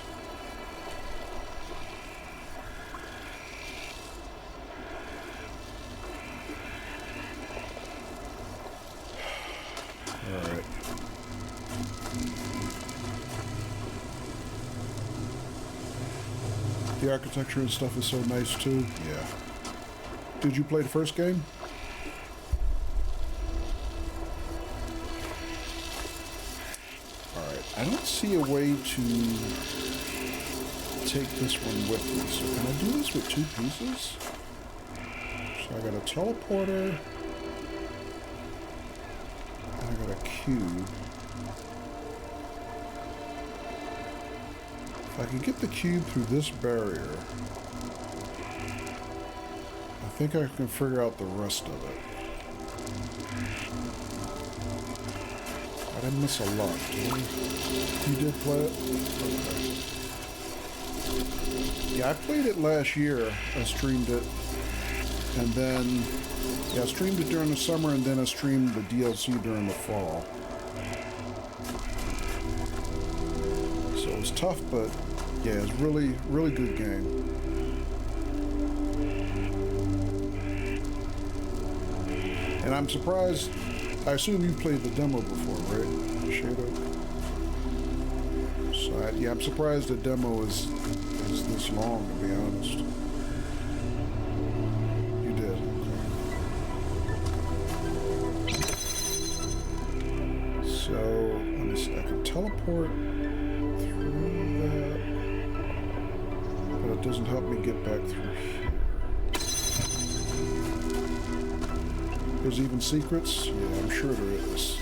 All right. The architecture and stuff is so nice too. Yeah. Did you play the first game? Alright, I don't see a way to take this one with me. So can I do this with two pieces? So I got a teleporter, and I got a cube. If I can get the cube through this barrier, I think I can figure out the rest of it. I didn't miss a lot, did I? You did play it? Okay. Yeah, I played it last year. I streamed it. And then, yeah, I streamed it during the summer, and then I streamed the DLC during the fall. So it was tough, but yeah, it's really good game. And I'm surprised, I assume you played the demo before, right? Shade Oak? So, yeah, I'm surprised the demo is this long, to be honest. You did, okay. So, let me see, I can teleport through that, but it doesn't help me get back through here. There's even secrets? Yeah, I'm sure there is.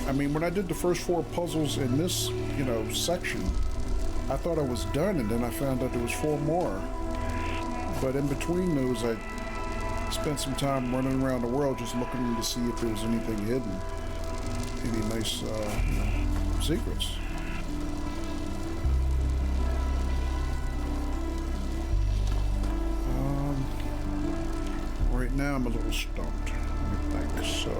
I mean, when I did the first 4 puzzles in this, section, I thought I was done, and then I found out there was 4 more. But in between those, I spent some time running around the world just looking to see if there was anything hidden. Any nice, secrets. Right now I'm a little stumped. Let me think. So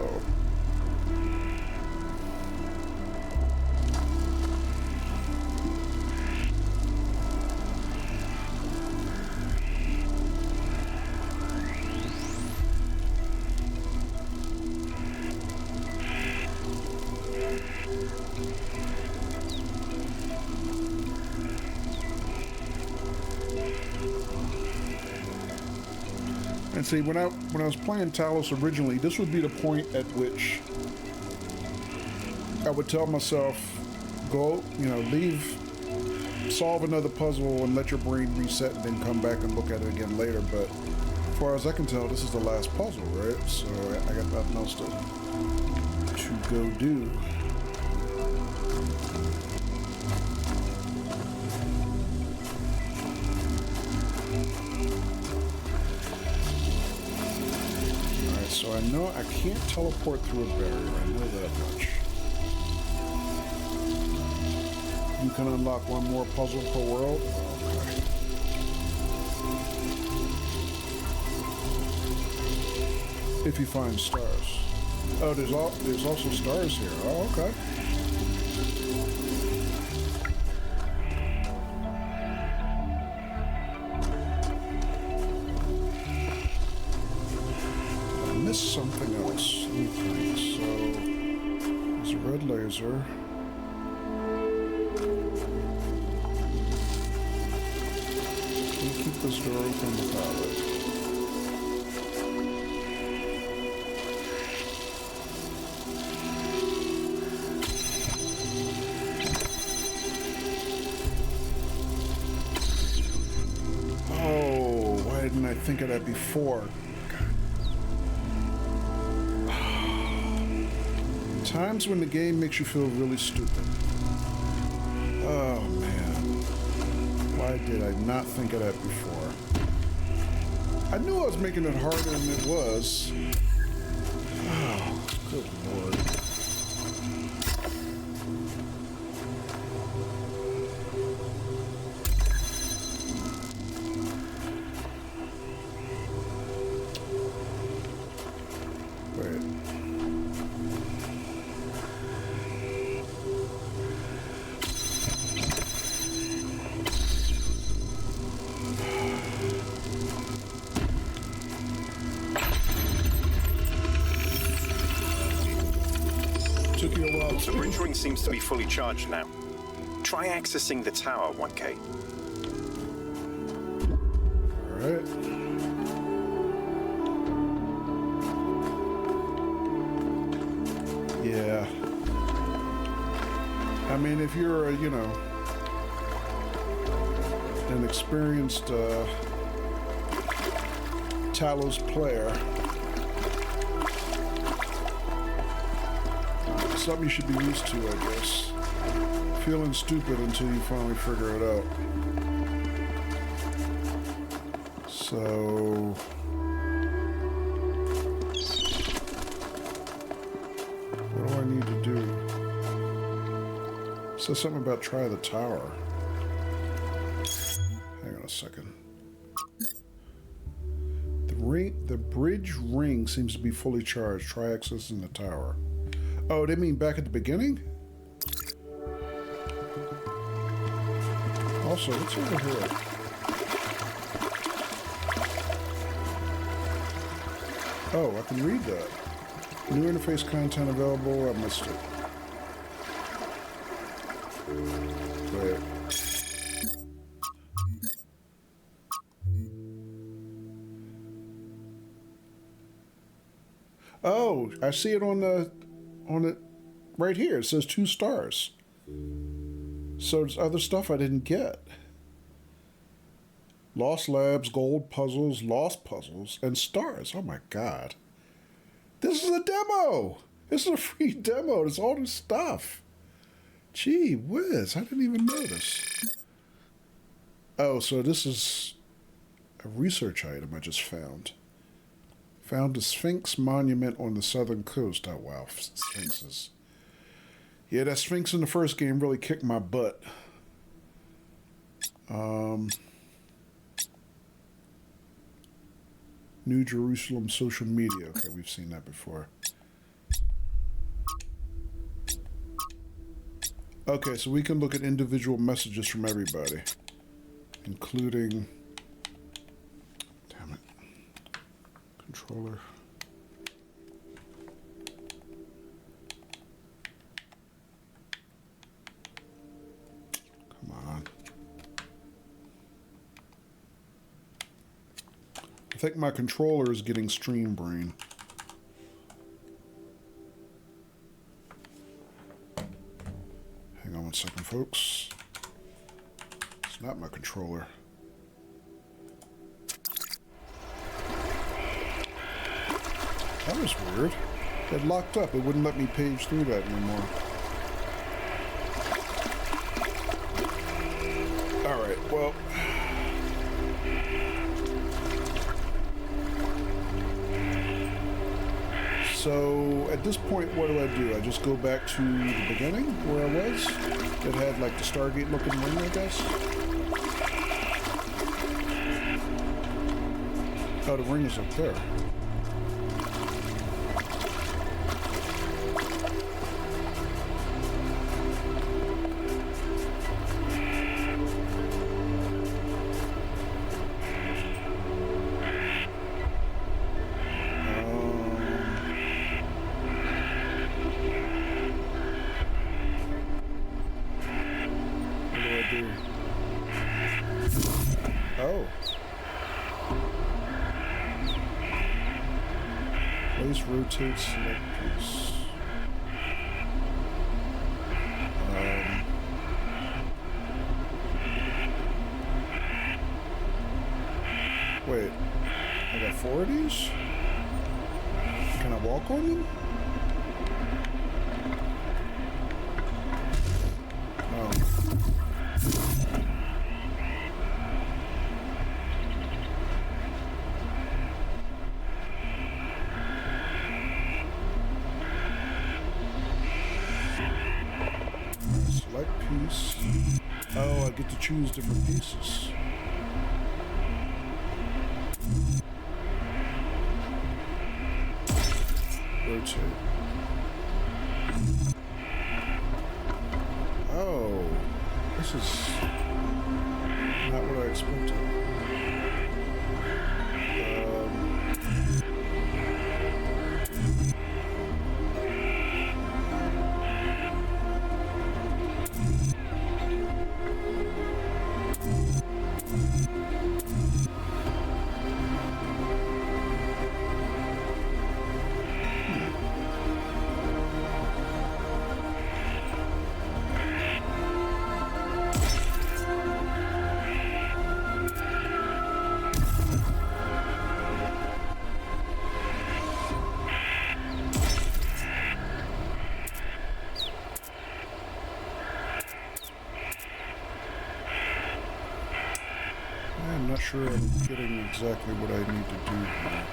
and see, when I was playing Talos originally, this would be the point at which I would tell myself, go, leave, solve another puzzle and let your brain reset and then come back and look at it again later. But as far as I can tell, this is the last puzzle, right? So I got nothing else to go do. So I know I can't teleport through a barrier, I know that much. You can unlock one more puzzle per world. Okay. If you find stars. Oh, there's also stars here. Oh, okay. I missed something else. Let me think. So, there's a red laser. Can you keep this door open without it? I think of that before. Times when the game makes you feel really stupid. Oh man. Why did I not think of that before? I knew I was making it harder than it was. Oh, good lord. The bridge ring seems to be fully charged now. Try accessing the tower, 1K. Alright. Yeah. I mean, if you're a, an experienced Talos player, something you should be used to, I guess. Feeling stupid until you finally figure it out. So... what do I need to do? It says something about try the tower. Hang on a second. The bridge ring seems to be fully charged. Try accessing the tower. Oh, they mean back at the beginning? Also, what's over here? Oh, I can read that. New interface content available. I missed it. Wait. Oh, I see it on it right here. It says 2 stars. So there's other stuff I didn't get. Lost labs, gold puzzles, lost puzzles, and stars. Oh my god. This is a demo! This is a free demo. There's all this stuff. Gee whiz, I didn't even notice. Oh, so this is a research item I just found. Found a Sphinx monument on the southern coast. Oh, wow. Sphinxes. Yeah, that Sphinx in the first game really kicked my butt. New Jerusalem social media. Okay, we've seen that before. Okay, so we can look at individual messages from everybody, including... damn it. Controller. Come on. I think my controller is getting stream brain. Hang on 1 second, folks. It's not my controller. That was weird. It locked up. It wouldn't let me page through that anymore. Alright, well... So at this point, what do? I just go back to the beginning where I was? That had like the Stargate looking ring, I guess? Oh, the ring is up there. Oh. Place rotates select piece. Wait. I got 4 of these? Can I walk on them? No. Select piece. Oh, I get to choose different pieces. Rotate. Oh, this is not what I expected. I'm not sure I'm getting exactly what I need to do here.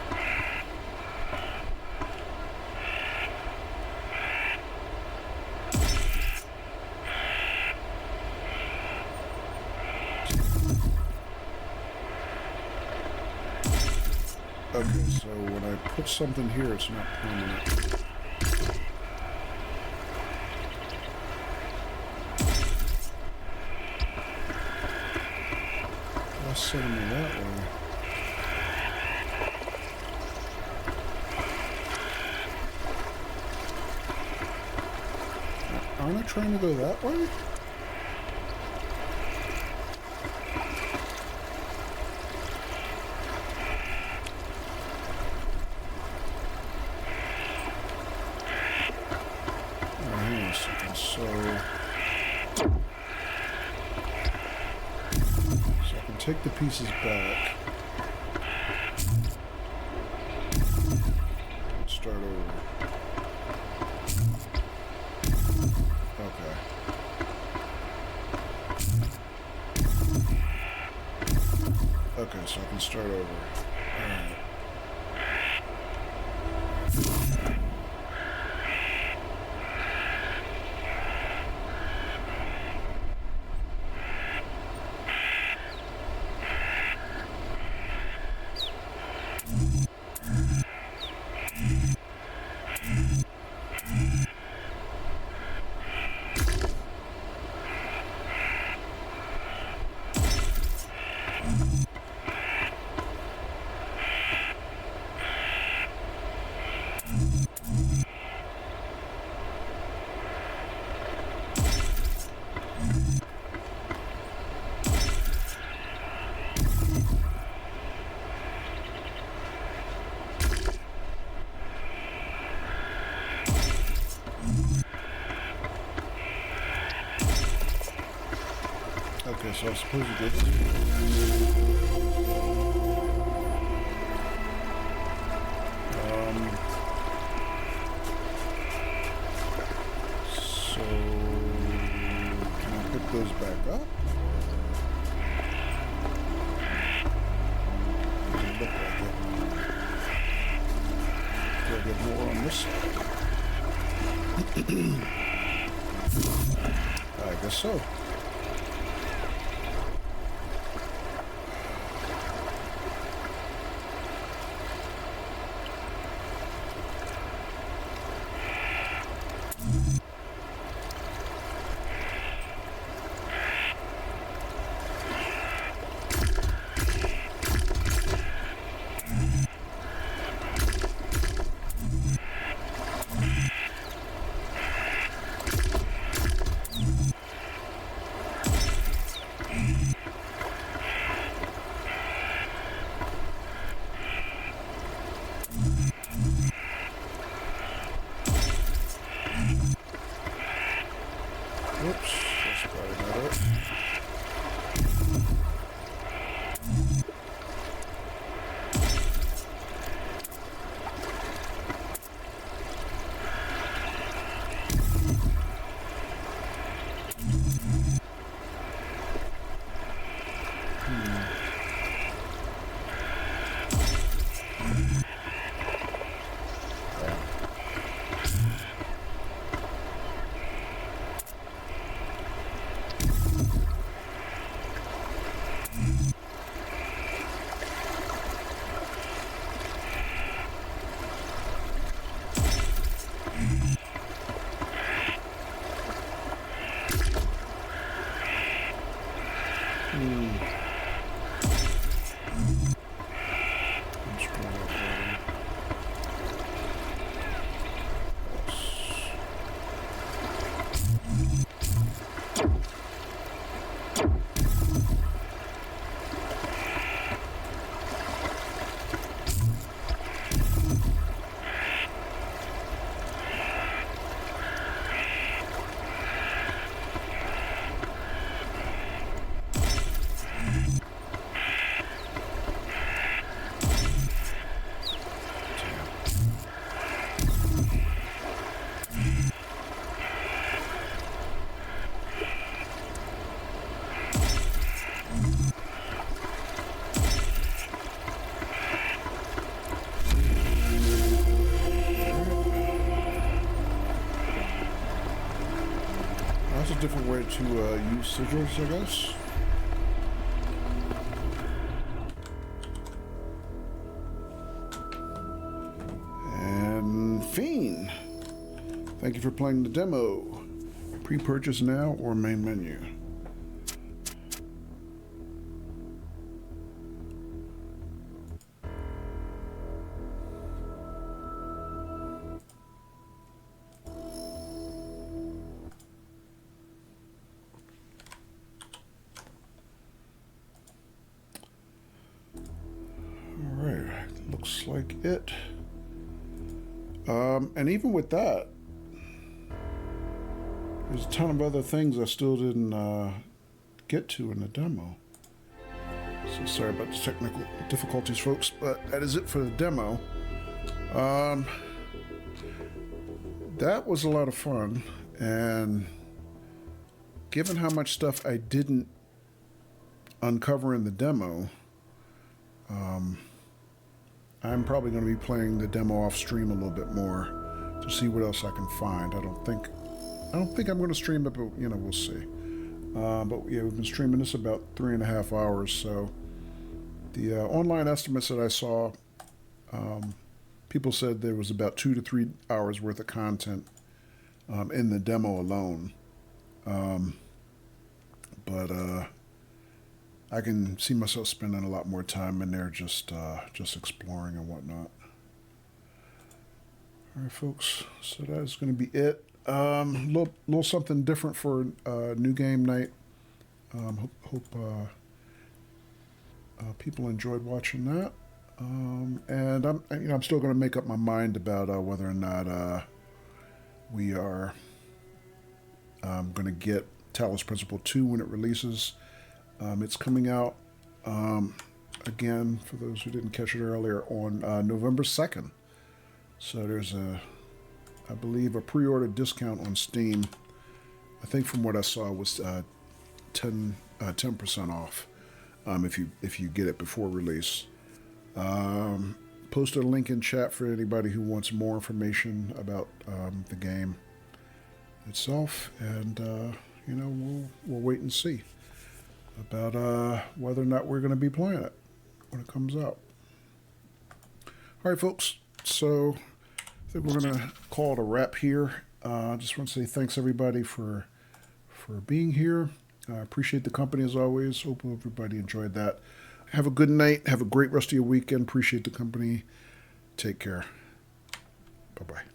Okay, so when I put something here, it's not permanent. Send me that way. Aren't I trying to go that way? Oh, hang on a second. So take the pieces back. Start over. Okay. Okay, so I can start over. Alright. Okay, so I suppose you did. So can I pick those back up? Doesn't look like it. I get more on this side? I guess so. Whoops, that's probably not it. That's a different way to use sigils, I guess. And Fiend, thank you for playing the demo. Pre-purchase now or main menu. Looks like it. And even with that, there's a ton of other things I still didn't get to in the demo. So sorry about the technical difficulties, folks, but that is it for the demo. That was a lot of fun, and given how much stuff I didn't uncover in the demo, I'm probably going to be playing the demo off stream a little bit more to see what else I can find. I don't think I'm going to stream it, but we'll see. But yeah, we've been streaming this about 3.5 hours. So the online estimates that I saw, people said there was about 2 to 3 hours worth of content in the demo alone. But I can see myself spending a lot more time in there just exploring and whatnot. All right, folks, so that's going to be it. Little something different for new game night. Hope people enjoyed watching that. And I'm still going to make up my mind about whether or not we are going to get Talos Principle 2 when it releases. It's coming out, again, for those who didn't catch it earlier, on November 2nd. So there's I believe, a pre-order discount on Steam. I think from what I saw was 10% off if you get it before release. posted a link in chat for anybody who wants more information about the game itself, and you know, we'll wait and see about whether or not we're going to be playing it when it comes out. All right, folks. So I think we're going to call it a wrap here. I just want to say thanks everybody for being here. I appreciate the company as always. Hope everybody enjoyed that. Have a good night. Have a great rest of your weekend. Appreciate the company. Take care. Bye-bye.